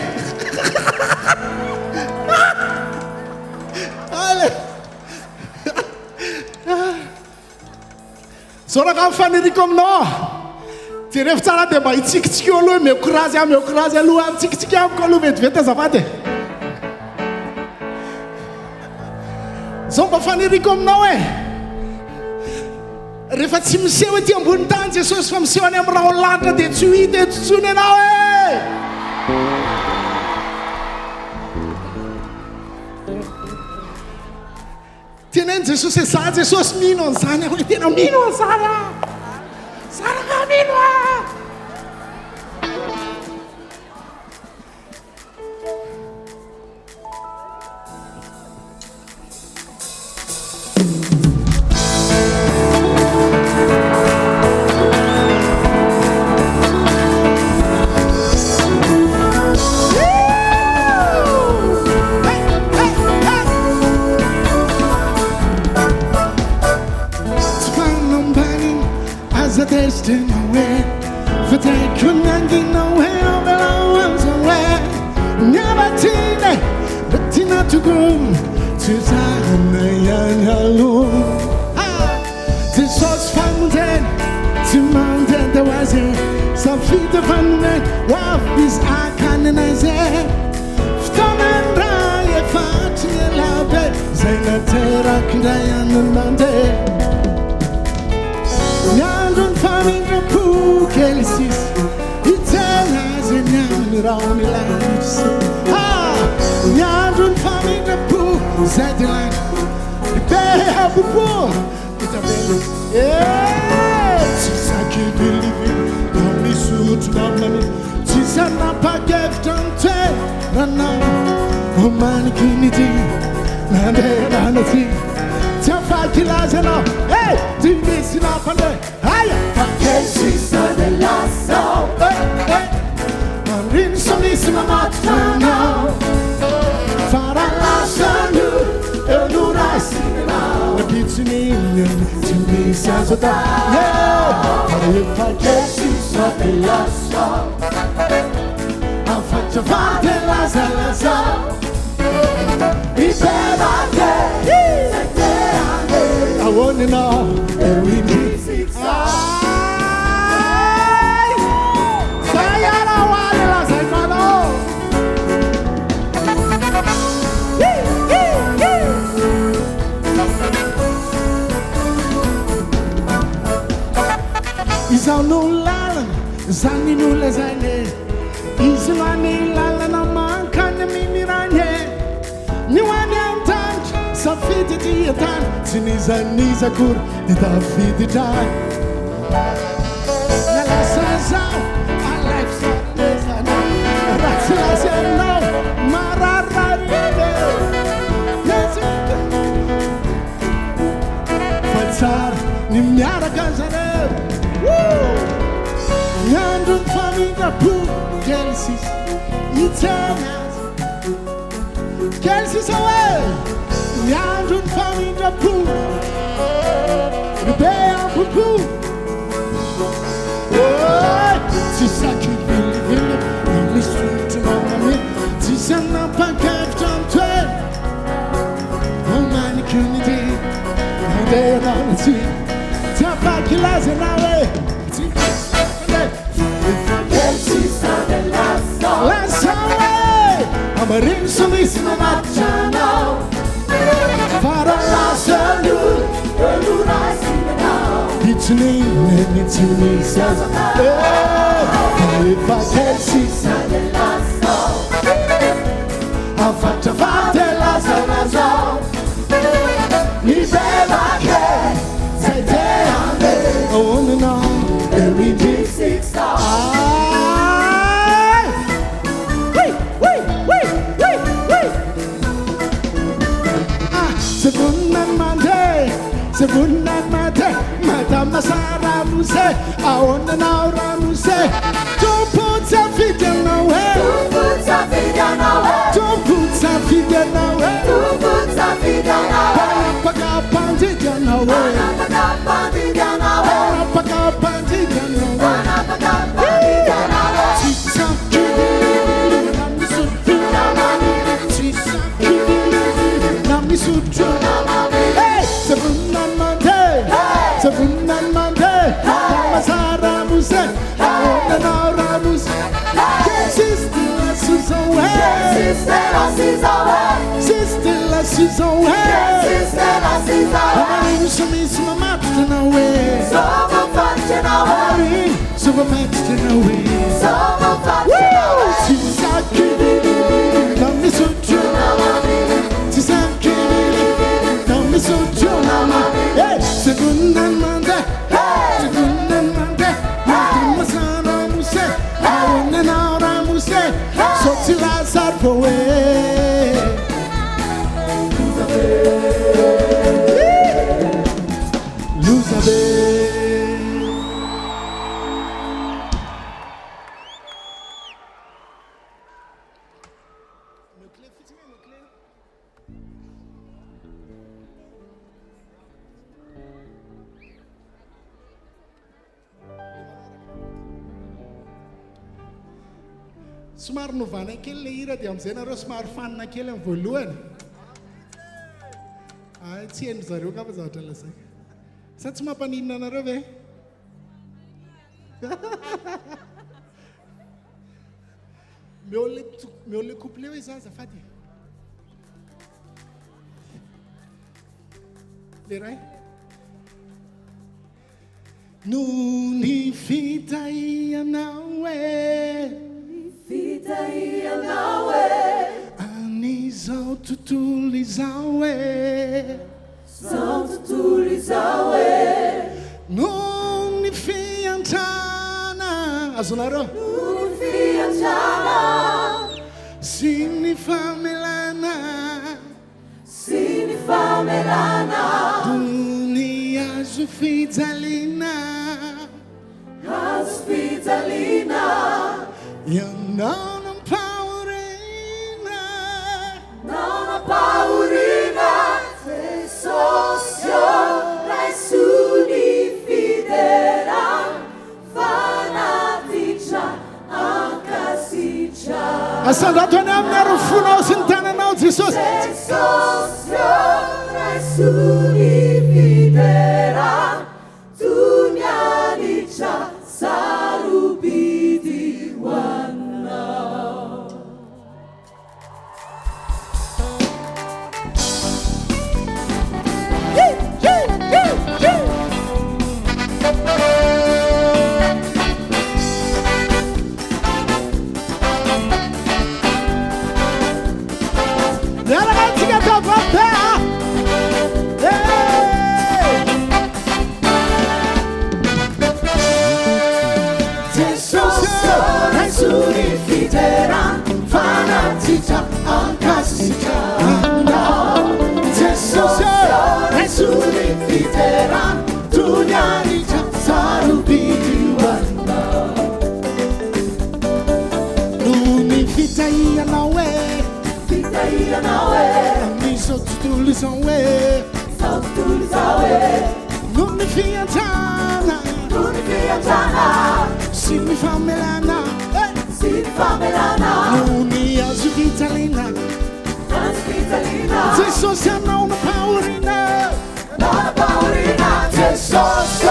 zao raha mifaniriko aminao dia rehefa tsara dia mba hitsikitsika eo aloha meokirazy aloha mitsikitsika amiko aloha vetivety azafady zao mba faniriko aminao e rehefa tsy miseho ety ambony tany Jesosy fa miseho any amin'ny raha lanitra dia tsy ho hita eto tsony ianao e teneny Jesosy hoe za Jesosy mino an'izany hoe tena mino an'izany saraka mino Destined away for taking hanging away of the hours away. Never teen, but tina to go to Zana young alone. This was fountain to mountain. There was some feet of hundred. Wow, this I can't say. Stone and dry, if I tell you, bet Zana Terra Kidayan and Monday. Nyandron familj på kelsis Itenas en nyandron I lands Nyandron familj på Zetteland I beha på Itabel Tisa kibelivi Nami sut namani Tisa napageftan Nana Omani kiniti Nande nanati Tafakilazano Hey, do you miss it up on the higher? She's the last song. I'm in some missing my mouth now. Fara lasciando, eu non resti now. Repeats in England, to me says a yeah. Perché she's the last song. I'm faccio fate la salazzo. I bevate, I want to know that we need Izano lalan, zani nula zane. Izlani lalan mankanya mimiranye. Niwani antan, safiti diatan. Sinizaniza kur, ditafiti dan. Nala sazao, alive sanezana. Ratsila seno, marararide. Fatsar, nimyara kanzane. Nyandron familja på kelsis Itenas Kelsis away Nyandron familja på Rubea pupu Tisa kibili Nami strutu mamma mi Tisa napageftan twe Omani Somary novana kely le hira dia am'izay nareo somary fanina kely amin'ny voalohany. Ay tsy hain'ny zareo ka fa zavatra lasay. Sa tsy mampaninina anareo ve? Meo le couplet hoe za azafady. Le ray. Nuni fitaianao Fitaianao an'izao tontolo izao Zao tontolo izao Nuni fiantrana azonareo Nuni fiantrana sy ny famelana Duni azo fijaliana Ianao non paurina Se socio Nesuni fidera Fanatica Ancasicia Asandato ne amin'ny arofonao sy ny tananao Jesosy Se socio Nesuni fidera Tunianica Sarubidi Wana ragazzi che sto Unifitera fanatica ancasica Gesù unifitera tunianica sarubiti wanda Unifitaianao amiso tutulizao Unifiantana Sini famelana Uni azu vitalina Jesosy anao na paurina Jesosy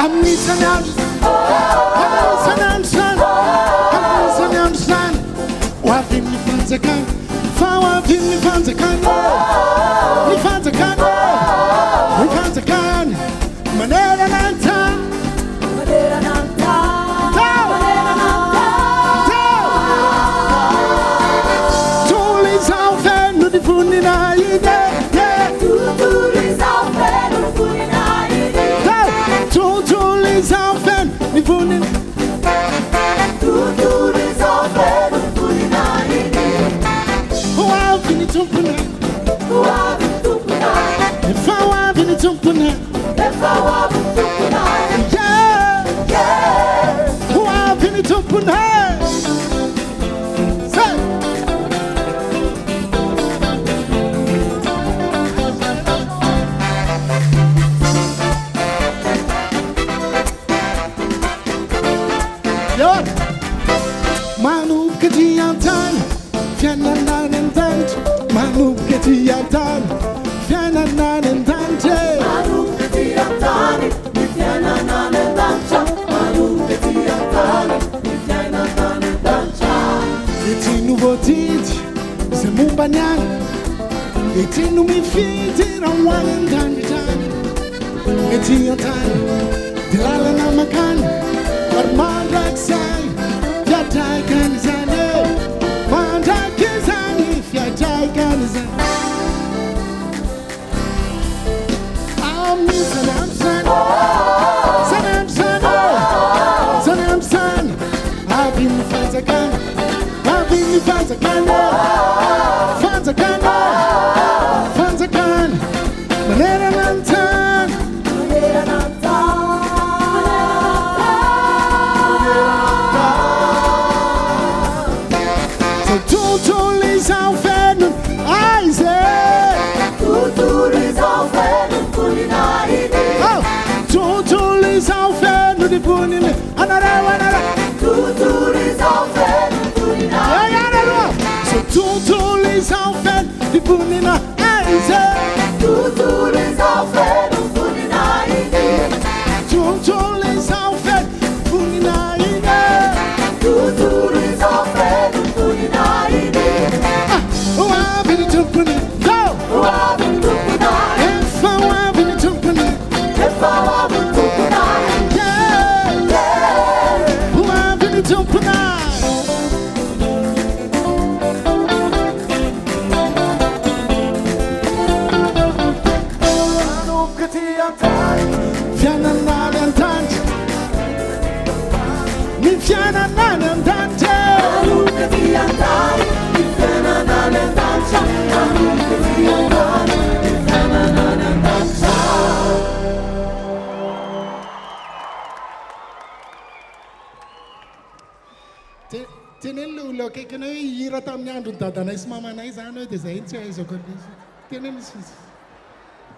I'm missing out.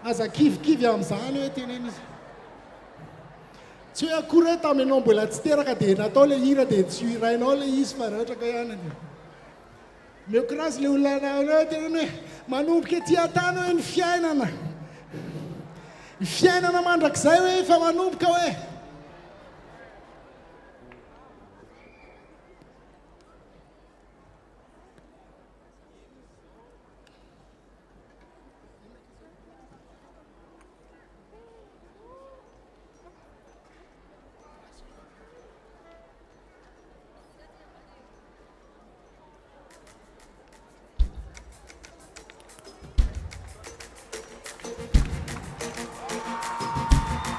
Aza kivy am'izany hoe teneny izy tsy hoe akory hoe taminao mbola tsy teraka dia natao le hira dia tsy irainao le izy fa rehetra ka ihany miokrasy le olona hoe teneny hoe manomboka ety an-tany hoe ny fiainana mandrakizay hoe efa manomboka hoe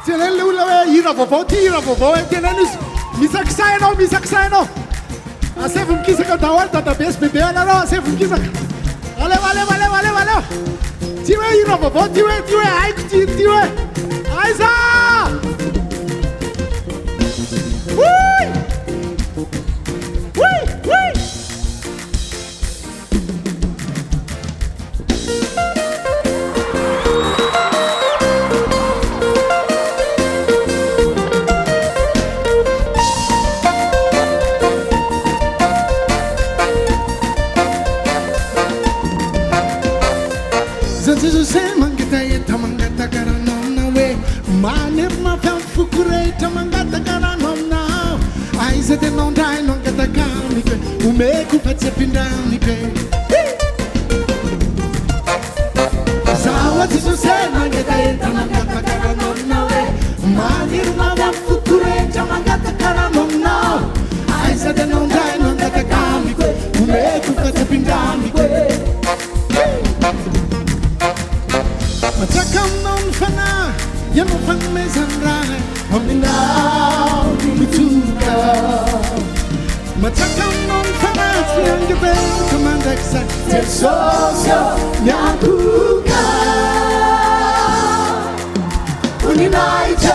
teneny le olona hoe hira vaovao ty hira vaovao hoe teneny izy misakisay ianao asefo mikisaka daholo dadabe sy bebe anareo asefo mikisaka aleo ty hoe hira vaovao ty hoe haiko ty hoe aiza Mangata karana we mane mafam fukure tamangata karana Aiza de não dai non che da camiche o me cu pezze pindaniche Sawa ti su se non che dai tamangata cara non no Manir na va future tamangata cara non no Aiza de não dai non che da camiche o me cu pezze pindaniche Matakam non fana ya no fan me sandrai Now Mituka Matakam non fanati anche per comanda exacte Socio Nyakuka Uninaite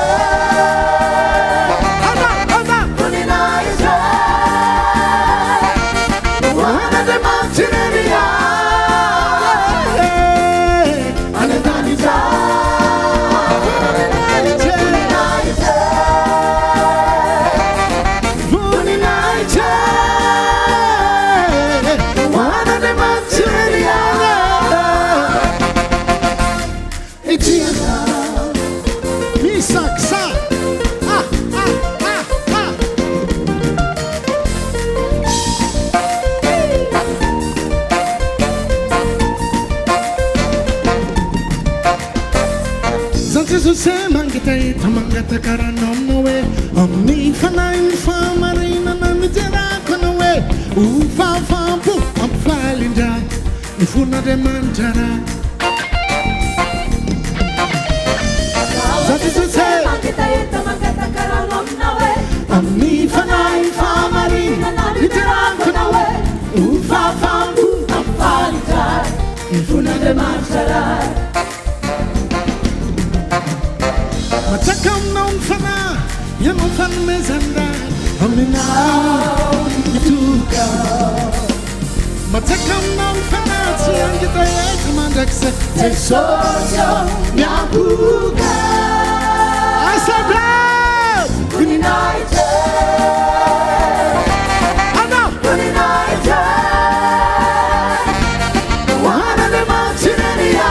Uninaite Wana de Mantineria Anadanita Se mangita ita mangata karanom no we Omni fana infa marina na mitera kono we Ufa fa pu am falinda Ifuna de mantara Zati su se mangita ita mangata karanom no we Omni fana infa marina na mitera kono we Ufa fa pu am falinda Ifuna de mantara Matakam non fana, ya non fan me zanda, amina Mituka. Matakam non fana, si anche te comanda se te socio Nyakuka. Asabla, United. Ano, United. Wana de Mantineria.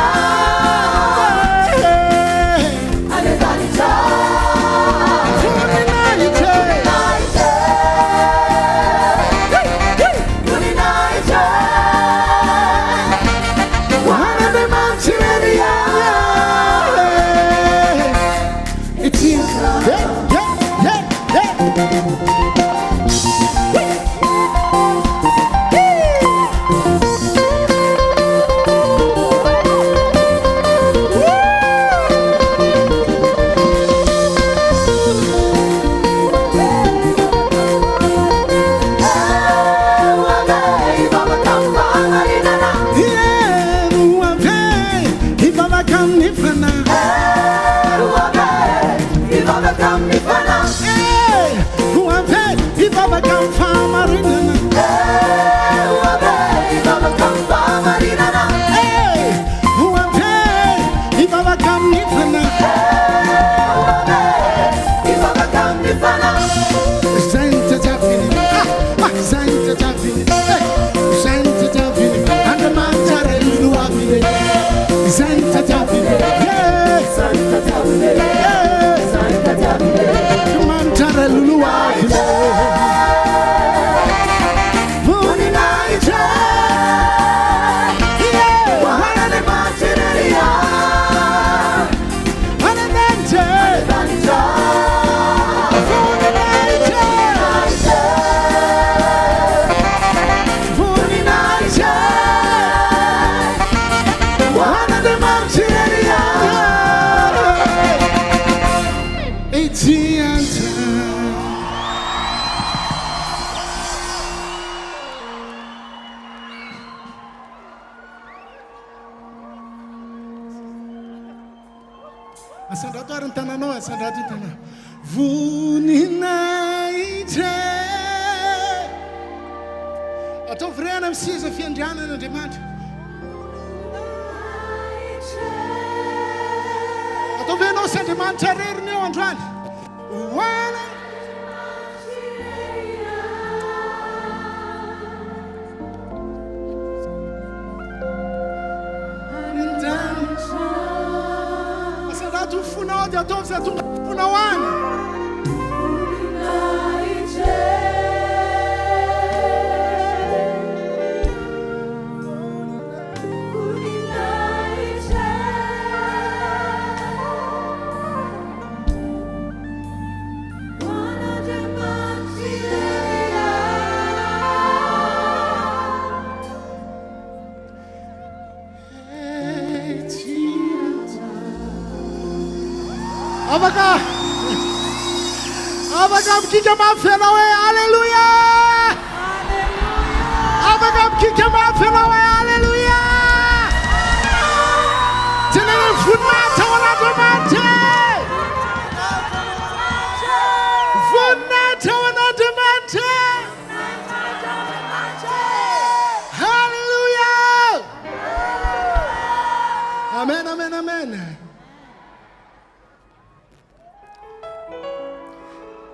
Finoana, Abagam kika mafelawe, hallelujah. Abagam kika mafelawe, hallelujah. Tenele funata wala domante. Funata wala domante. Hallelujah. Amen, amen, amen.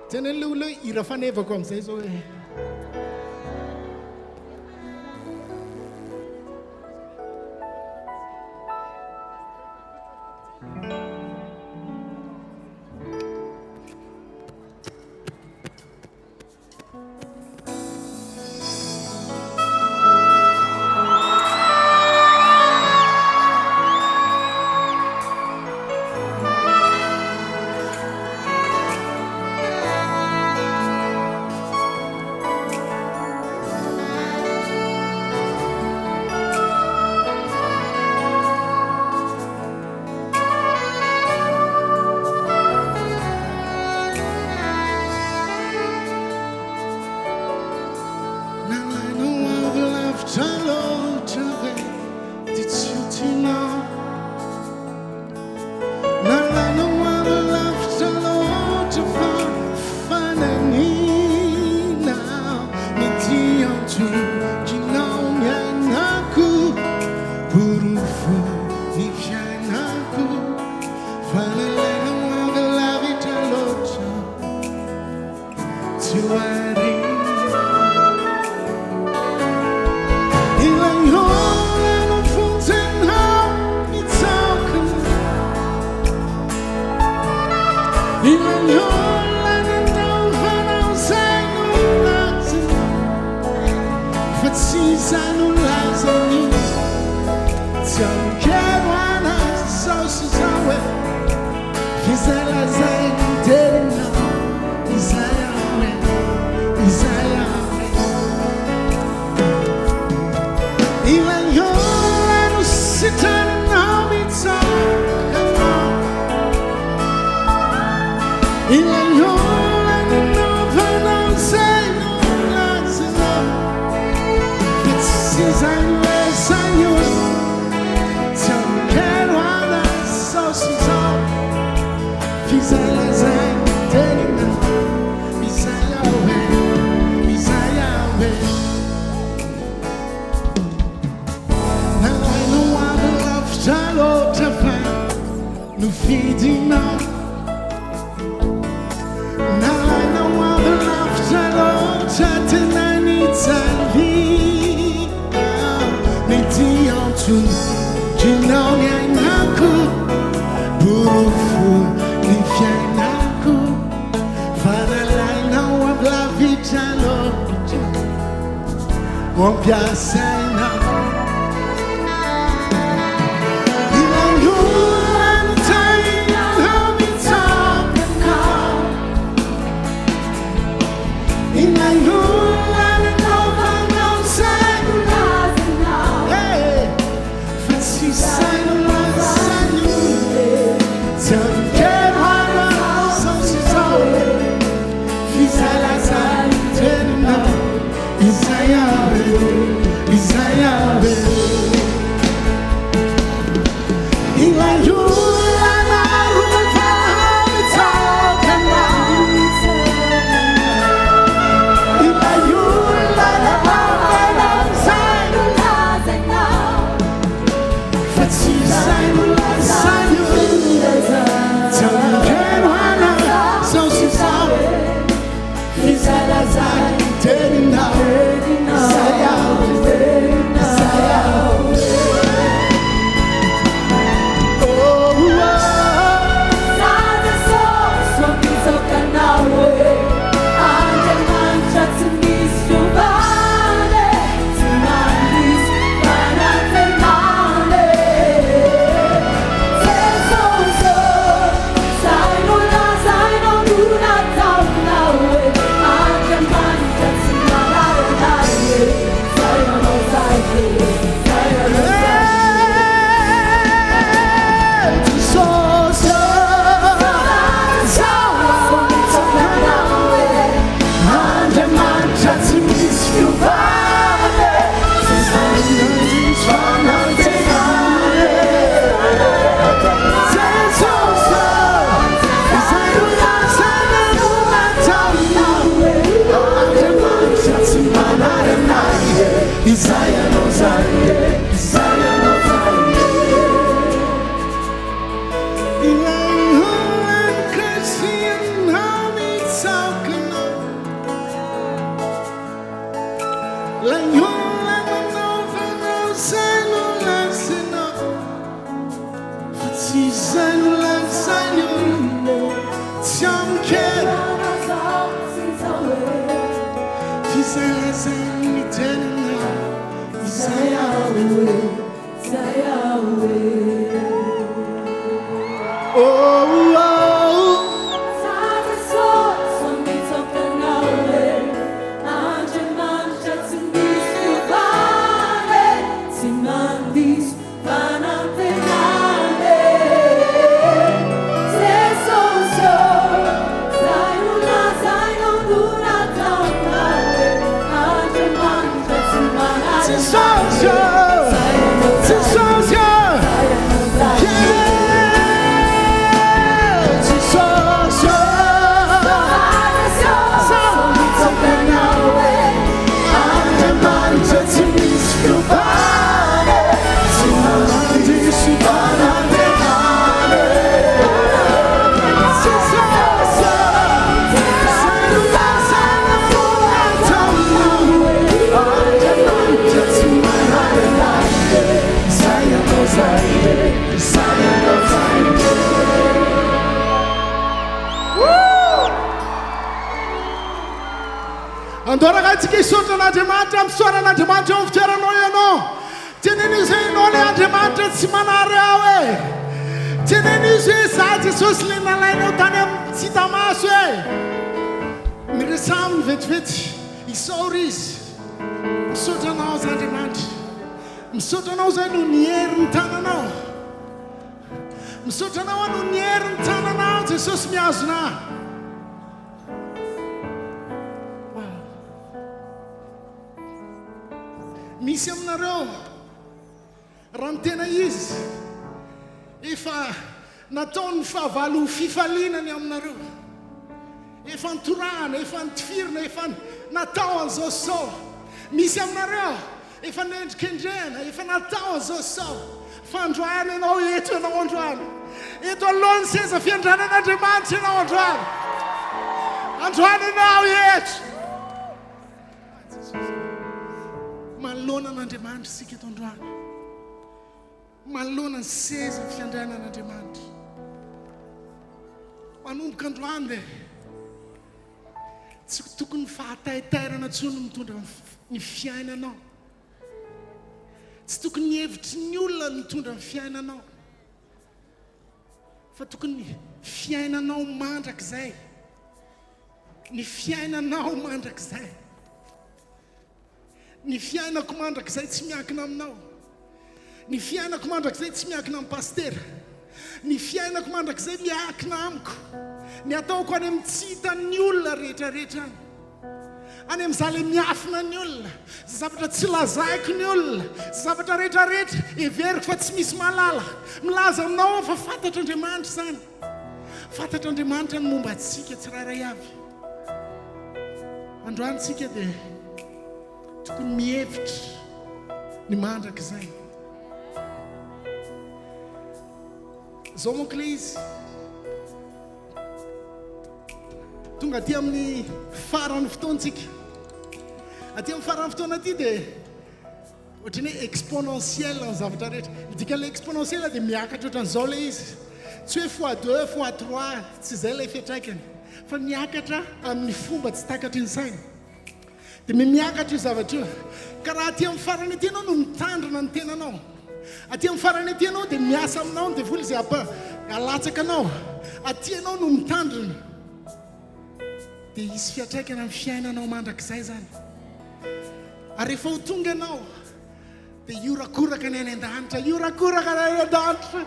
Tenele ulo irafane vakom sezo. Isaiah, Andora katika sote na demanta msora na demanta ufutera noyeno. Teneni zai nole na demanta simanare awe. Teneni zai saati sosli na laino tanem sitamaswe. Miresam vet isauris. Msota na oza demanta. Msota na oza no Nyr mtana na. Msota na wano Nyr mtana na oza sosmiazna. Misy aminareo raha ny tena izy efa nataony fahavalo fifalinany aminareo efa nitorahana efa nitifirina efa natao an'izao sao misy aminareo efa nendrikendrena efa natao an'izao sao fa androany ianao eto ianao androany eto alohan'ny seza fiandranan'Andriamanitra ianao androany androany ianao eto Malona n'Andriamanitra sika eto androany. Malona ny seza fiandranan'Andriamanitra. Manomboka androany dia tsy tokony fahatahitairana intsony mitondra ny fiainanao. Tsy tokony hevitry ny olona mitondra ny fiainanao. Fa tokony fiainanao mandrakizay. Ny fiainanao mandrakizay. Ny fiainako mandrakizay tsy miankina aminao. Ny fiainako mandrakizay tsy miankina amin'ny pastera. Ny fiainako mandrakizay miankina amiko. Ny ataoko any amin'ny tsy hitan'ny olona rehetrarehetra any. Any amin'izay ilay miafina ny olona. Zavatra tsy lazaiko ny olona. Zavatra rehetrarehetra everiko fa tsy misy malala. Milaza aminao fa fantatr'Andriamanitra izany. Fantatr'Andriamanitra ny momba antsika tsirairay avy. Androany tsika dia tokony mihevitra ny mandrakizay. Zao manko ilay izy. Tonga aty amin'ny faran'ny fotoantsika. Aty amin'ny faran'ny fotoana aty dia ohatrany hoe exponentiel ny zavatra rehetra. Midika ilay exponentiel dia miakatra ohatran'izao ilay izy. Tsy hoe x2, x3, tsy izay ilay fiantraikany. Fa miakatra amin'ny fomba tsy takatry ny saina. Dia miakatra io zavatra io. Ka raha aty amin'ny farany aty ianao no mitandrina ny tenanao. Aty amin'ny farany aty ianao dia miasa aminao dia voly izay alatsaka anao. Aty ianao no mitandrina. Dia hisy fiantraikana amin'ny fiainanao mandrakizay izany. Ary rehefa ho tonga ianao dia iorakoraka ny any an-danitra. Iorakoraka ny any an-danitra.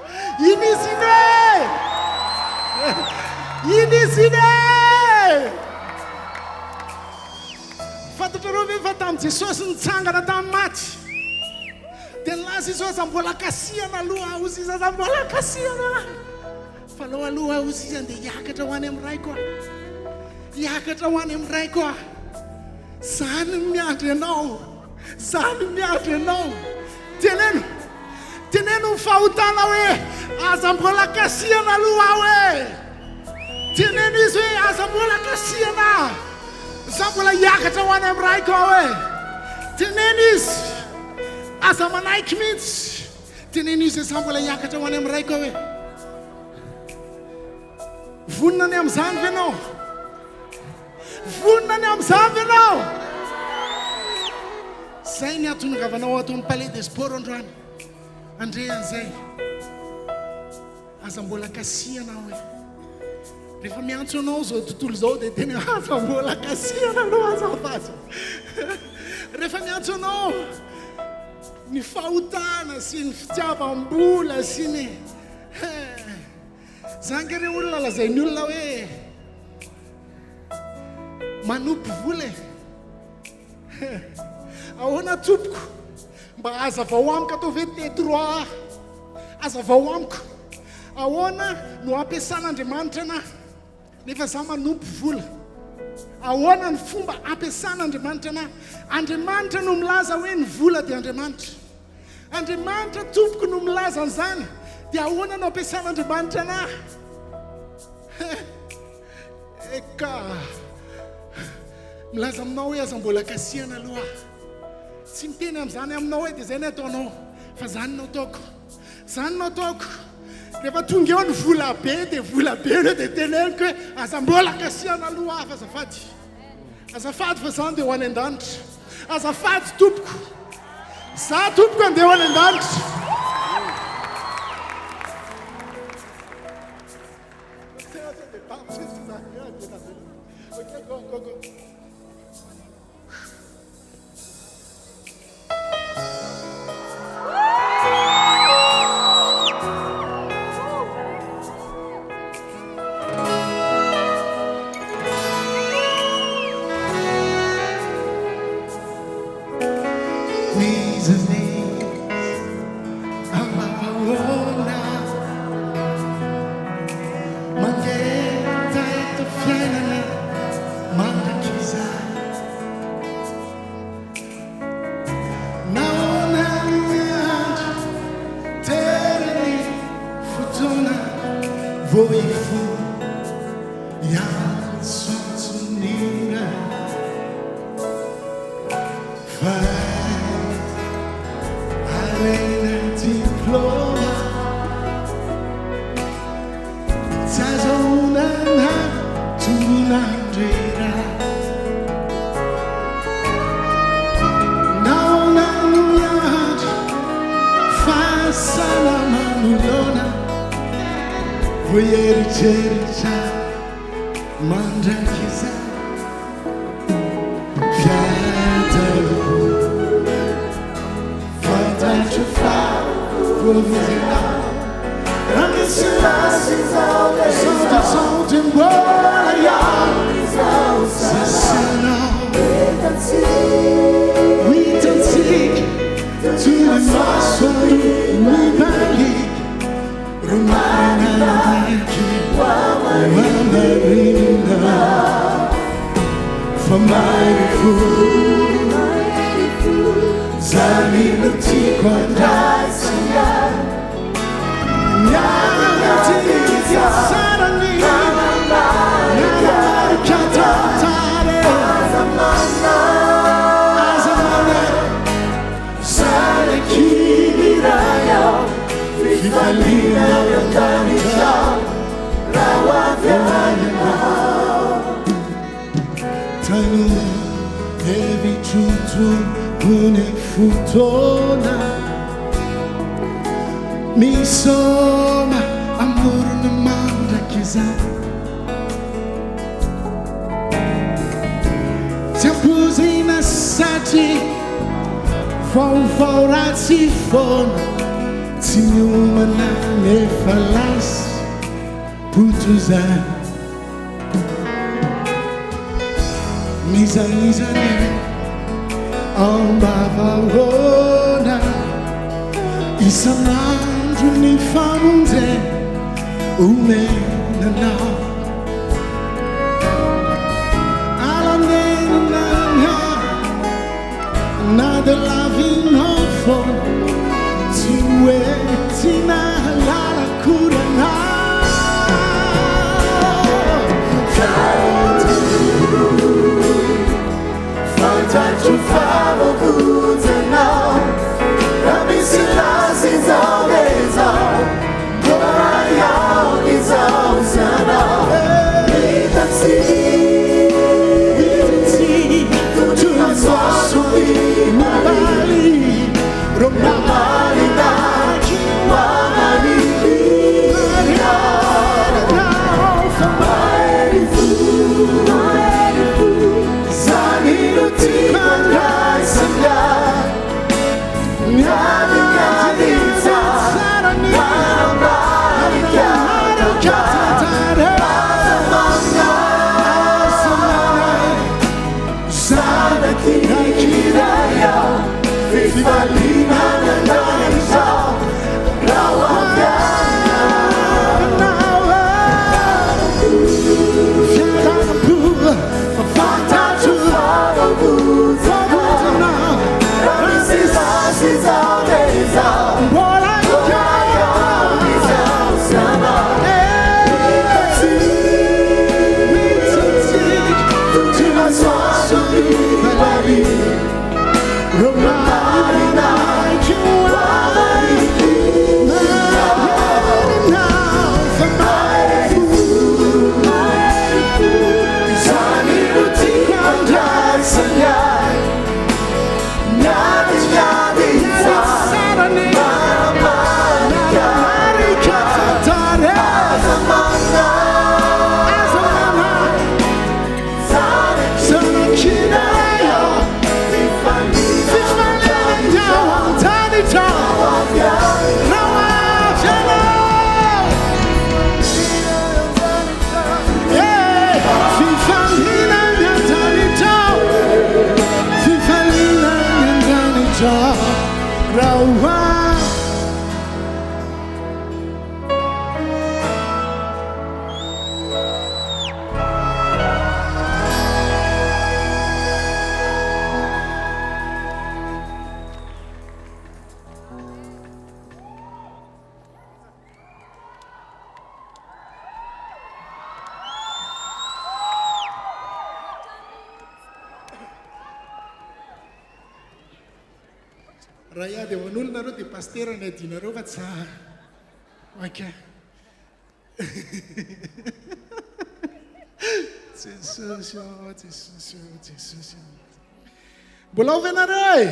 Iny izy iny! Iny izy iny! Fantatrareo ve fa tamin'i Jesosy nitsangana tamin'ny maty. Dia nilaza izy aza mbola kasihana aloha ozy izy aza mbola kasihana. Fa aloha ozy izy dia hiakatra ho any amin'ny ray koa. Hiakatra ho any amin'ny ray koa. Zany miandry ianao. Zany miandry ianao. Teneno fahotana hoe aza mbola kasiana aloha hoe teneny izy hoe aza mbola kasiana za mbola hiakatra ho any amin'ny raiko aho hoe teneny izy aza manaiky mihitsy teneny izy hoe za mbola hiakatra ho any amin'ny raiko aho hoe vonina ny amin'izany ve anao vonina ny amin'izany ve anao zay ny atongavanao ato amin'ny palais des sports androany andrean'izay aza mbola kasiana hoe rehefa miantso anao zao tontolo zao dia tena aza mbola kasiana anao azavaza rehefa miantso anao ny fahotana sy ny fitiavam-bola sy ny zanga re olona lazay ny olona hoe manompo vola ahoana tompoko mba aza vao amiko atao ve T3 aza vao amiko ahoana no ampiasan'Andriamanitra ana nefa za manompo vola ahoana ny fomba ampiasan'Andriamanitra ana Andriamanitra no milaza hoe ny vola dia Andriamanitra tompoko no milaza an'izany dia ahoana no ampiasan'Andriamanitra ana eka milaza aminao hoe aza mbola kasiana aloha tsy miteny amin'izany aminao hoe dia zay ny ataonao fa zany no ataoko rehefa tonga eo ny vola be dia dia teneniko hoe aza mbola kasiana aloha fa azafady fa zany dia ho any an-danitra azafady tompoko za tompoko andeha ho any an-danitra Nada lá vim não for to it. Mahamasina lara kurana Fantastico favo kutana Rabisila sizao bezao Goraya izao sana Itatsi Tutuna swasu Mabali Romali na Wamani Raya de onul narod de pastera ne dinaro vatsa. Okay. Jesus. Bolau venarai.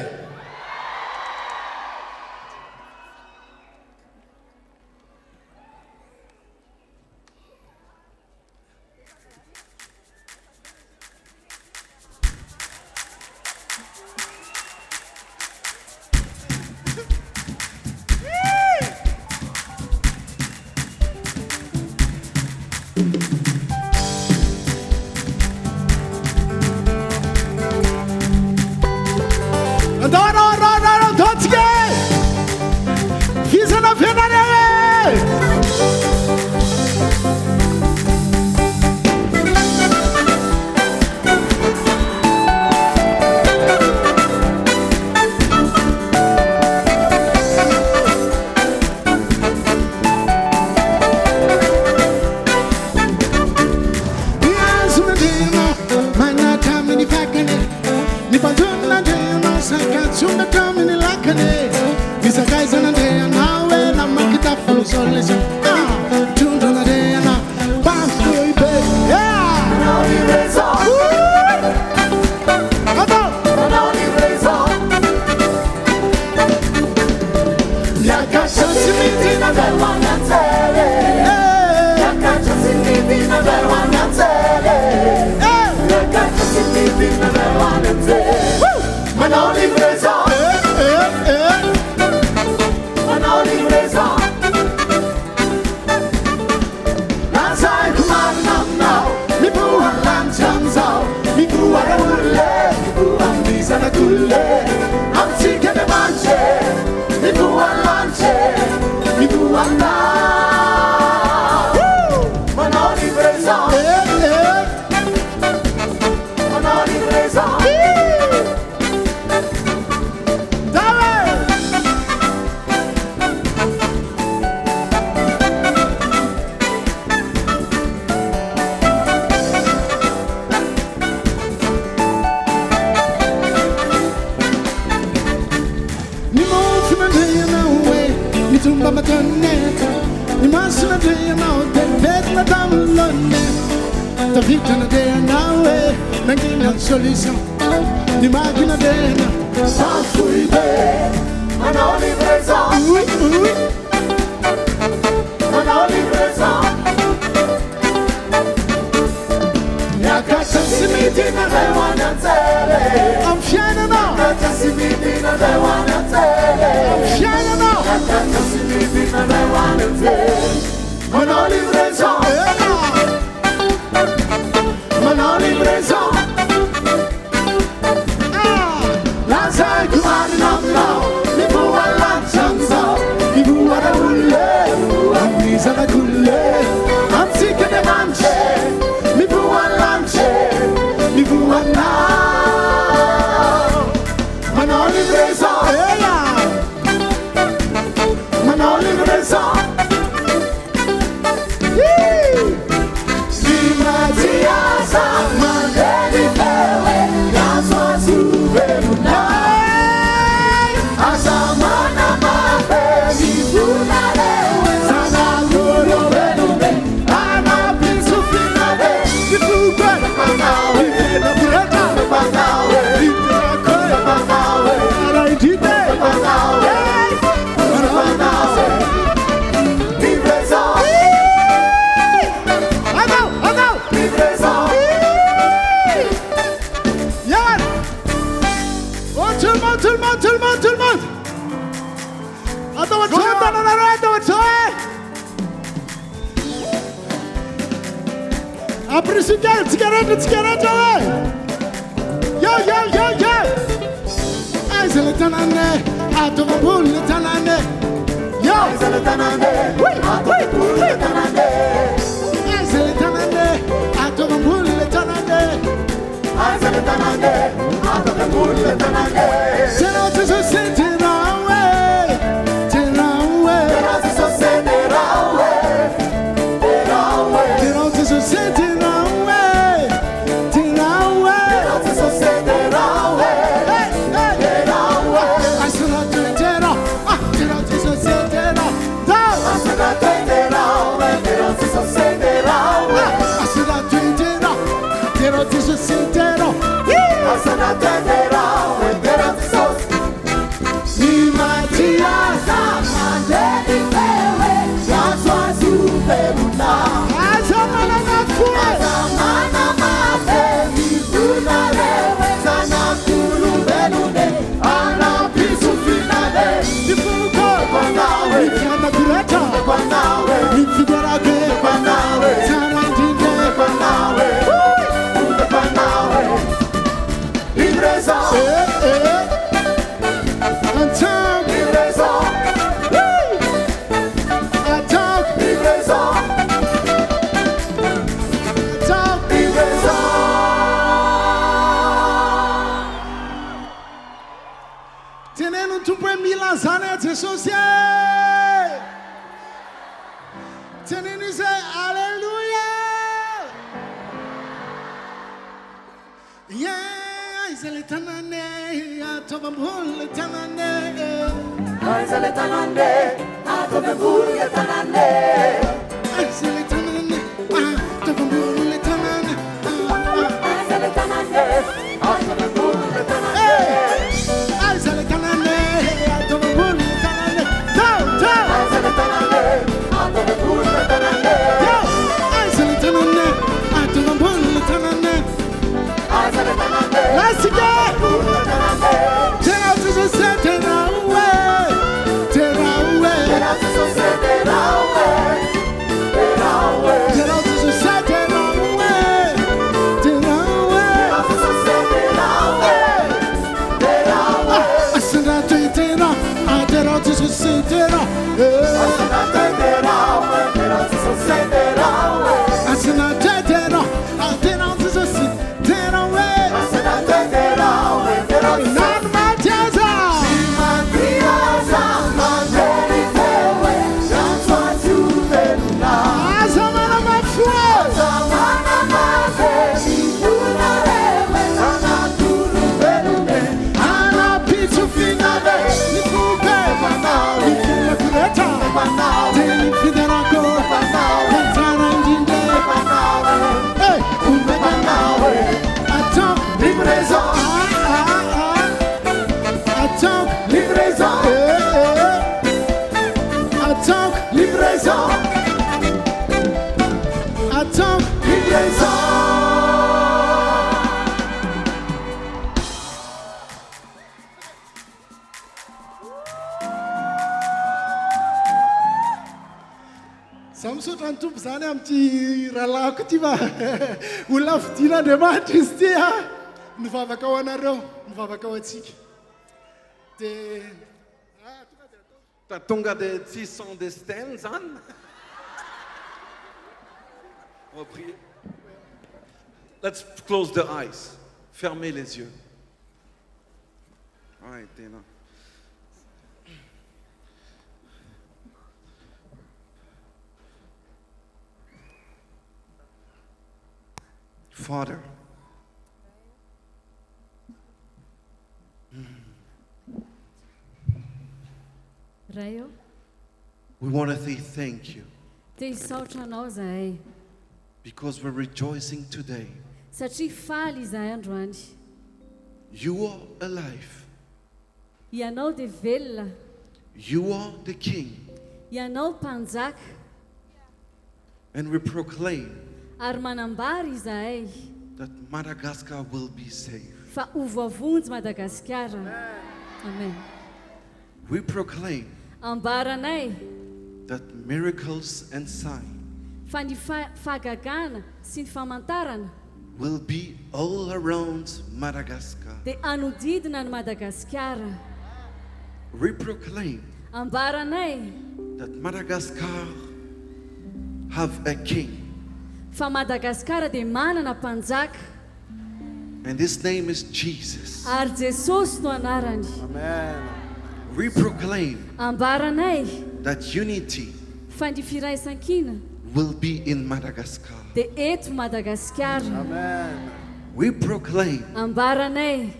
ta vita na dea nawe nangina solution ni magina dena sans fouille Manon livraison oui oui Manon livraison Yakata simiti na rewana tele I'm shining now Yakata simiti na rewana tele I'm shining now Yakata simiti na rewana tele Manon livraison Manon livraison La sai kumari nam now Nibu wala chansa Nibu wala ulle Amisa na kulle Amsika de manche Nibu wala Nibu wala Manon livraison Manon livraison Aprily, let's get it away. Yo. Aizele tanane, atoma bulle tanane. Yo. Aizele tanane, atoma bulle tanane. Aizele tanane, atoma bulle tanane. Aizele tanane, atoma bulle tanane. Tena tiso seterawe, terawe. Tena tiso seterawe, terawe. Tena tiso seterawe. attends une raison. Zaho misaotra ny tompo zany amin'ity rahalahiko ty va olona fidin'Andriamanitra izy ty a mivavaka ao anareo mivavaka ao antsika dia tonga dia tsy son destin zany. On va prier. Let's close the eyes. Fermez les yeux. Arrêtez là. Father, Raio, we want to say thank you te hisaotra anao zahay because we're rejoicing today. satria faly izahay androany. You are alive. Ianao dia velona, You are the King. ianao mpanjaka, And we proclaim ary manambary izahay that Madagascar will be saved. fa ovavonjy Madagasikara. Amen. We proclaim Ambaranay that miracles and signs fa ny fahagagana sy ny famantarana will be all around Madagascar. dia anodidina ny Madagasikara. We proclaim Ambaranay that Madagascar have a king, fa Madagasikara dia manana mpanjaka and his name is Jesus. ary Jesosy no anarany. We proclaim Ambaranay that unity fa ny firaisan-kina will be in Madagascar. dia eto Madagasikara. We proclaim Ambaranay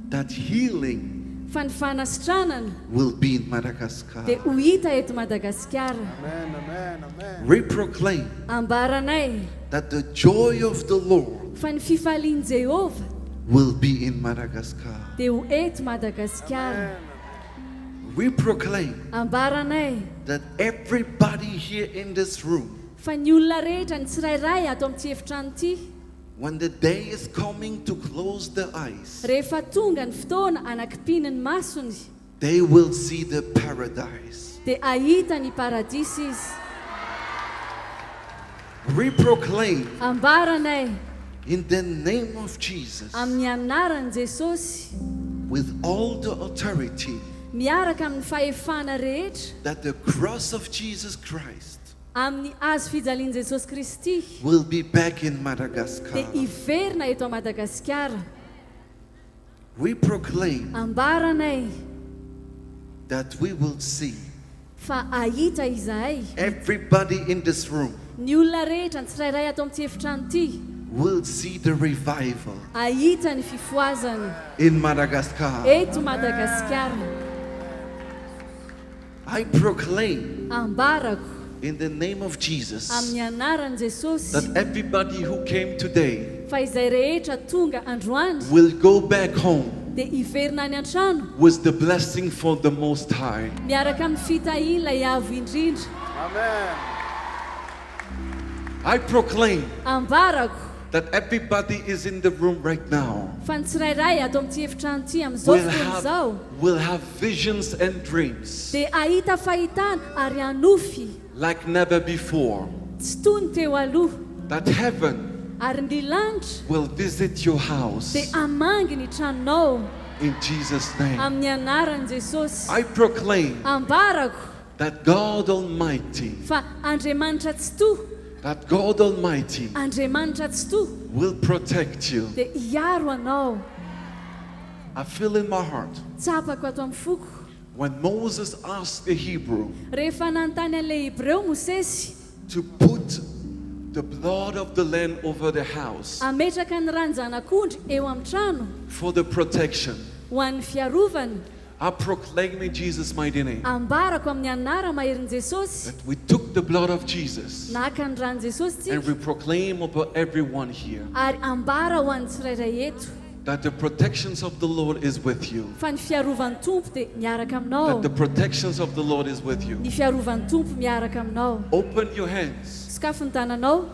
that healing fa ny fanasitranana will be in Madagascar. dia ho hita eto Madagasikara. We proclaim Ambaranay that the joy of the Lord fa ny fifalian'i Jehovah will be in Madagascar. dia ho eto Madagasikara. We proclaim Ambaranay that everybody here in this room, fa ny olona rehetra ny tsirairay ato amin'ity efitrano ity, when the day is coming to close the eyes, rehefa tonga ny fotoana anakipiany ny masony, they will see the paradise. dia ahita ny paradisy izy. We proclaim Ambaranay in the name of Jesus, amin'ny anaran'i Jesosy, with all the authority, miaraka amin'ny fahefana rehetra, that the cross of Jesus Christ amin'ny azo fijalian'i Jesosy Kristy will be back in dia Madagascar. hiverina eto a Madagasikara. We proclaim Ambaranay that we will see fa ahita izahay everybody in this room ny olona rehetra ny tsirairay ato amin'ity efitrano ity will see the revival ahita ny fifoazana in Madagascar. eto Madagasikara. I proclaim Ambarako in the name of Jesus amin'ny anaran'i Jesosy that everybody who came today fa izay rehetra tonga androany will go back home dia hiverina any an-trano with the blessing for the Most High. miaraka amin'ny fitahiana ilay avo indrindra. I proclaim Ambarako that everybody is in the room right now fa ny tsirairay ato amin'ity efitrano ity amin'izao fotoana izao will have visions and dreams dia ahita fahitana ary anofy like never before. tsy toy ny teo aloha, That heaven ary ny lanitra will visit your house dia hamangy ny tranonao in Jesus' name. amin'ny anaran'i Jesosy. I proclaim Ambarako that God Almighty, fa Andriamanitra tsy toa, that God Almighty Andriamanitra tsy toa will protect you. dia hiaro anao. I feel in my heart Tsapako ato amin'ny foko when Moses asked the Hebrew rehefa nanontany an'ilay Hebreo Mosesy to put the blood of the lamb over the house ametraka ny ranjanak'ondry eo amin'ny trano for the protection. ho an'ny fiarovany. I proclaim in Jesus' mighty name Ambarako amin'ny anara maherin' Jesosy, that we took the blood of Jesus naka ny ran Jesosy and we tsika proclaim over everyone here ary ambara ho an'ny tsirairay eto that the protections of the Lord is with you. fa ny fiarovan'ny Tompo dia miaraka That aminao. the protections of the Lord is with you. Ny fiarovan'ny Tompo miaraka aminao. Open your hands Sokafo ny tananao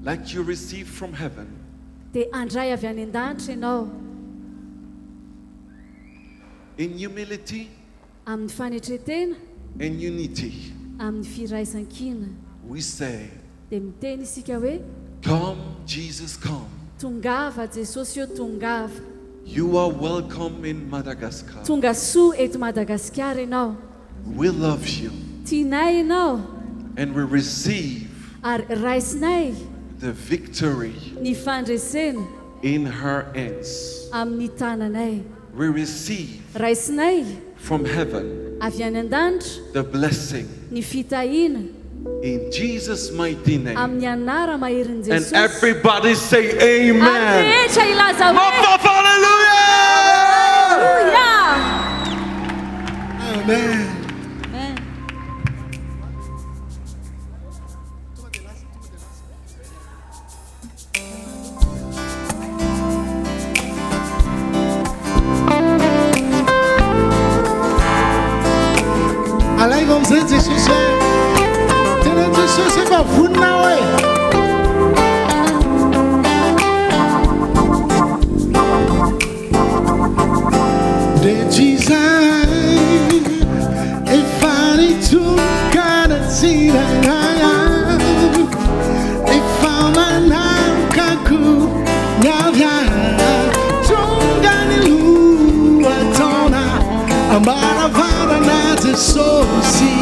like you received from heaven, dia andray avy any an-danitra ianao in humility amin'ny fanetretena, and unity, amin'ny firaisan-kina. we say, Dia miteny isika hoe come, Jesus, come. tongava Jesosy io, tongava. You are welcome in Madagascar. Tonga soa eto Madagasikara ianao. We love you, Tianay ianao and we receive ary raisinay the victory ny fandresena in her hands. amin'ny tananay. We receive Raisinay from heaven avy any an-danitra the blessing ny fitahiana in Jesus' mighty name. amin'ny anara maherin' And Jesosy. everybody say Ary amen. rehetra ilaza hoe Hallelujah! Hallelujah! Amen. Amen. Alay vamos dizer Jesus é. Tendo Jesus é para funnar ué. De Jesus é fare tu cara tira é fama não cacu navia tungani lua tona amara vara na tesosi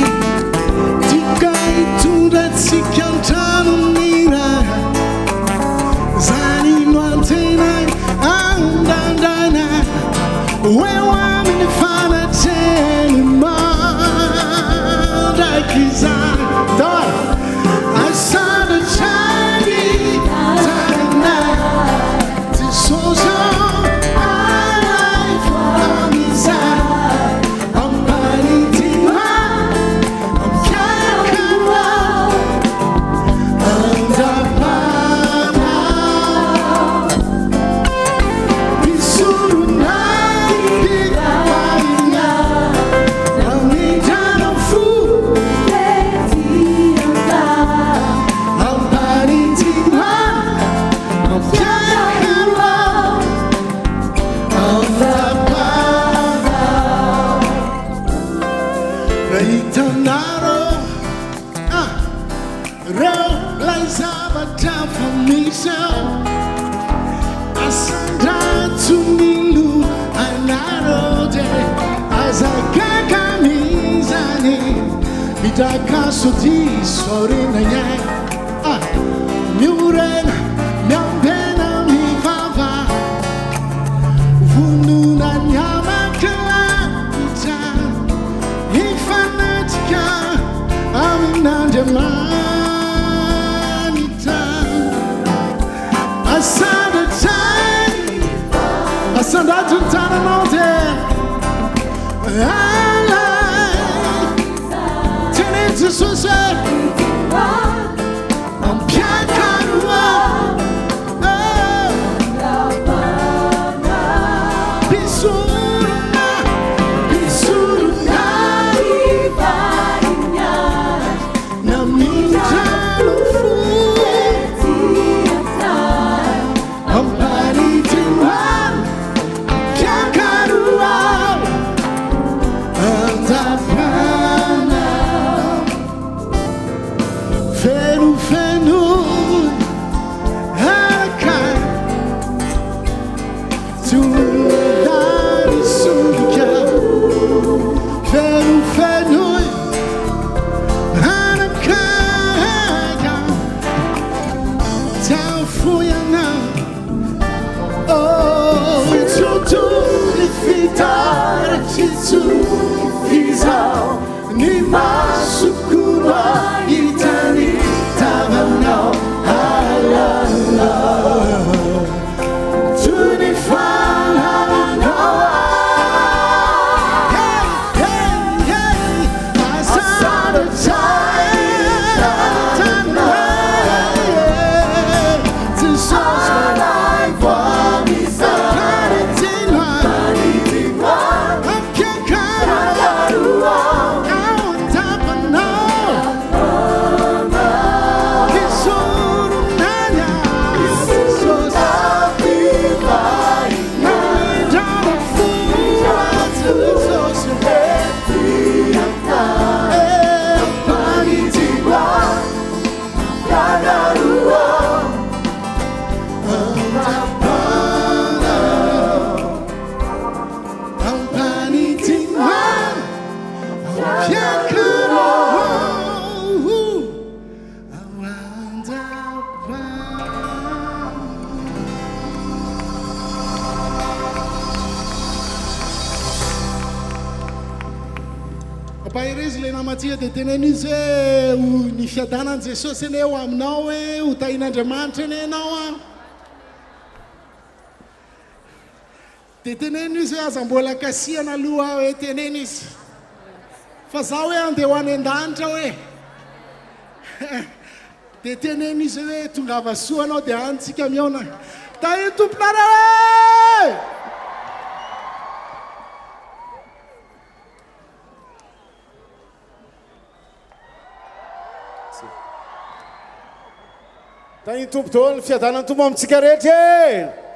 tikai tu da sikantano nira zani no antena andandana wewa mini fana telema da kizan da asada chani tana tesoso alive amisa ampanitima amkakara andapana bisuruna pipainya amidano fu ampanitima amkakara andapana Reitanaro realizava da família Asanda tumilu anarode azagagamizani Midakaso di sorina ya Miurena miambena mi vava Vununa nyama kelata Infanatica aminande manita Asanda tani Asanda tutana monte Ala Tene Jesus Ampiakarua Bisuruna Bisuruna Namintalo fu Amparitiwan Kiakarua Andapana Fenu fenu Haka Tunari sundika Fenu fenu Hanakaya Tafuyana Oh Itsutu Ifitara Chitsu Izao Nimasukura Itani Tavano Halala Tunifana Hey, hey, hey Asada Pairizy le namatia dia teneny izy hoe ny fiadanan'i Jesosy eny eo aminao hoe ho tahin'Andriamanitra eny ianao a. Dia teneny izy hoe aza mbola kasihana aloha hoe teneny izy. Fa zaho hoe andeha ho any an-danitra hoe. Dia teneny izy hoe tongava soa anao dia antsika miaona. Tahi tomponareo e! Tahi tompo daholo ny fiadanany tombo amintsika rehetra e!